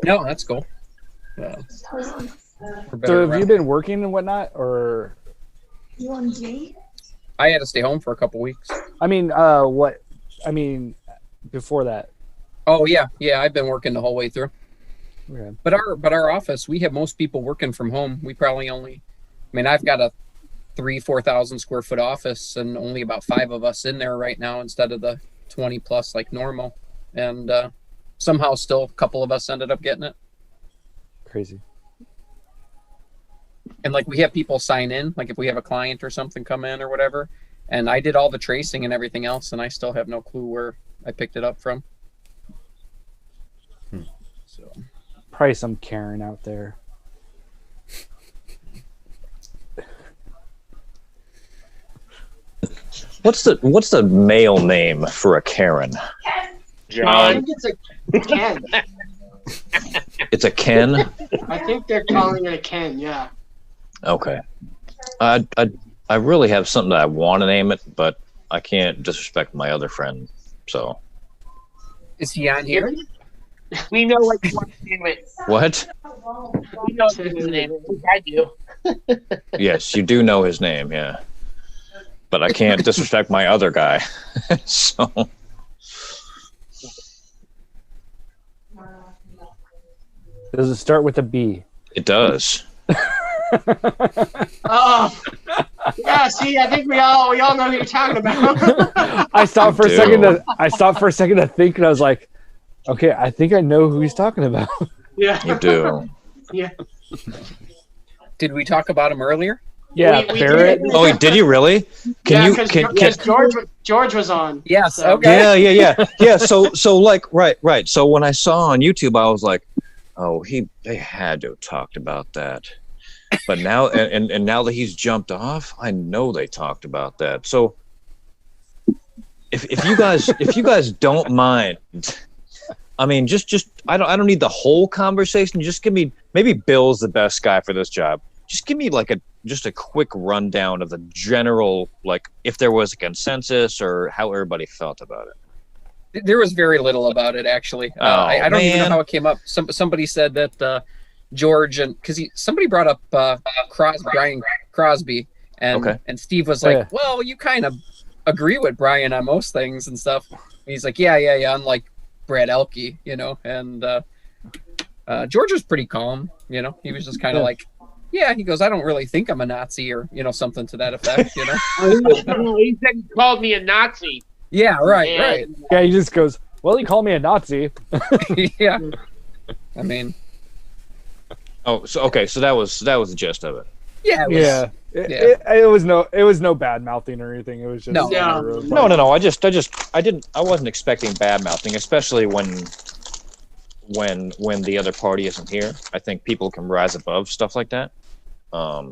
No, that's cool. So have you been working and whatnot, or? You want to date? I had to stay home for a couple weeks. I mean, what? I mean, before that. Oh yeah, I've been working the whole way through. Okay. But our office, we have most people working from home. We probably only, I mean, I've got a 4,000 square foot office, and only about 5 of us in there right now instead of the 20 plus like normal. And somehow still a couple of us ended up getting it. Crazy. And like we have people sign in, like if we have a client or something come in or whatever, and I did all the tracing and everything else, and I still have no clue I picked it up from. So probably some Karen out there. What's the male name for a Karen? I think it's a Ken. It's a Ken? I think they're calling it a Ken, yeah. Okay. I really have something that I want to name it, but I can't disrespect my other friend, so. Is he on here? We know what you want to name it. What? We know his name. I do. Yes, you do know his name, yeah. But I can't disrespect my other guy. So. Does it start with a B? It does. Oh, yeah. See, I think we all know who you're talking about. I stopped for a second to think, and I was like, okay, I think I know who he's talking about. Yeah, you do. Yeah. Did we talk about him earlier? Yeah, we Barrett. did. Oh, did you really? Because George was on. Yes. So. Okay. Yeah. So like, right. So when I saw on YouTube, I was like, oh, they had to have talked about that. But now, and now that he's jumped off, I know they talked about that. So if you guys don't mind, I mean, just I don't need the whole conversation. Just give me, maybe Bill's the best guy for this job. Just give me like just a quick rundown of the general, like if there was a consensus or how everybody felt about it. There was very little about it, actually. I don't even know how it came up. Somebody said that George, and because somebody brought up Brian Crosby, and Steve was like, well, you kind of agree with Brian on most things and stuff. And he's like, yeah, unlike Brad Elke, and George was pretty calm, he was just kind of like, yeah, he goes, I don't really think I'm a Nazi, or something to that effect, He said he called me a Nazi. Yeah, right. Yeah, he just goes, well, he called me a Nazi. Yeah. I mean. Oh, so okay, so that was the gist of it. Yeah. It was no bad mouthing or anything. It was just no. I wasn't expecting bad mouthing, especially when the other party isn't here. I think people can rise above stuff like that. I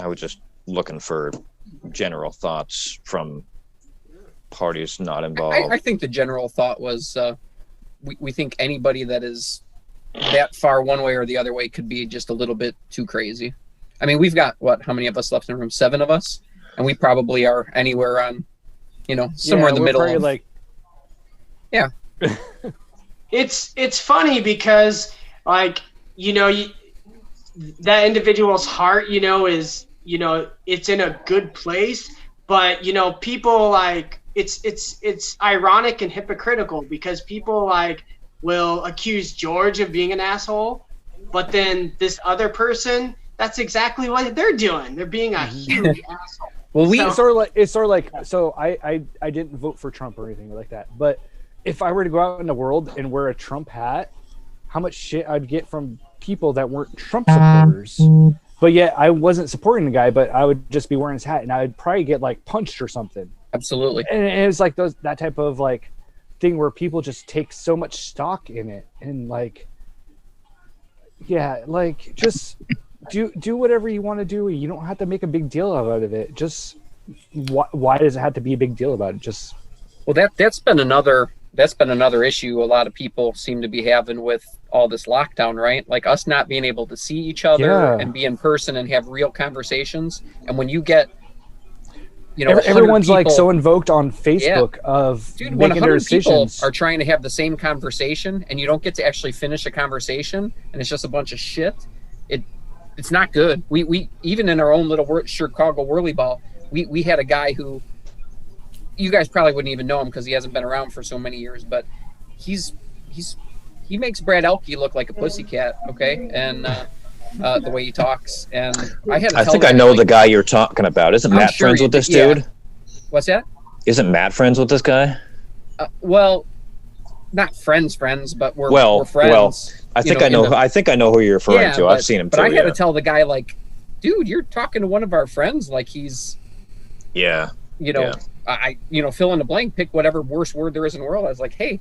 was just looking for general thoughts from parties not involved. I think the general thought was we think anybody that is that far one way or the other way could be just a little bit too crazy. I mean, we've got how many of us left in the room? 7 of us, and we probably are anywhere on, somewhere in the middle. Of, yeah. It's funny because that individual's heart, is it's in a good place, but people it's ironic and hypocritical because people will accuse George of being an asshole, but then this other person, that's exactly what they're doing. They're being a huge asshole. Well, it's sort of like so I didn't vote for Trump or anything like that, but if I were to go out in the world and wear a Trump hat, how much shit I'd get from people that weren't Trump supporters. But yet I wasn't supporting the guy, but I would just be wearing his hat and I would probably get punched or something. Absolutely. And it's like that type of thing where people just take so much stock in it and just do whatever you want to do. You don't have to make a big deal out of it. Just why does it have to be a big deal about it? Just that's been another issue a lot of people seem to be having with all this lockdown, right? Like us not being able to see each other and be in person and have real conversations. And when you get everyone's people, so invoked on Facebook of making their decisions. People are trying to have the same conversation and you don't get to actually finish a conversation and it's just a bunch of shit. It's not good. We even in our own little Chicago WhirlyBall, we had a guy who you guys probably wouldn't even know him because he hasn't been around for so many years, but he makes Brad Elke look like a pussycat, okay? And the way he talks, and I think I know the guy you're talking about. Isn't Matt friends with this dude? What's that? Isn't Matt friends with this guy? Well, not friends, but we're friends. Well, I think I know who you're referring to. I've seen him too. But I had to tell the guy dude, you're talking to one of our friends like he's. Yeah. I fill in the blank, pick whatever worst word there is in the world. I was like, hey,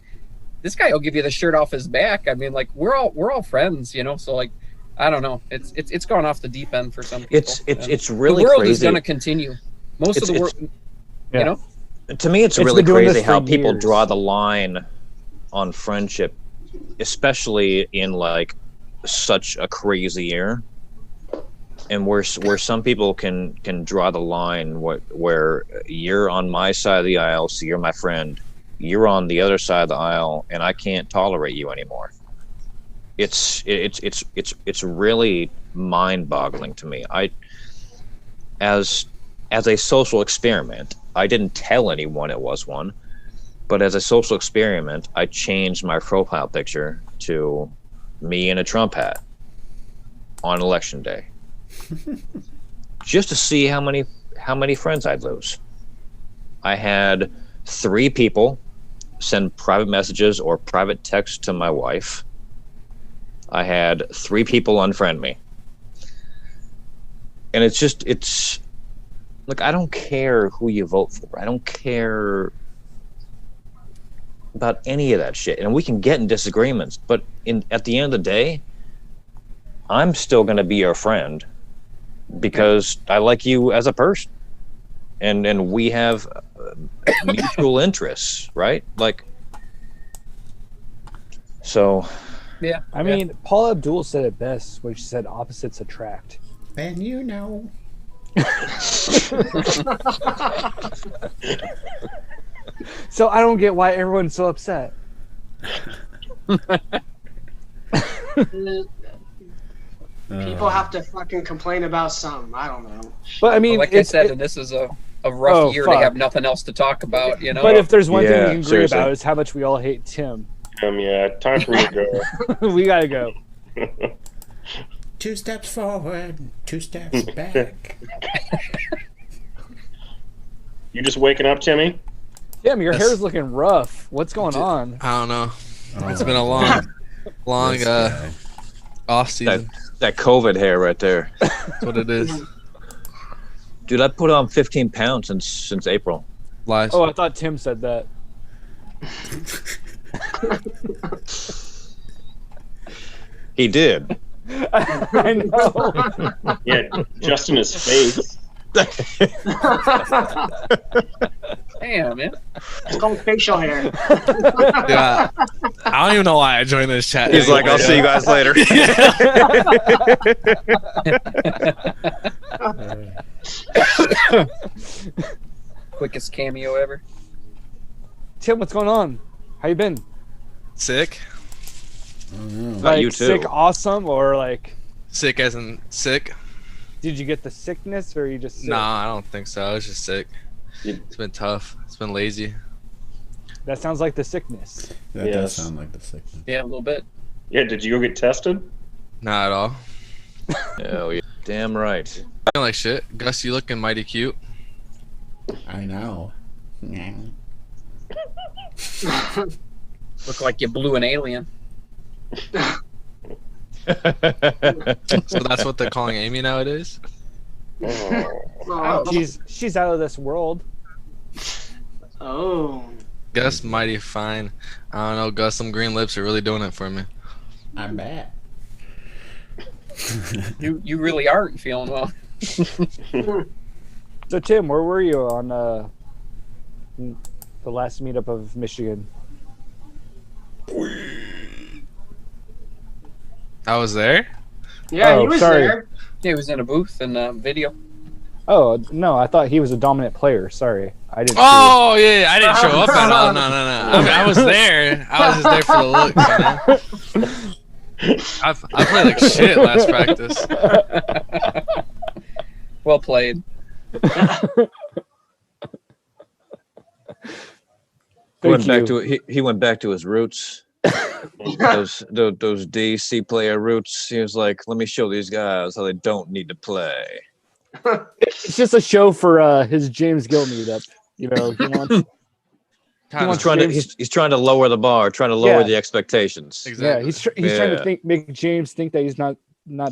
this guy will give you the shirt off his back. I mean, like we're all friends, so like I don't know. It's gone off the deep end for some people. It's really the world crazy. is going to continue. Most of the world, To me, it's really crazy how people draw the line on friendship, especially in like such a crazy year, and where some people can draw the line where you're on my side of the aisle, so you're my friend. You're on the other side of the aisle, and I can't tolerate you anymore. It's really mind-boggling to me. As a social experiment, I didn't tell anyone it was one, but as a social experiment, I changed my profile picture to me in a Trump hat on election day, just to see how many friends I'd lose. I had 3 people send private messages or private text to my wife. I had 3 people unfriend me. And it's look, I don't care who you vote for. I don't care about any of that shit. And we can get in disagreements, but at the end of the day, I'm still going to be your friend because I like you as a person. And we have mutual interests, right? Like, so. Yeah. I mean, Paula Abdul said it best when she said opposites attract. And So I don't get why everyone's so upset. People have to fucking complain about something. I don't know. But I mean, like I said, and this is a rough year. They have nothing else to talk about, But if there's one thing we can agree about, is how much we all hate Tim. Yeah, time for me to go. We gotta go. 2 steps forward, 2 steps back. You just waking up, Timmy? Tim, your hair's looking rough. What's going on? I don't know. It's been a long off season. That COVID hair right there. That's what it is. Dude, I put on 15 pounds since April. Lies. Oh, I thought Tim said that. He did. I know. Yeah, just in his face. Damn, man. It's called facial hair. Yeah, I don't even know why I joined this chat. He's like, I'll see you guys later. Quickest cameo ever. Tim, what's going on? How you been? Sick. Like you too. Sick, awesome, or like sick as in sick? Did you get the sickness, or are you just sick? Nah, I don't think so. I was just sick. It's been tough. It's been lazy. That sounds like the sickness. That does sound like the sickness. Yeah, a little bit. Yeah, did you go get tested? Not at all. Hell yeah. Damn right. Feeling like shit. Gus, you looking mighty cute. I know. Look like you blew an alien. So that's what they're calling Amy nowadays? Oh. She's out of this world. Oh. Gus mighty fine. I don't know, Gus, some green lips are really doing it for me. I'm back. You really aren't feeling well. So Tim, where were you on the last meetup of Michigan? I was there? Yeah, he was there. Yeah, he was in a booth and video. Oh no, I thought he was a dominant player. Sorry, I didn't. Oh yeah, I didn't show up at all. No. I mean, I was there. I was just there for the looks. You know? I played like shit last practice. Well played. He went back to his roots. those DC player roots. He was like, let me show these guys how they don't need to play. It's just a show for his James Gill meetup. You know, he's trying to lower the bar, trying to lower the expectations. Exactly. Yeah, he's trying to make James think that he's not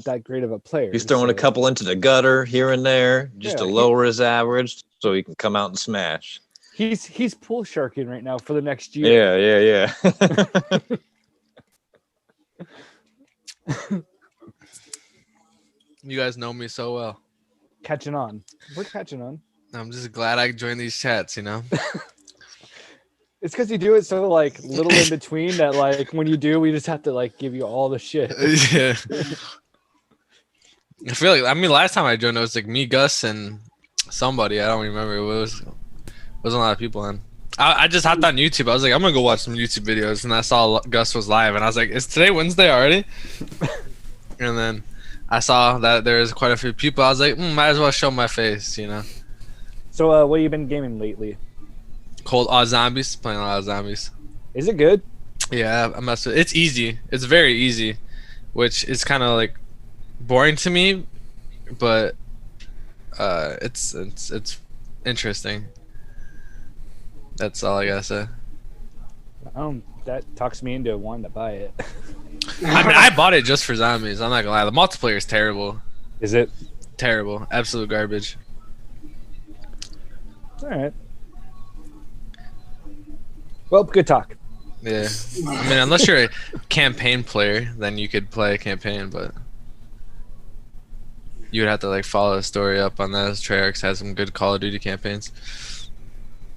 that great of a player. He's throwing a couple into the gutter here and there just to lower his average so he can come out and smash. He's pool sharking right now for the next year. Yeah. You guys know me so well. Catching on. We're catching on. I'm just glad I joined these chats, you know. It's because you do it so like little in between that like when you do, we just have to like give you all the shit. Yeah. I feel like last time I joined it was like me, Gus, and somebody. I don't remember. It wasn't a lot of people on. I just hopped on YouTube. I was like, I'm gonna go watch some YouTube videos, and I saw Gus was live, and I was like, is today Wednesday already? And then I saw that there's quite a few people. I was like, might as well show my face, you know. So what have you been gaming lately? Cold Zombies. Playing a lot of Zombies. Is it good? Yeah, I mess with it. It's easy. It's very easy, which is kind of like boring to me, but it's interesting. That's all I gotta say. That talks me into wanting to buy it. I mean, I bought it just for zombies. I'm not gonna lie. The multiplayer is terrible. Is it? Terrible. Absolute garbage. All right. Well, good talk. Yeah. I mean, unless you're a campaign player, then you could play a campaign, but you would have to like follow the story up on that. Treyarch has some good Call of Duty campaigns.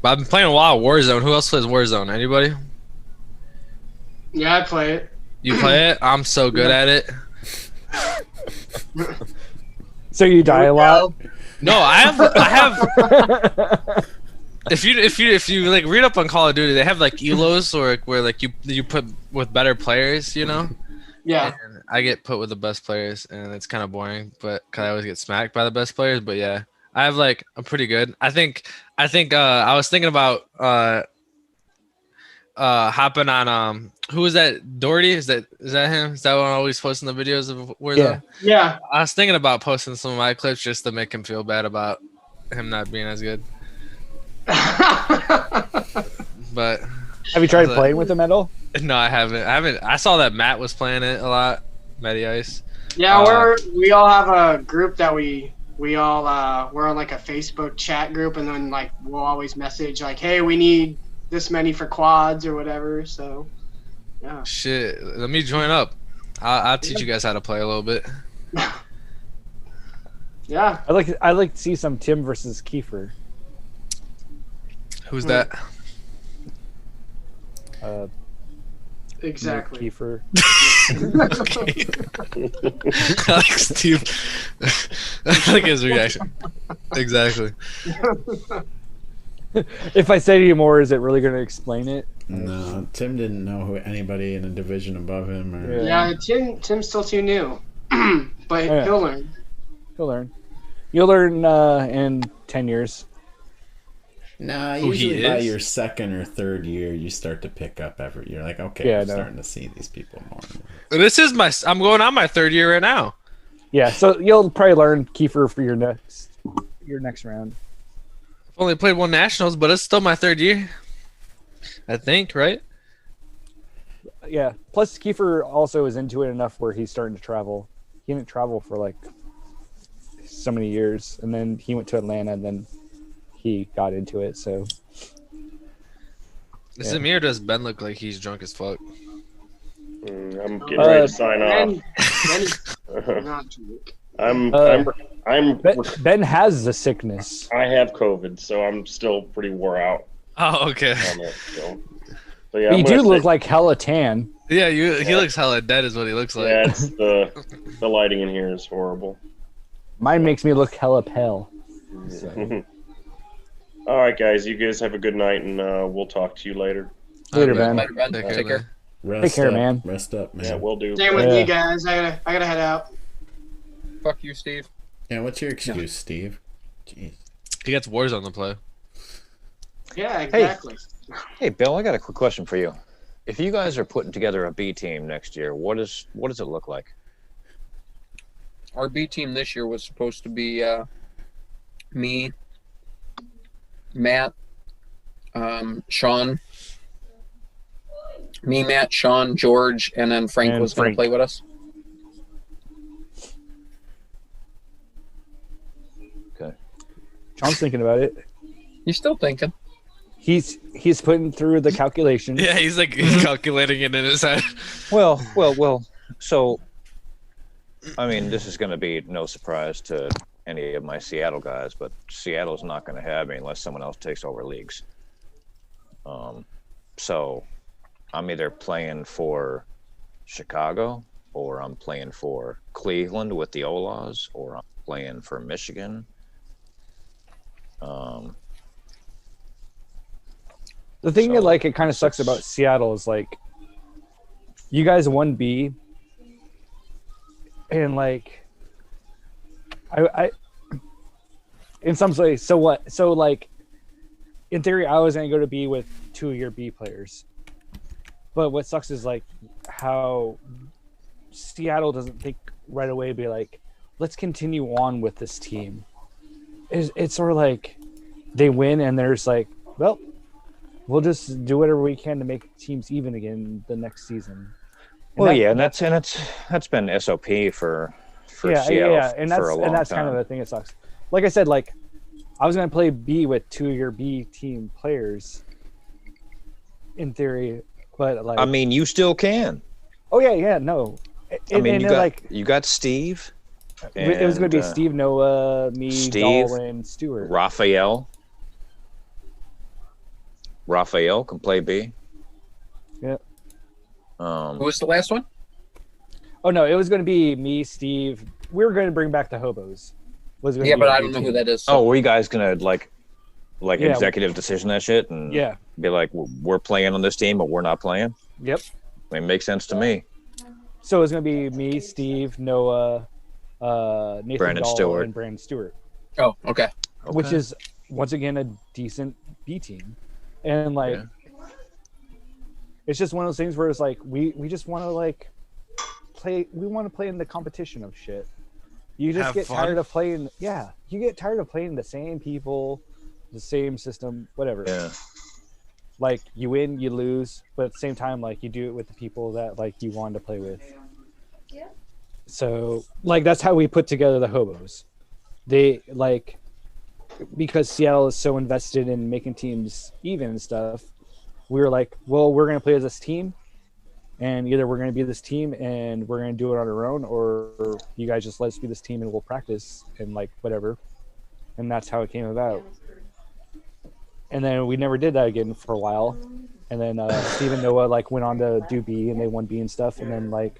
But I've been playing a while of Warzone. Who else plays Warzone? Anybody? Yeah, I play it. You play it? I'm so good at it. So you die a lot? No, I have. If you like read up on Call of Duty, they have like elos or where like you put with better players, you know. Yeah. And I get put with the best players, and it's kind of boring, but cause I always get smacked by the best players. But yeah, I have like I'm pretty good. I think I was thinking about hopping on who is that? Doherty? Is that him? Is that one always posting the videos of Warzone? Yeah. I was thinking about posting some of my clips just to make him feel bad about him not being as good. But have you tried playing with him at all? No, I haven't. I saw that Matt was playing it a lot. Matty Ice. Yeah, we all have a group that we all we're on like a Facebook chat group, and then like we'll always message like, hey, we need this many for quads or whatever. So yeah. Shit, let me join up. I'll teach you guys how to play a little bit. Yeah. I like to see some Tim versus Kiefer. Who's that? Exactly. Kiefer. I like Steve. I like his reaction. Exactly. If I say any more, is it really going to explain it? No, Tim didn't know who anybody in a division above him. Or... Yeah, Tim's still too new, but he'll learn. He'll learn. You'll learn in 10 years. Nah, usually by your second or third year, you start to pick up every. You're like, okay, I'm starting to see these people more. This is I'm going on my third year right now. Yeah, so you'll probably learn Kiefer for your next round. I've only played one nationals, but it's still my third year. I think, right? Yeah. Plus, Kiefer also is into it enough where he's starting to travel. He didn't travel for like so many years, and then he went to Atlanta, and then he got into it. So, is it me or does Ben look like he's drunk as fuck? I'm getting ready to sign off. Ben has the sickness. I have COVID, so I'm still pretty wore out. Oh, okay. So yeah, you do look like hella tan. Yeah, he looks hella dead is what he looks like. Yeah, it's the lighting in here is horrible. Mine makes me look hella pale. So. All right, guys. You guys have a good night, and we'll talk to you later. Later, man. Take care. Take care, man. Rest up, man. Yeah, we'll do. Same with you guys. I gotta head out. Fuck you, Steve. Yeah, what's your excuse, Steve? Jeez. He gets Warzone to play. Yeah, exactly. Hey, Bill, I got a quick question for you. If you guys are putting together a B team next year, what does it look like? Our B team this year was supposed to be me, Matt, Sean. Me, Matt, Sean, George, and then Frank was going to play with us. Okay. Sean's thinking about it. You're still thinking. He's putting through the calculation. Yeah, he's calculating it in his head. Well. So, I mean, this is going to be no surprise to any of my Seattle guys, but Seattle's not going to have me unless someone else takes over leagues. So I'm either playing for Chicago, or I'm playing for Cleveland with the Olas, or I'm playing for Michigan. The thing that it kind of sucks about Seattle is you guys won B, and I in some ways, so what? So in theory, I was gonna go to B with 2 of your B players, but what sucks is how Seattle doesn't think right away, be let's continue on with this team. It's sort of they win and there's well, we'll just do whatever we can to make teams even again the next season. And that's been SOP for Seattle and for a long that's time. kind of the thing that sucks. Like I said, I was gonna play B with 2 of your B team players in theory, but I mean, you still can. Oh yeah, no. You got Steve. It was going to be Steve, Noah, me, Dolan, Stewart, Raphael. Raphael can play B. Yep. Who was the last one? Oh no, it was going to be me, Steve. We were going to bring back the hobos. But I don't know who that is. So. Oh, were you guys going to executive decision that shit and be we're playing on this team, but we're not playing? Yep. I mean, it makes sense to me. So it's going to be me, Steve, Noah, Nathan Brandon Dahl, Stewart. and Brandon Stewart. Oh, okay. Which is once again a decent B team, and it's just one of those things where it's we just want to play. We want to play in the competition of shit. You just get tired of playing. Yeah, you get tired of playing the same people, the same system, whatever. Yeah. You win, you lose, but at the same time, you do it with the people that you want to play with. Yeah. So that's how we put together the hobos. They because Seattle is so invested in making teams even and stuff. We were well, we're gonna play as this team, and either we're gonna be this team and we're gonna do it on our own, or you guys just let us be this team and we'll practice and whatever. And that's how it came about. And then we never did that again for a while. And then Steve and Noah went on to do B and they won B and stuff. And then the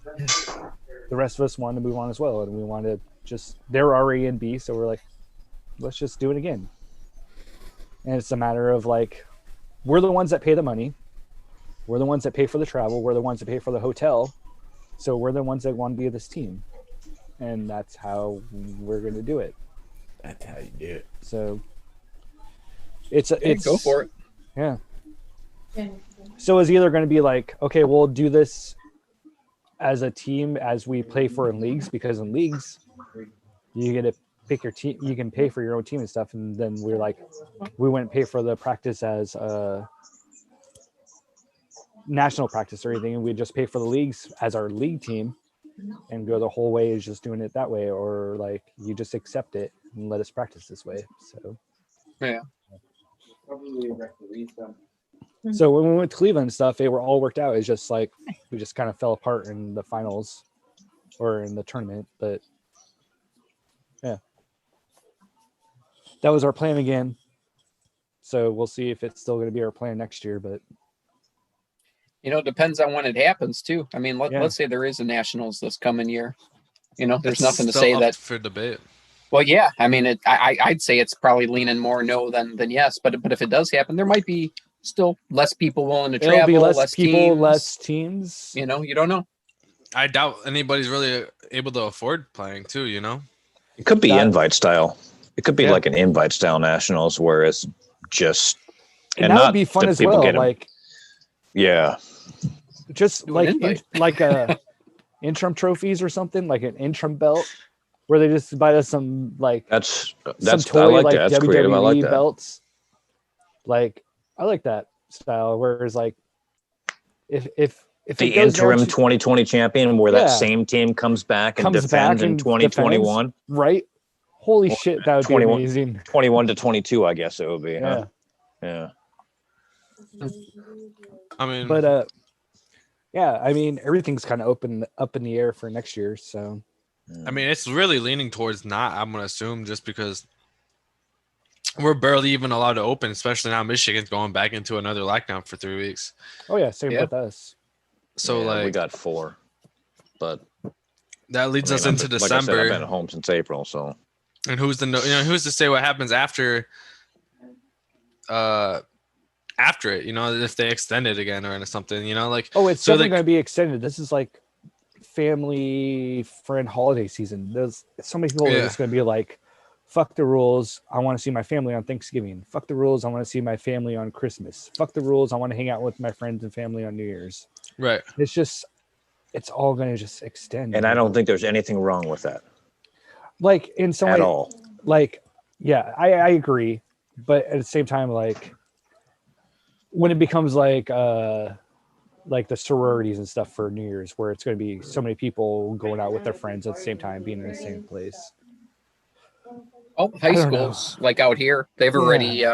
rest of us wanted to move on as well. And we wanted to they're already in B. So we're let's just do it again. And it's a matter of we're the ones that pay the money. We're the ones that pay for the travel. We're the ones that pay for the hotel. So we're the ones that want to be this team. And that's how we're going to do it. That's how you do it. So it's go for it. Yeah. So it's either going to be okay, we'll do this as a team as we play for in leagues, because in leagues you get to pick your team, you can pay for your own team and stuff, and then we're we wouldn't pay for the practice as national practice or anything, and we just pay for the leagues as our league team and go the whole way is just doing it that way, or you just accept it and let us practice this way. So yeah. So when we went to Cleveland and stuff, they were all worked out. It's just we just kind of fell apart in the finals or in the tournament. But yeah, that was our plan again. So we'll see if it's still going to be our plan next year. But it depends on when it happens too. I mean, let's say there is a nationals this coming year. There's nothing to say that for debate. Well, yeah, I mean, I'd say it's probably leaning more no than yes. But if it does happen, there might be still less people willing to travel. It'll be less people, teams. less teams. You don't know. I doubt anybody's really able to afford playing too. It could be invite style. It could be an invite style nationals where it's just and that would be fun as well. Just interim trophies or something, an interim belt. Where they just buy us some that's some toy that's WWE creative. I like that. belts. I like that style. Whereas if the interim 2020 champion, where that same team comes back and defends in 2021, right? Holy shit, that would be amazing. 21 to 22, I guess it would be. Yeah, yeah. I mean, but yeah, I mean everything's kind of up in the air for next year. So, I mean, it's really leaning towards not. I'm gonna assume just because we're barely even allowed to open, especially now Michigan's going back into another lockdown for 3 weeks. Oh yeah, same with us. So like we got 4, but that leads us into December. Like I said, I've been at home since April, so. And who's to say what happens after it, if they extend it again or something, like. Oh, it's definitely going to be extended. This is like family friend holiday season. There's so many people that's going to be like, fuck the rules, I want to see my family on Thanksgiving. Fuck the rules, I want to see my family on Christmas. Fuck the rules, I want to hang out with my friends and family on New Year's. Right. It's all going to just extend. And I don't think there's anything wrong with that. Like in some at way, all. Like, yeah, I agree. But at the same time, like when it becomes like the sororities and stuff for New Year's, where it's going to be so many people going out with their friends at the same time, being in the same place. Oh, high schools like out here, they've already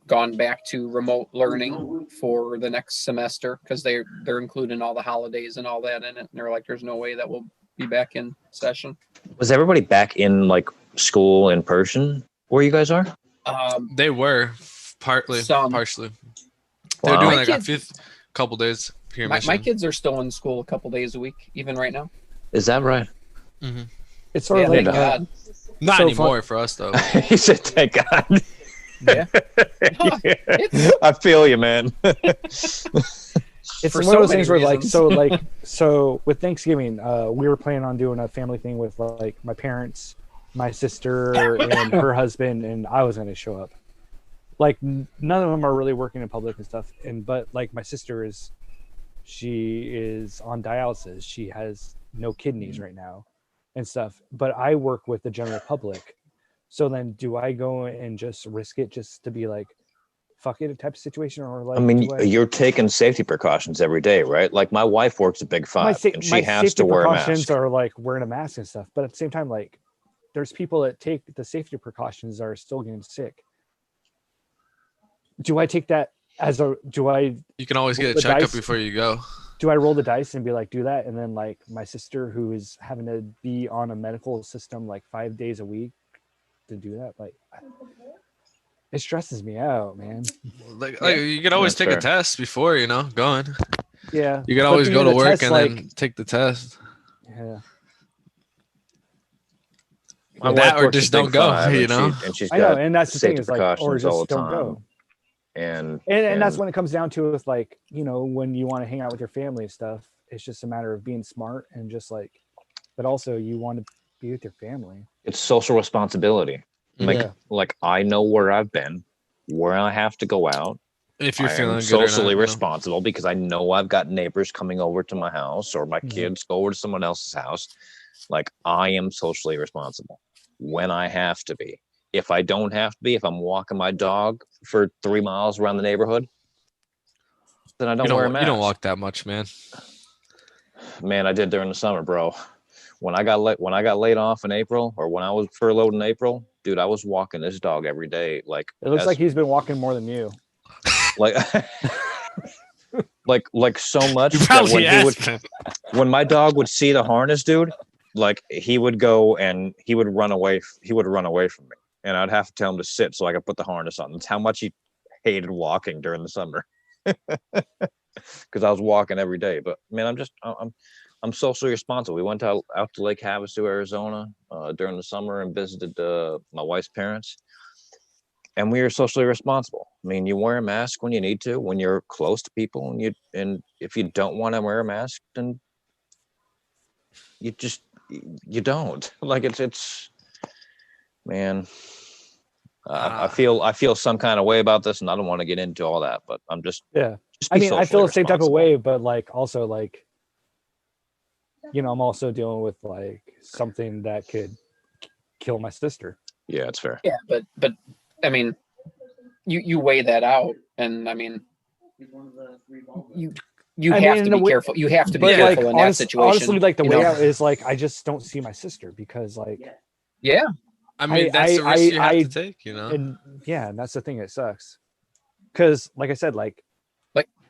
gone back to remote learning for the next semester because they're including all the holidays and all that in it. And they're like, there's no way that we'll be back in session. Was everybody back in like school in person where you guys are? They were partially. Wow. They're doing like a couple days here. My kids are still in school a couple days a week, even right now. Is that right? Mm-hmm. It's sort of like not so anymore for us though. He said, "Thank God." Yeah. I feel you, man. It's one of those things where so with Thanksgiving, we were planning on doing a family thing with like my parents, my sister, and her husband, and I was going to show up. Like none of them are really working in public and stuff, but like my sister she is on dialysis. She has no kidneys right now and stuff, but I work with the general public. So then do I go and just risk it just to be like, fuck it type of situation? Or like, I mean, you're taking safety precautions every day, right? Like my wife works at Big Five and she has to wear a mask. Precautions are like wearing a mask and stuff. But at the same time, like there's people that take the safety precautions are still getting sick. Do I take that you can always get a checkup before you go. Do I roll the dice and be like, do that? And then like my sister who is having to be on a medical system like 5 days a week to do that, like it stresses me out, man. Like you can always take a test before going. Yeah, you can always go to work and then take the test. Yeah, that or just don't go. And she's got I know, and that's the thing is like, or just all the don't time. go. And that's when it comes down to is like when you want to hang out with your family and stuff, it's just a matter of being smart and just like, but also you want to be with your family. It's social responsibility. Like I know where I've been, where I have to go out. If you're feeling good socially responsible because I know I've got neighbors coming over to my house or my kids go over to someone else's house. Like I am socially responsible when I have to be. If I don't have to be, if I'm walking my dog for 3 miles around the neighborhood, then I don't wear a mask. You don't walk that much, man. Man, I did during the summer, bro. When I got laid off in April, or when I was furloughed in April, dude, I was walking this dog every day. Like it looks like he's been walking more than you. Like, like so much that when my dog would see the harness, dude, like he would go and he would run away. He would run away from me, and I'd have to tell him to sit so I could put the harness on. That's how much he hated walking during the summer, because I was walking every day. But man, I'm socially responsible. We went out to Lake Havasu, Arizona, during the summer and visited my wife's parents. And we are socially responsible. I mean, you wear a mask when you need to, when you're close to people, and if you don't want to wear a mask, then you don't. Like it's man. I feel some kind of way about this, and I don't want to get into all that, but I'm just I mean, I feel the same type of way, but like also like, I'm also dealing with like something that could kill my sister. Yeah, it's fair. Yeah, but I mean, you weigh that out, and I mean, you have to be careful. You have to be careful in that situation. Honestly, like the way out is like I just don't see my sister because like I mean that's the risk you have to take, And and that's the thing. It sucks because like I said, like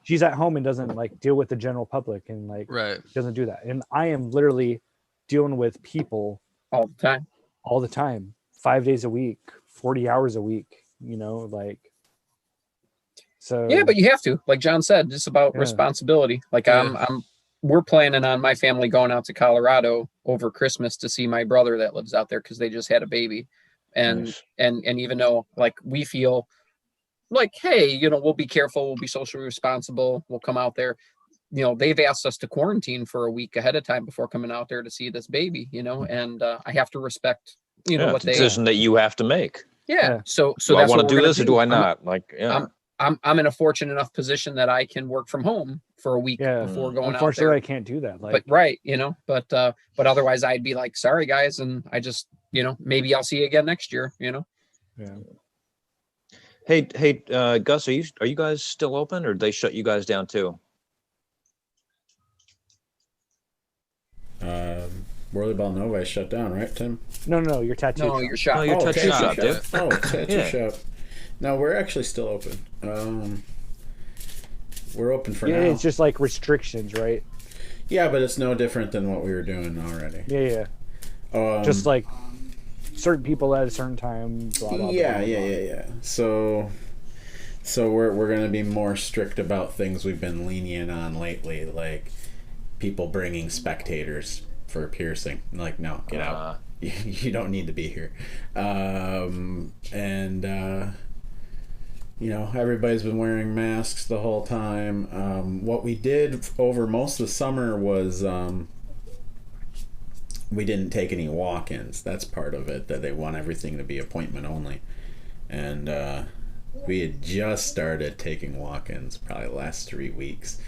she's at home and doesn't like deal with the general public and like doesn't do that. And I am literally dealing with people all the time, 5 days a week, 40 hours a week, you know, like. So yeah, but you have to, like John said, just about responsibility. Like we're planning on my family going out to Colorado over Christmas to see my brother that lives out there because they just had a baby. And and even though like we feel like, hey, you know, we'll be careful, we'll be socially responsible, we'll come out there. You know, they've asked us to quarantine for a week ahead of time before coming out there to see this baby, you know, and I have to respect, you know, what it's a decision that you have to make. Yeah. So do I want to do this or do I not? I'm in a fortunate enough position that I can work from home for a week before going out there. Unfortunately, I can't do that. Like, but you know, but otherwise I'd be like, sorry guys, and I just, you know, maybe I'll see you again next year, you know. Yeah. Hey, Gus, are you guys still open, or did they shut you guys down too? WhirlyBall Nova shut down, right, Tim? No, your tattoo. No, your shop. No, your tattoo shop, dude. Oh, tattoo shop. No, we're actually still open. We're open for now. Yeah, it's just like restrictions, right? Yeah, but it's no different than what we were doing already. Yeah. Just like certain people at a certain time. Blah, blah, yeah. blah. So we're gonna be more strict about things we've been lenient on lately, like people bringing spectators for piercing. Like, no, get out. You don't need to be here. You know, everybody's been wearing masks the whole time. What we did over most of the summer was we didn't take any walk-ins. That's part of it, that they want everything to be appointment only. And we had just started taking walk-ins probably the last 3 weeks.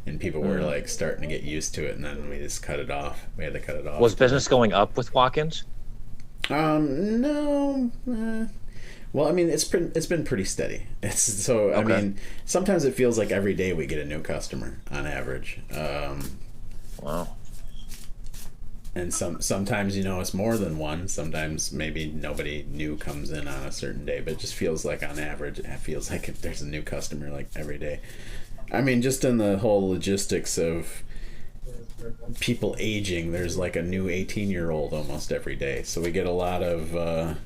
And people were like starting to get used to it, and then we just cut it off. We had to cut it off. Was business going up with walk-ins? No. Well, I mean, it's been pretty steady. I mean, sometimes it feels like every day we get a new customer on average. Wow. And sometimes, you know, it's more than one. Sometimes maybe nobody new comes in on a certain day, but it just feels like on average, it feels like there's a new customer like every day. I mean, just in the whole logistics of people aging, there's like a new 18-year-old almost every day. So we get a lot of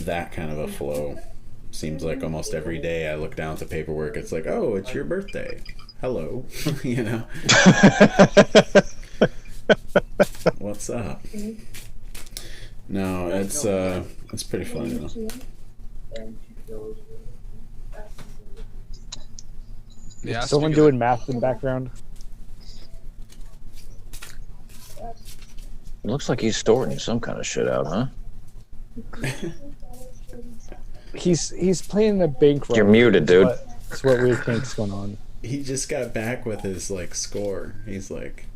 that kind of a flow. Seems like almost every day I look down at the paperwork, it's like, oh, it's your birthday. Hello. You know? What's up? No, it's pretty funny though. Yeah, someone doing math in the background. It looks like he's storing some kind of shit out, huh? He's playing the bank robbery. You're muted, dude. That's what we think's going on. He just got back with his like score. He's like,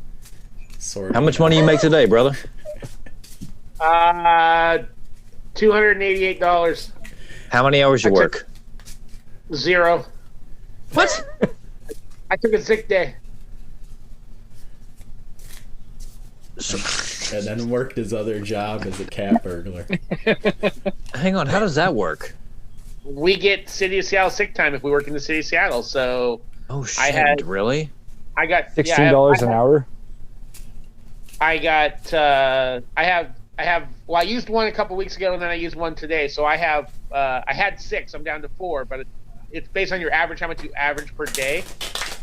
sort. How much money you make today, brother? $288. How many hours you work? 0. What? I took a sick day. And then worked his other job as a cat burglar. Hang on, how does that work? We get City of Seattle sick time if we work in the City of Seattle. So really? I got $16 an hour. I got I have well, I used one a couple weeks ago and then I used one today. So I have I had 6. I'm down to 4, but it's based on your average, how much you average per day.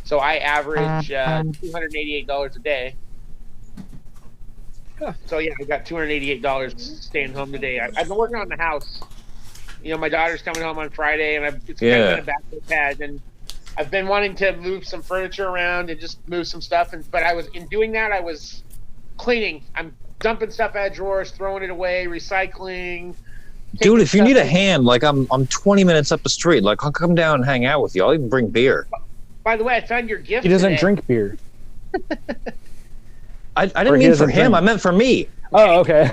So I average $288 a day. So yeah, I got $288 staying home today. I've been working on the house. You know, my daughter's coming home on Friday, and it's kind of been a bachelor pad. And I've been wanting to move some furniture around and just move some stuff. But I was cleaning. I'm dumping stuff out of drawers, throwing it away, recycling. Dude, if you need a hand, like I'm 20 minutes up the street. Like, I'll come down and hang out with you. I'll even bring beer. By the way, I found your gift. He doesn't drink beer. I didn't mean for him. I meant for me. Oh, okay.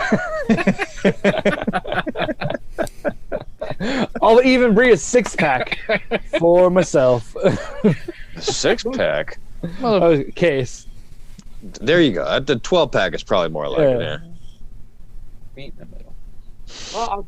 I'll even bring a 6-pack for myself. 6-pack? Case. There you go. The 12-pack is probably more like it. Yeah. Meet in the middle. Well,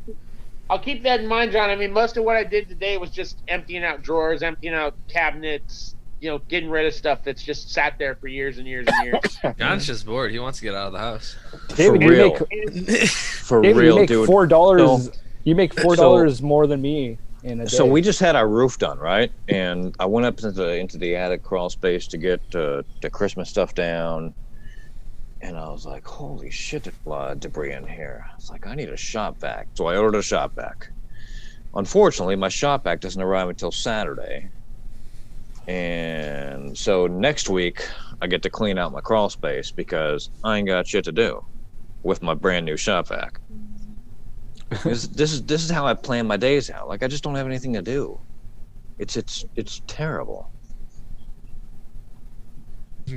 I'll keep that in mind, John. I mean, most of what I did today was just emptying out drawers, emptying out cabinets, getting rid of stuff that's just sat there for years and years and years. John's just bored. He wants to get out of the house. David, For real. For David, real, you make dude. $4. You make $4 more than me in a day. So we just had our roof done, right? And I went up into the attic crawl space to get the Christmas stuff down. And I was like, holy shit, there's a lot of debris in here. I was like, I need a shop vac. So I ordered a shop vac. Unfortunately, my shop vac doesn't arrive until Saturday. And so next week, I get to clean out my crawl space because I ain't got shit to do with my brand new shop vac. This is how I plan my days out. Like, I just don't have anything to do. It's terrible.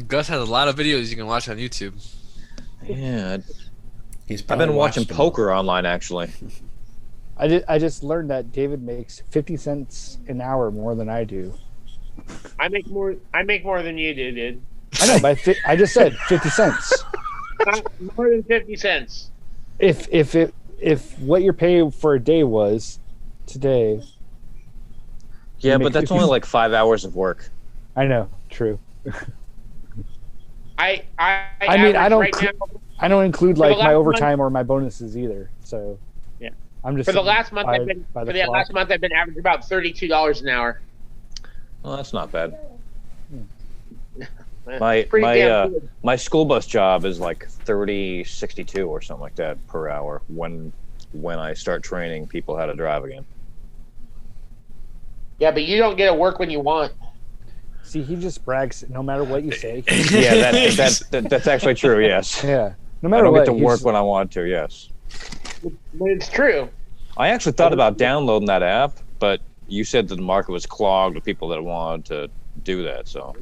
Gus has a lot of videos you can watch on YouTube. Yeah, I've been watching poker online actually. I just learned that David makes 50 cents an hour more than I do. I make more than you do, dude. I know, but I just said 50 cents. More than 50 cents. If what you're paying for a day was today. Yeah, but that's only like 5 hours of work. I know, true. I mean, I don't. Right now, I don't include like my overtime month, or my bonuses either. So yeah, I'm just for the last month. I've been averaging about $32 an hour. Well, that's not bad. Pretty My school bus job is like $30.62 or something like that per hour when I start training people how to drive again. Yeah, but you don't get to work when you want. See, he just brags no matter what you say. Yeah, that's actually true. Yes. Yeah. No matter I don't what, get to work when I want to. Yes. But it's true. I actually thought about downloading that app, but you said that the market was clogged with people that wanted to do that. So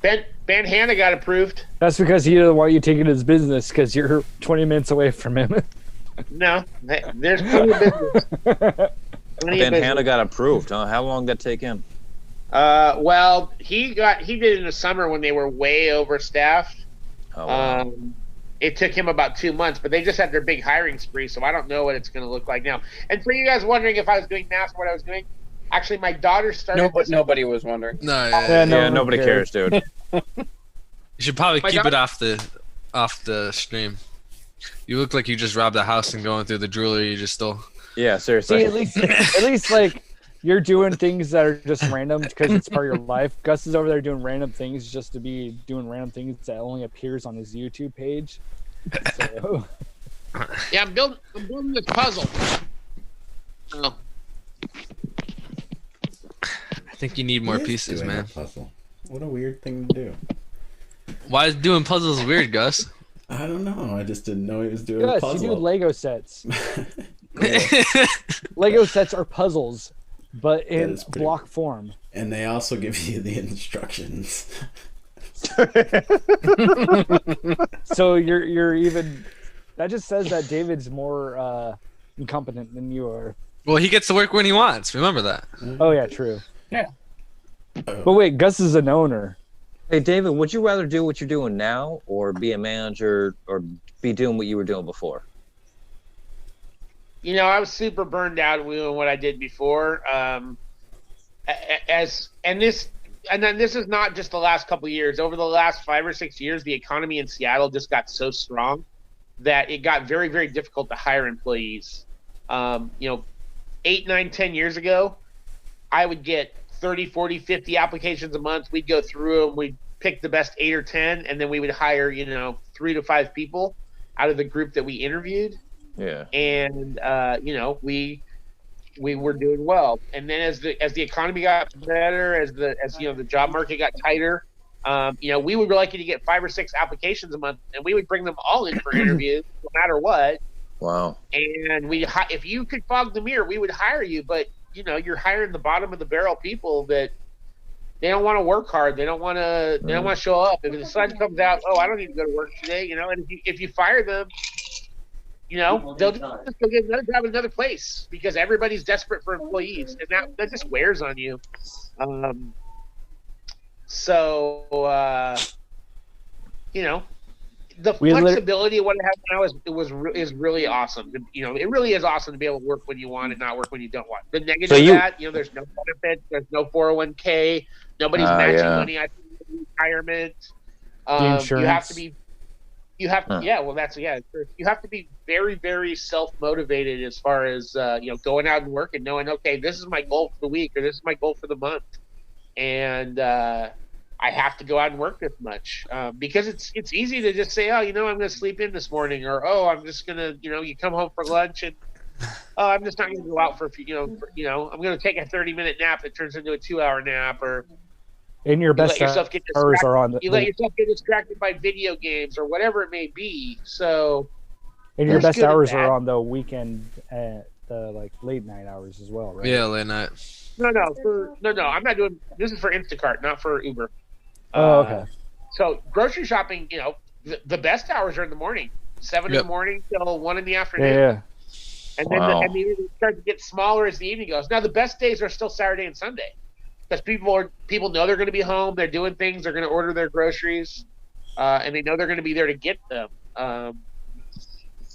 Ben Hanna got approved. That's because he doesn't want you taking his business because you're 20 minutes away from him. No, there's plenty of business. Ben Hanna got approved, huh? How long did that take him? Well, he did it in the summer when they were way overstaffed. Oh, wow. It took him about 2 months, but they just had their big hiring spree, so I don't know what it's going to look like now. And for you guys wondering if I was doing math, what I was doing, actually, my daughter started. Nobody was wondering. No, nobody cares, dude. You should probably keep it off the stream. You look like you just robbed a house and going through the jewelry you just stole. Yeah, seriously. See, at least like you're doing things that are just random because it's part of your life. Gus is over there doing random things just to be doing random things that only appears on his YouTube page. So. Yeah, I'm building this puzzle. Oh. I think you need more pieces, man. Puzzle. What a weird thing to do. Why is doing puzzles weird, Gus? I don't know. I just didn't know he was doing a Gus, puzzle. you do Lego sets. Lego sets are puzzles, but in block form. And they also give you the instructions. So you're even. That just says that David's more incompetent than you are. Well, he gets to work when he wants. Remember that. Oh yeah, true. Yeah. But wait, Gus is an owner. Hey, David, would you rather do what you're doing now or be a manager or be doing what you were doing before? You know, I was super burned out doing what I did before. This is not just the last couple of years. Over the last 5 or 6 years, the economy in Seattle just got so strong that it got very, very difficult to hire employees. 8, 9, 10 years ago, I would get 30, 40, 50 applications a month. We'd go through them. We'd pick the best 8 or 10, and then we would hire, 3 to 5 people out of the group that we interviewed. Yeah. And, we were doing well. And then as the economy got better, as the job market got tighter, we would be lucky to get 5 or 6 applications a month, and we would bring them all in for interviews, no matter what. Wow. And if you could fog the mirror, we would hire you. But you're hiring the bottom of the barrel people that they don't want to work hard. They don't want to. They don't want to show up. If the sun comes out, I don't need to go to work today. And if you fire them, they'll just go get another job at another place because everybody's desperate for employees, and that just wears on you. The flexibility of what I have now is really awesome. It really is awesome to be able to work when you want and not work when you don't want. The negative of that, there's no benefits, there's no 401k, Nobody's matching money. I retirement. insurance. You have to be. You have to, well, you have to be very, very self-motivated as far as, going out and working, knowing, okay, this is my goal for the week or this is my goal for the month. And I have to go out and work this much because it's easy to just say, oh, I'm going to sleep in this morning, or, oh, I'm just going to, you come home for lunch and, oh, I'm just not going to go out for a few, I'm going to take a 30-minute nap that turns into a 2-hour nap, or And your best hours are on the. You let yourself get distracted by video games or whatever it may be. So. And your best hours are on the weekend, the late night hours as well, right? Yeah, late night. No. I'm not doing. This is for Instacart, not for Uber. Oh, okay. So grocery shopping, the best hours are in the morning, 7 in the morning till 1 in the afternoon. Yeah. And then it starts to get smaller as the evening goes. Now the best days are still Saturday and Sunday. Because people know they're going to be home, they're doing things, they're going to order their groceries, and they know they're going to be there to get them.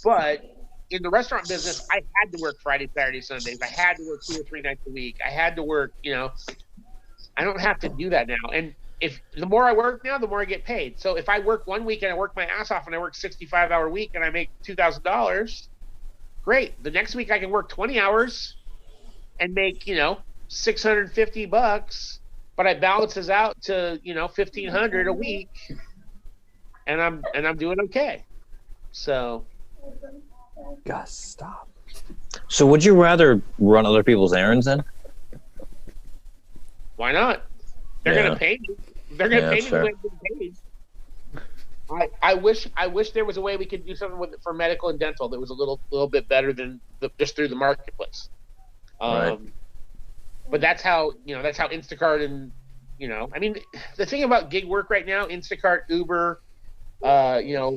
But in the restaurant business, I had to work Friday, Saturday, Sundays. I had to work 2 or 3 nights a week. I had to work. I don't have to do that now. And if the more I work now, the more I get paid. So if I work 1 week and I work my ass off and I work 65-hour week and I make $2,000, great. The next week I can work 20 hours and make $650, but it balances out to $1,500 a week, and I'm doing okay. So, Gus, stop. So, would you rather run other people's errands then? Why not? They're gonna pay me. They're gonna pay me the way I'm getting paid. I wish there was a way we could do something with it for medical and dental that was a little bit better than just through the marketplace. Right. But that's how Instacart and I mean, the thing about gig work right now, Instacart, Uber, DoorDash.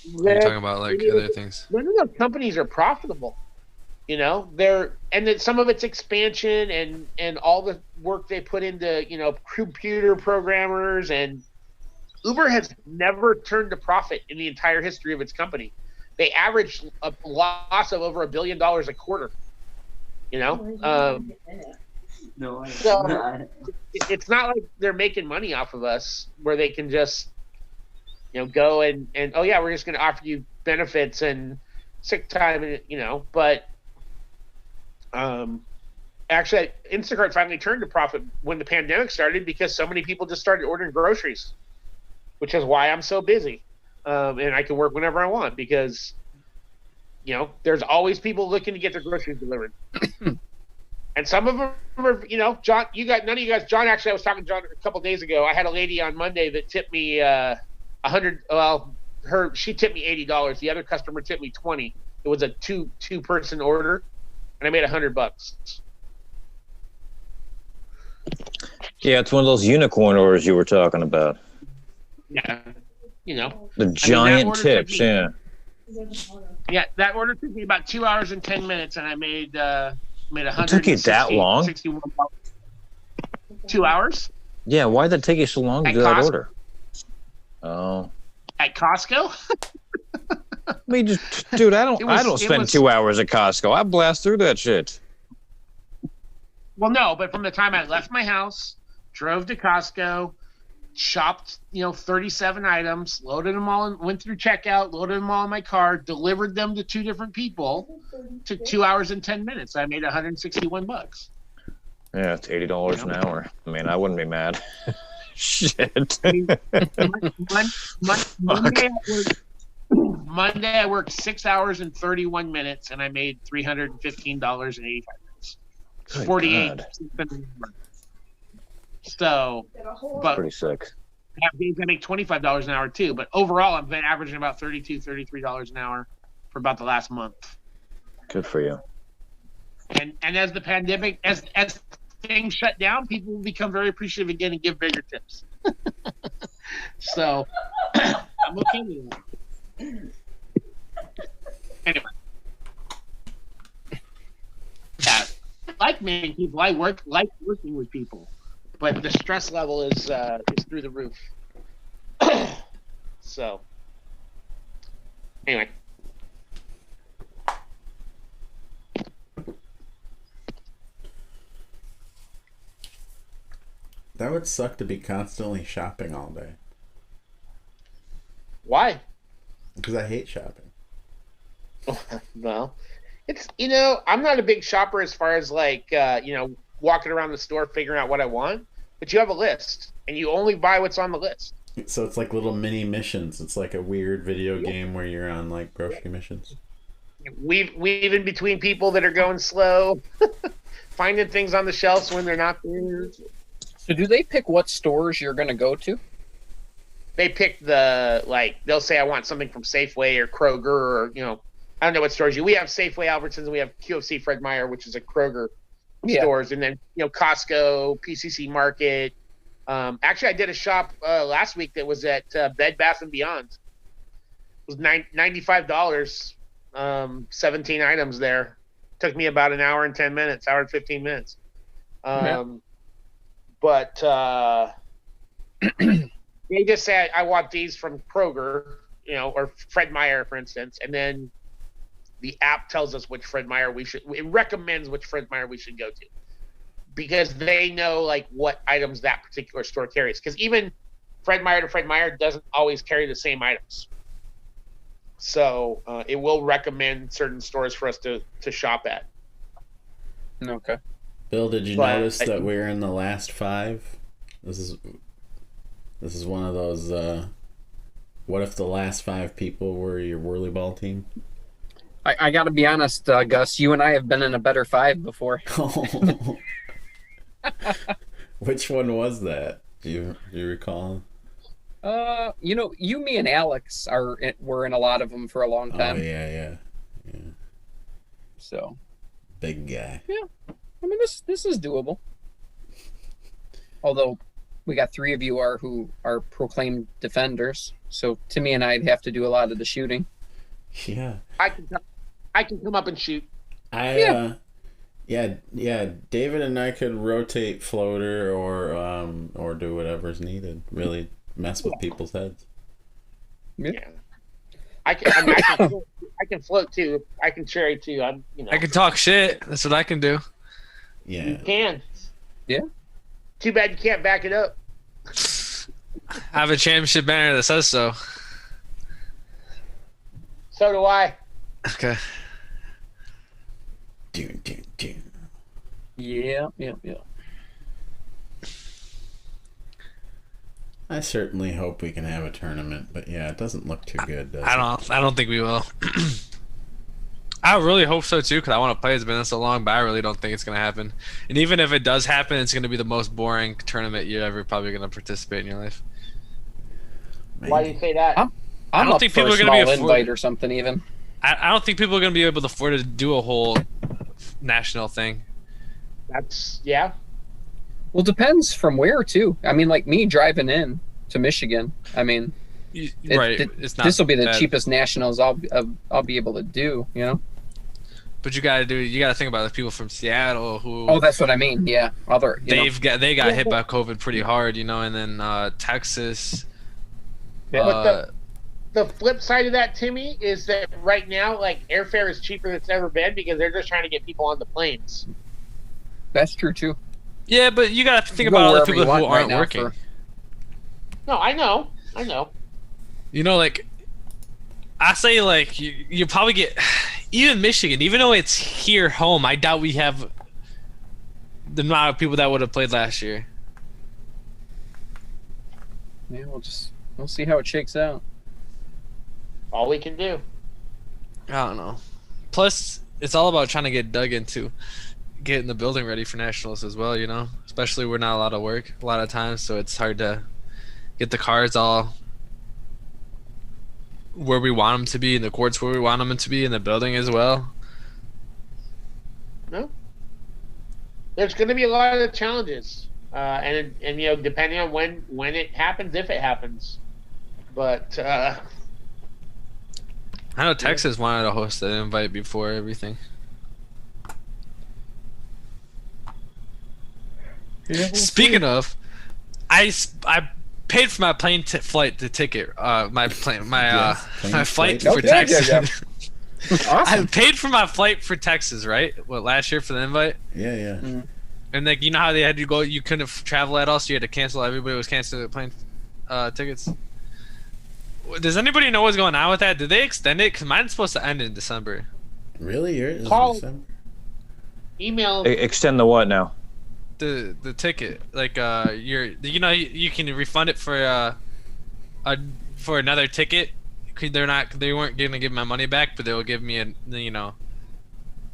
You're talking about other things. None of those companies are profitable. They're and then some of it's expansion and all the work they put into computer programmers, and Uber has never turned a profit in the entire history of its company. They average a loss of over $1 billion a quarter. So it's not like they're making money off of us where they can just go and oh yeah, we're just going to offer you benefits and sick time and but actually Instacart finally turned a profit when the pandemic started because so many people just started ordering groceries, which is why I'm so busy, and I can work whenever I want because there's always people looking to get their groceries delivered. And some of them are, John, none of you guys, John, actually, I was talking to John a couple of days ago. I had a lady on Monday that tipped me she tipped me $80. The other customer tipped me $20. It was a two-person order, and I made $100. Yeah, it's one of those unicorn orders you were talking about. Yeah, the giant tips. Yeah, that order took me about 2 hours and 10 minutes, and I made $100. It took you that long? 2 hours? Yeah, why did it take you so long to do that order? Oh. At Costco? I mean, dude, I don't spend 2 hours at Costco. I blast through that shit. Well, no, but from the time I left my house, drove to Costco, shopped 37 items, loaded them all, and went through checkout, loaded them all in my car, delivered them to 2 different people, took 2 hours and 10 minutes. I made $161. Yeah, it's $80 an hour. I mean, I wouldn't be mad. Shit. I mean, Monday I worked 6 hours and 31 minutes, and I made $315.85. 48. So, but pretty sick. Have days I make $25 an hour too, but overall I've been averaging about $32, $33 an hour for about the last month. Good for you. And as the pandemic, as things shut down, people will become very appreciative again and give bigger tips. So I'm okay with that. Anyway, yeah, I like meeting people. I like working with people. But the stress level is through the roof. So, anyway. That would suck to be constantly shopping all day. Why? Because I hate shopping. Well, it's, I'm not a big shopper as far as like, walking around the store figuring out what I want, but you have a list and you only buy what's on the list. So it's like little mini missions. It's like a weird video game where you're on like grocery missions. Weaving between people that are going slow, finding things on the shelves when they're not there. So do they pick what stores you're going to go to? They pick they'll say I want something from Safeway or Kroger or, I don't know what stores we have Safeway, Albertsons, and we have QFC Fred Meyer, which is a Kroger stores. And then, Costco, PCC Market. Actually, I did a shop last week that was at Bed Bath & Beyond. It was $95. 17 items there. Took me about an hour and 10 minutes, hour and 15 minutes. But they just say, I want these from Kroger, or Fred Meyer, for instance. And then the app tells us which Fred Meyer it recommends which Fred Meyer we should go to. Because they know, like, what items that particular store carries. Because even Fred Meyer to Fred Meyer doesn't always carry the same items. So it will recommend certain stores for us to shop at. Okay. Bill, did you notice that we're in the last 5? This is one of those. What if the last 5 people were your WhirlyBall team? I got to be honest, Gus. You and I have been in a better 5 before. Which one was that? Do you recall? You, me, and Alex were in a lot of them for a long time. Oh yeah. So, big guy. Yeah, I mean this is doable. Although we got 3 of you who are proclaimed defenders, so Timmy and I'd have to do a lot of the shooting. Yeah. I can come up and shoot. Yeah. David and I could rotate floater or do whatever's needed. Really mess with people's heads. Yeah. I can float too. I can cherry too. I can talk shit. That's what I can do. Yeah. You can. Yeah. Too bad you can't back it up. I have a championship banner that says so. So do I. Okay. Yeah. I certainly hope we can have a tournament, but yeah, it doesn't look too good, does it? I don't think we will. I really hope so too, because I want to play. It's been so long, but I really don't think it's going to happen. And even if it does happen, it's going to be the most boring tournament you're ever probably going to participate in your life. Why do you say that? I don't think people are going to be invite or something even. I don't think people are going to be able to afford to do a whole national thing. Yeah. Well, depends from where too. I mean, like me driving in to Michigan. I mean, it's not. This will be the bad. cheapest nationals I'll be able to do. But you got to think about the people from Seattle who. Oh, that's what I mean. Yeah, they got hit by COVID pretty hard, and then Texas. Yeah. But the flip side of that, Timmy, is that right now, like, airfare is cheaper than it's ever been because they're just trying to get people on the planes. That's true too. Yeah, but you got to think about other people who aren't working. No, I know. Like, I say, like, you probably get, even Michigan, even though it's here home, I doubt we have the amount of people that would have played last year. Yeah, we'll see how it shakes out. All we can do. I don't know. Plus, it's all about trying to get dug into getting the building ready for nationals as well, especially we're not allowed to work a lot of times, so it's hard to get the cards all where we want them to be, in the courts where we want them to be, in the building as well. No, there's going to be a lot of challenges, and depending on when it happens, if it happens. But I know Texas wanted to host an invite before everything. Yeah, Speaking of, I paid for my plane flight ticket. My flight for Texas. Yeah. Awesome. I paid for my flight for Texas, right? Last year for the invite? Yeah. And like, you know how they had to go, you couldn't travel at all, so you had to cancel. Everybody was canceling plane tickets. Does anybody know what's going on with that? Did they extend it? Because mine's supposed to end in December. Really? Yours is Call- December? Email. Extend the what now? The ticket, like you can refund it for another ticket. They weren't gonna give my money back, but they'll give me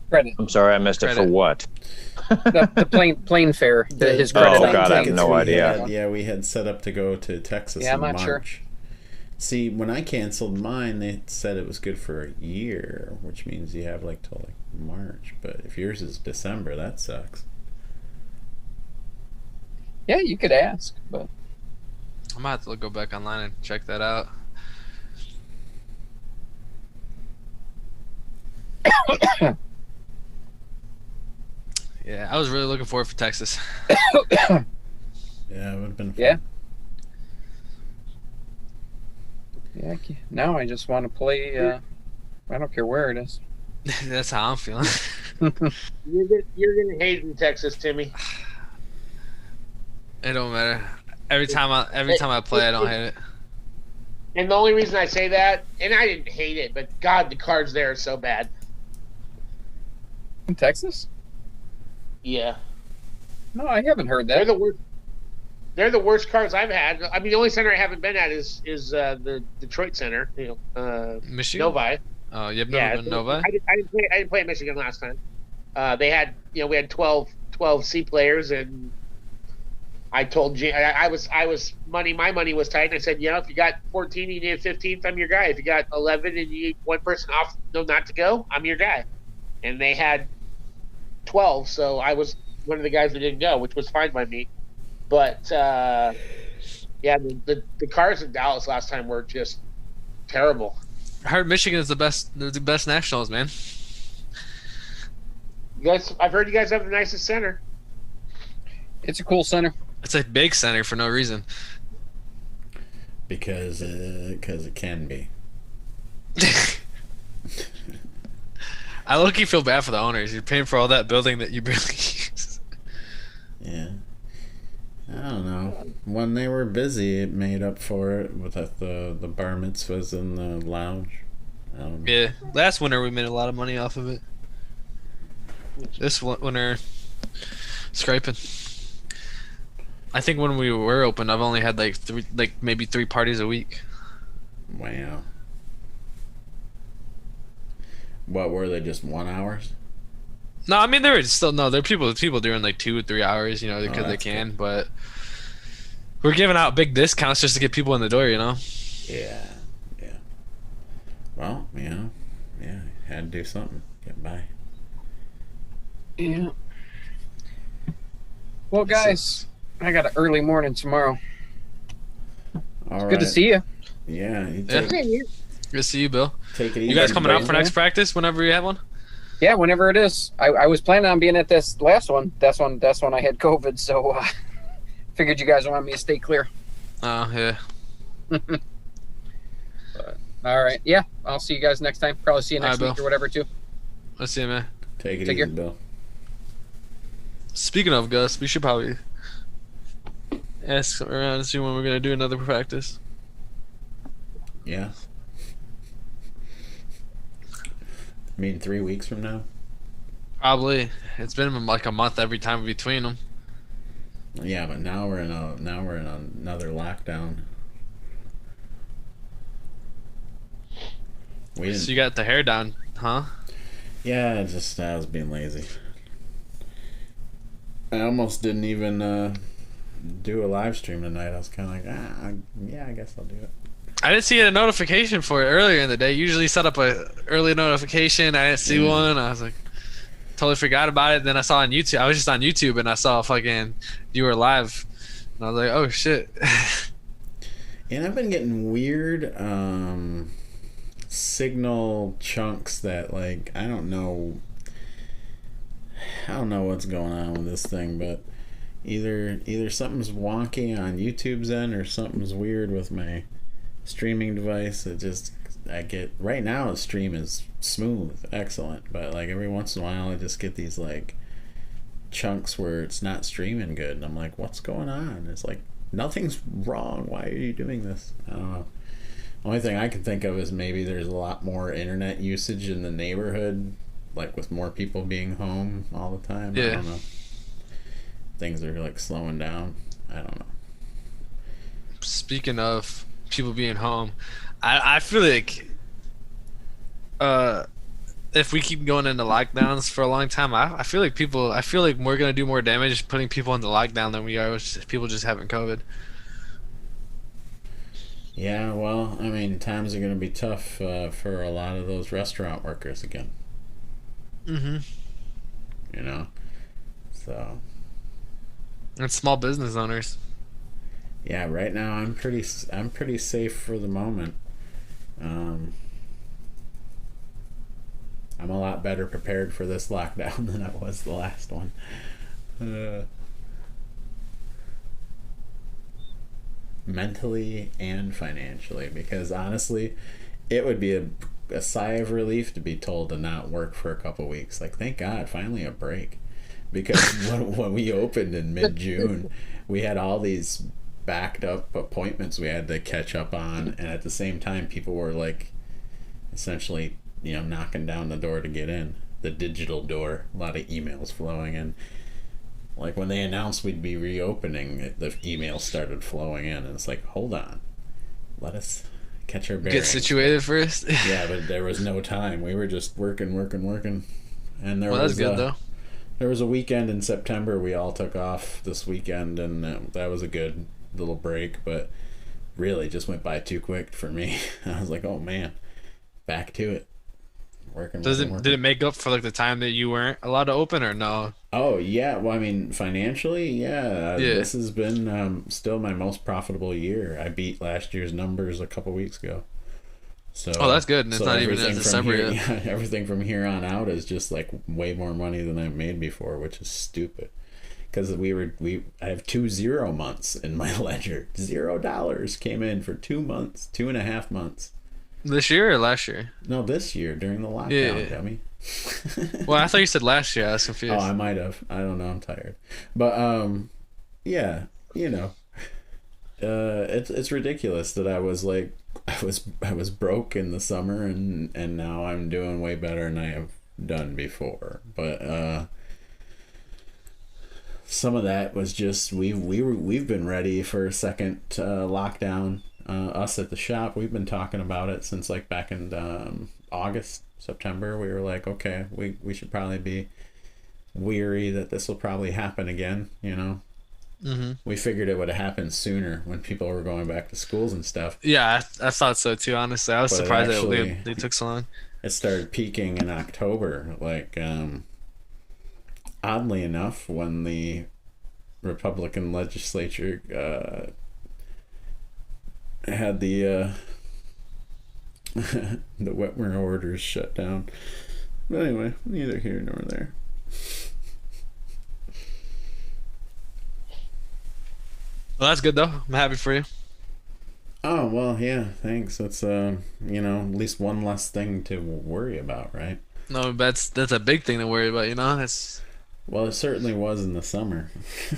credit. I'm sorry, I missed it. For what? the plane fare. His Oh credit. God, I have no idea. We had set up to go to Texas Yeah, in I'm not March. sure. See, when I canceled mine, they said it was good for a year, which means you have like till like March. But if yours is December, that sucks. Yeah, you could ask, but I might have to go back online and check that out. Yeah, I was really looking forward for Texas. Yeah, it would have been fun. Yeah. Yeah. Now I just want to play. I don't care where it is. That's how I'm feeling. You're gonna hate in Texas, Timmy. It don't matter. Every time I play, I don't hate it. And the only reason I say that, and I didn't hate it, but God, the cards there are so bad. In Texas? Yeah. No, I haven't heard that. They're the worst. They're the worst cards I've had. I mean, the only center I haven't been at is the Detroit Center. Michigan. Novi. Oh, you've never been Novi? I didn't play at Michigan last time. They had, we had 12 C players, and I told I was money. My money was tight. And I said, if you got 14, you need a 15th. I'm your guy. If you got 11 and you need one person off, not to go, I'm your guy. And they had 12, so I was one of the guys that didn't go, which was fine by me. But the cards in Dallas last time were just terrible. I heard Michigan is the best nationals, man. I've heard you guys have the nicest center. It's a cool center. It's a big center for no reason. Because it can be. I low-key feel bad for the owners. You're paying for all that building that you barely use. Yeah. I don't know. When they were busy, it made up for it with the bar mitzvahs in the lounge. Yeah. Last winter, we made a lot of money off of it. This winter, scraping. I think when we were open, I've only had maybe three parties a week. Wow. What were they? Just 1 hours? No, I mean there are people doing like 2 or 3 hours, because they can. Good. But we're giving out big discounts just to get people in the door, Yeah. Well, had to do something, get by. Yeah. Well, guys, I got an early morning tomorrow. Good to see you. Yeah. Good to see you, Bill. Take it easy. You guys coming out for next practice whenever you have one? Yeah, whenever it is. I was planning on being at this last one. That's when I had COVID, so figured you guys wanted me to stay clear. Oh, yeah. All right. Yeah, I'll see you guys next time. Probably see you next week or whatever, too. Let's see you, man. Take it easy, Bill. Speaking of Gus, we should probably ask around and see when we're going to do another practice. Yeah. I mean, 3 weeks from now? Probably. It's been like a month every time between them. Yeah, but now we're in another lockdown. So you got the hair down, huh? Yeah, I was being lazy. I almost didn't even do a live stream tonight. I was kind of like, I guess I'll do it. I didn't see a notification for it earlier in the day. Usually set up a early notification. I didn't see one. I was like, totally forgot about it. Then I saw on YouTube. I was just on YouTube and I saw fucking you were live, and I was like, oh shit. And I've been getting weird signal chunks that I don't know what's going on with this thing, but either something's wonky on YouTube's end or something's weird with my streaming device. Right now the stream is smooth, excellent, but every once in a while I just get these chunks where it's not streaming good, and I'm like, what's going on? It's like, nothing's wrong. Why are you doing this? I don't know. Only thing I can think of is maybe there's a lot more internet usage in the neighborhood, like with more people being home all the time. Yeah. I don't know. Things are like slowing down. I don't know. Speaking of people being home, I feel like if we keep going into lockdowns for a long time, I feel like we're gonna do more damage putting people into lockdown than we are with people just having COVID. Yeah, well, I mean, times are gonna be tough for a lot of those restaurant workers again. Mm-hmm. You know, so. And small business owners. Yeah, right now I'm pretty safe for the moment. I'm a lot better prepared for this lockdown than I was the last one. Mentally and financially, because honestly, it would be a sigh of relief to be told to not work for a couple weeks. Like, thank God, finally a break. Because when we opened in mid-June, we had all these backed up appointments we had to catch up on, and at the same time people were like essentially, you know, knocking down the door to get in, the digital door. A lot of emails flowing in. Like when they announced we'd be reopening, the emails started flowing in, and it's like, hold on, let us catch our bearings. Get situated first. Yeah, but there was no time. We were just working, and there that's good though. There was a weekend in September we all took off this weekend, and that was a good little break, but really just went by too quick for me. I was like, oh man, back to it. Working. Did it make up for like the time that you weren't allowed to open, or no? Oh yeah, well, I mean, financially, yeah. This has been still my most profitable year. I beat last year's numbers a couple weeks ago. So, that's good, and it's not even in December yet. Yeah, everything from here on out is just like way more money than I've made before, which is stupid. Because I have 2 0 months in my ledger. $0 came in for 2 months, 2.5 months. This year or last year? No, this year during the lockdown, dummy. Well, I thought you said last year. I was confused. Oh, I might have. I don't know. I'm tired. But yeah, you know, it's ridiculous that I was like, I was broke in the summer, and now I'm doing way better than I have done before. But some of that was just we've been ready for a second lockdown. Us at the shop, we've been talking about it since like back in August, September. We were like, okay, we should probably be weary that this will probably happen again, you know. Mm-hmm. We figured it would have happened sooner when people were going back to schools and stuff. Yeah, I thought so too, honestly. I was surprised that they took so long. It started peaking in October. Like, oddly enough, when the Republican legislature had the the Whitmer orders shut down. But anyway, neither here nor there. Well, that's good though. I'm happy for you. Oh well, yeah. Thanks. That's you know, at least one less thing to worry about, right? No, that's a big thing to worry about. You know, that's. Well, it certainly was in the summer.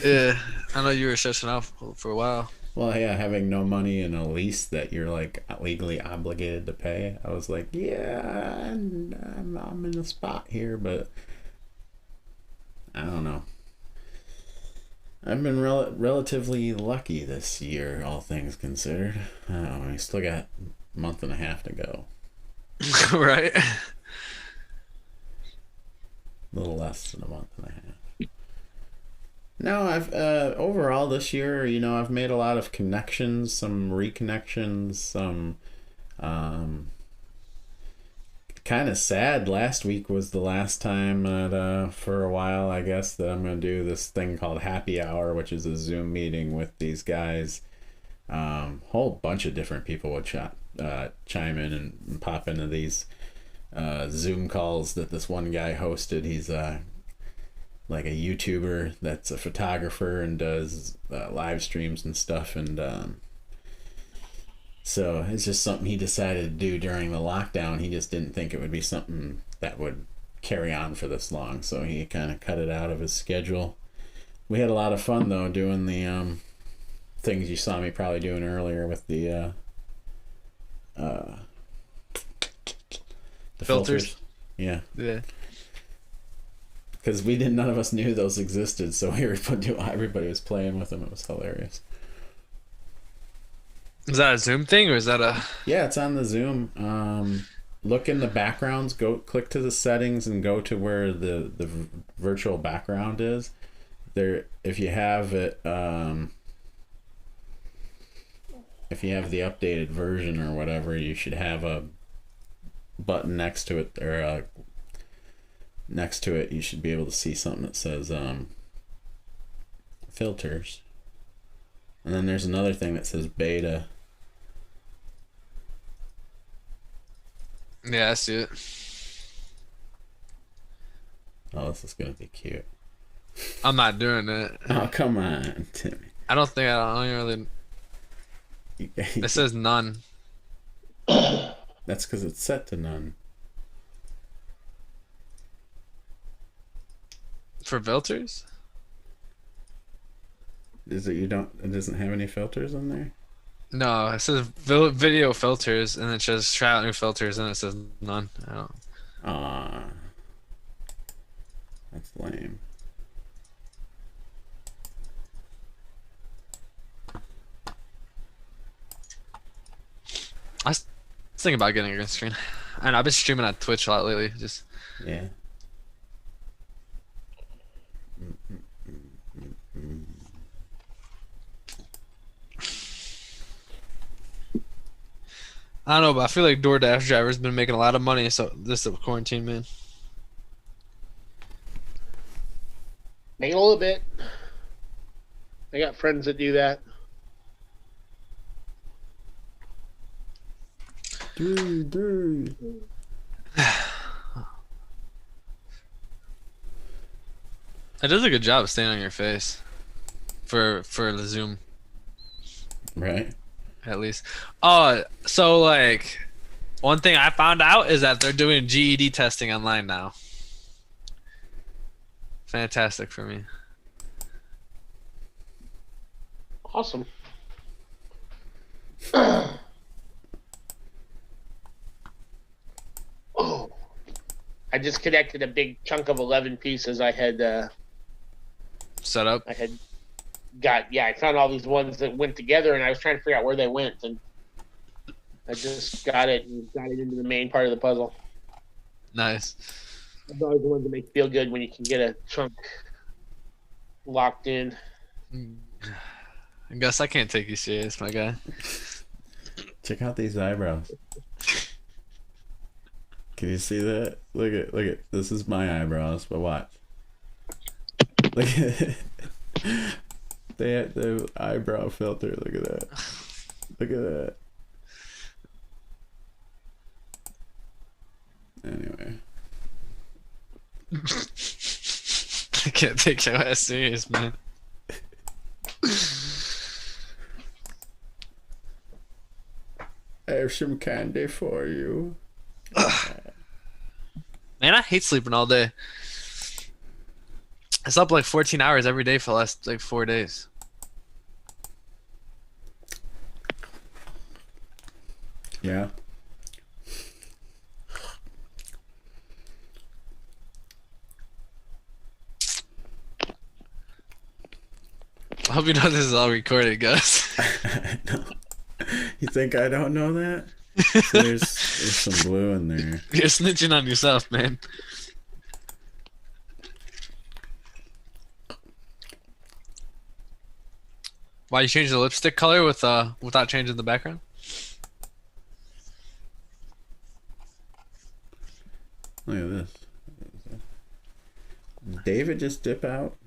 Yeah, I know you were stressing out for a while. Well, yeah, having no money and a lease that you're like legally obligated to pay. I was like, yeah, I'm in a spot here, but I don't know. I've been relatively lucky this year, all things considered. I still got a month and a half to go. Right. A little less than a month and a half. No, I've overall this year, you know, I've made a lot of connections, some reconnections, some kind of sad. Last week was the last time that for a while, I guess, that I'm going to do this thing called Happy Hour, which is a Zoom meeting with these guys. Whole bunch of different people would chime in and pop into these Zoom calls that this one guy hosted. He's like a YouTuber that's a photographer and does live streams and stuff, and so it's just something he decided to do during the lockdown. He just didn't think it would be something that would carry on for this long, so he kind of cut it out of his schedule. We had a lot of fun though doing the things you saw me probably doing earlier with the filters. Yeah. Because none of us knew those existed, so everybody was playing with them. It was hilarious. Is that a Zoom thing or is that a? Yeah, it's on the Zoom. Look in the backgrounds. Click to the settings and go to where the virtual background is. There, if you have it, if you have the updated version or whatever, you should have a button next to it, or next to it, you should be able to see something that says filters, and then there's another thing that says beta. Yeah, I see it. Oh, this is gonna be cute. I'm not doing it. Oh, come on, Timmy. I don't really. It says none. That's because it's set to none. For filters? Is it it doesn't have any filters in there? No, it says video filters, and it says try out new filters, and it says none. I don't. That's lame. I was thinking about getting a green screen. I know, I've been streaming on Twitch a lot lately. Just yeah. I don't know, but I feel like DoorDash drivers been making a lot of money. So this quarantine, man. Maybe a little bit. I got friends that do that. Dude. It does a good job of staying on your face for the Zoom. Right. At least. Oh, so like one thing I found out is that they're doing GED testing online now. Fantastic for me. Awesome. Oh, I just connected a big chunk of 11 pieces I had set up. I had got, I found all these ones that went together, and I was trying to figure out where they went, and I just got it into the main part of the puzzle. Nice. That's always the ones that make you feel good when you can get a chunk locked in. I guess I can't take you serious, my guy. Check out these eyebrows. Can you see that? Look at this is my eyebrows, but watch. Look at it. They had the eyebrow filter. Look at that. Look at that. Anyway. I can't take your ass serious, man. I have some candy for you. Man, I hate sleeping all day. I slept like 14 hours every day for the last like 4 days. Yeah. I hope you know this is all recorded, Gus. No. You think I don't know that? There's some blue in there. You're snitching on yourself, man. Why you change the lipstick color without changing the background? Look at this. Did David just dip out?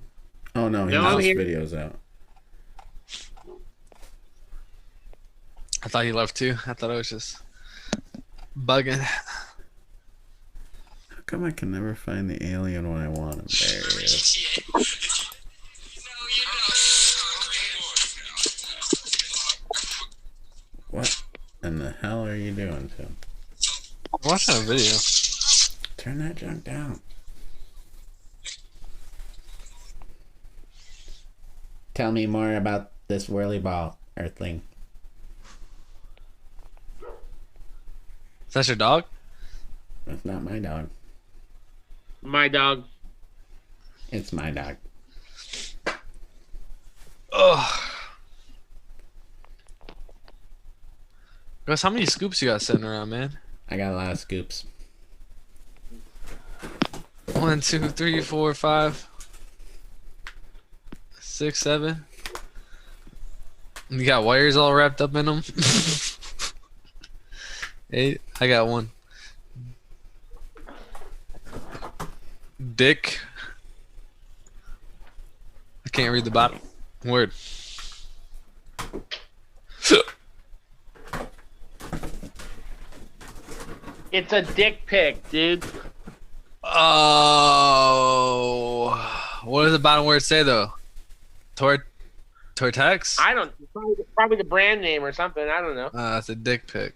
Oh no, he No, I'm has here. videos out. I thought he left too. I thought it was just bugging. How come I can never find the alien when I want him? There he is. What in the hell are you doing, Tim? I'm watching a video. Turn that junk down. Tell me more about this WhirlyBall, Earthling. Is that your dog? That's not my dog. My dog. It's my dog. Ugh. Guys, how many scoops you got sitting around, man? I got a lot of scoops. 1, 2, 3, 4, 5, 6, 7. You got wires all wrapped up in them. 8. I got 1. Dick. I can't read the bottom word. It's a dick pic, dude. Oh, what does the bottom word say though? Tortex? I don't. Probably the brand name or something. I don't know. It's a dick pic.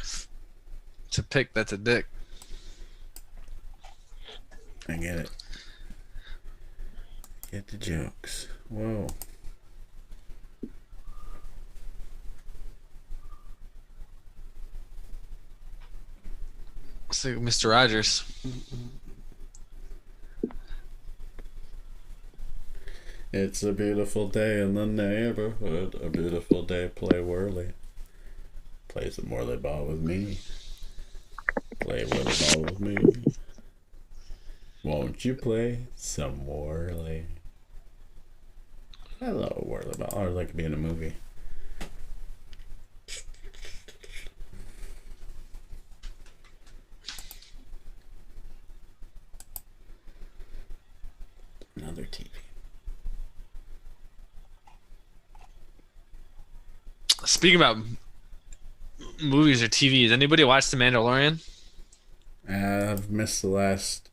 It's a pic that's a dick. I get it. Get the jokes. Whoa. It's like Mr. Rogers. It's a beautiful day in the neighborhood. A beautiful day, play whirly. Play some WhirlyBall with me. Play WhirlyBall with me. Won't you play some whirly? Hello, WhirlyBall. I'd like to be in a movie. Another TV. Speaking about movies or TVs, anybody watch The Mandalorian? I've missed the last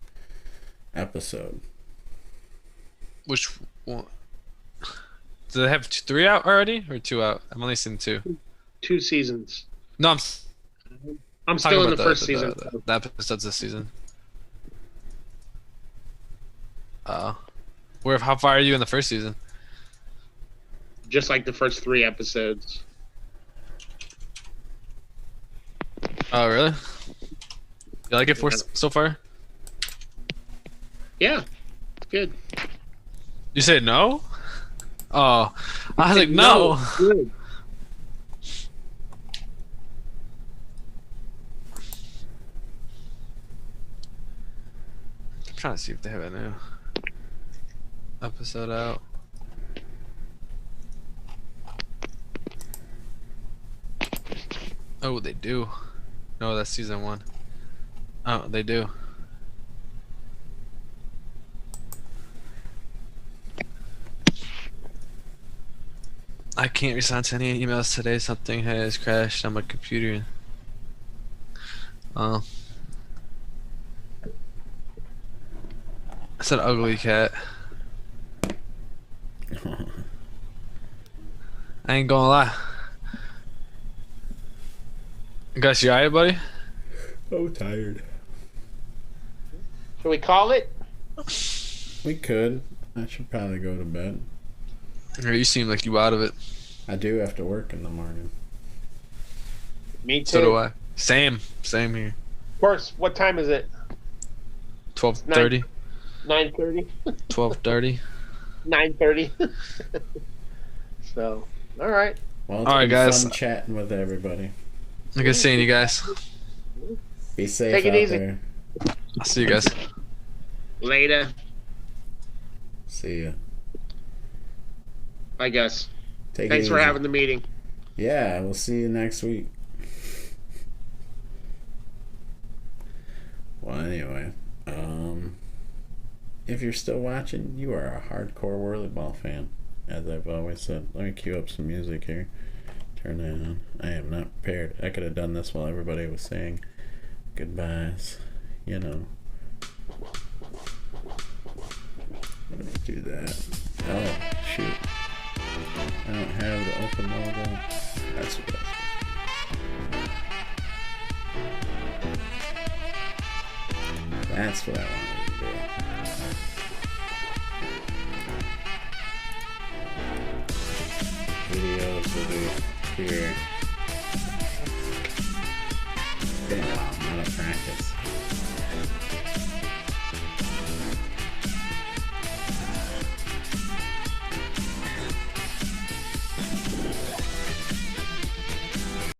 episode. Which one? Do they have 3 out already or 2 out? I'm only seen 2. 2 seasons. No, I'm still in the first season. The episodes this season. How far are you in the first season? Just like the first 3 episodes. Oh, really? You like it so far? Yeah, it's good. You said no? Oh, I was like, no. Good. I'm trying to see if they have a new episode out. Oh, they do. No, that's season 1. Oh, they do. I can't respond to any emails today. Something has crashed on my computer. Oh. It's an ugly cat. I ain't gonna lie. Gus, you alright, buddy? Oh, tired. Should we call it? We could. I should probably go to bed. You seem like you out of it. I do have to work in the morning. Me too. So do I. Same here. Of course. What time is it? 12:30. 9:30. 12:30. 9:30. So, all right. Well, it's all right, been guys. fun chatting with everybody. Good seeing you guys. Be safe Take it out easy. there. I'll see you guys. Later. See ya. Bye, Gus. Take it Thanks for easy. having the meeting. Yeah, we'll see you next week. Well, anyway, if you're still watching, you are a hardcore WhirlyBall fan, as I've always said. Let me cue up some music here. Turn that on. I am not prepared. I could have done this while everybody was saying goodbyes. You know. Let me do that. Oh, shoot. I don't have the open logo. That's what that's. That's what I wanted to do. Videos will be here. Been a while, not a practice.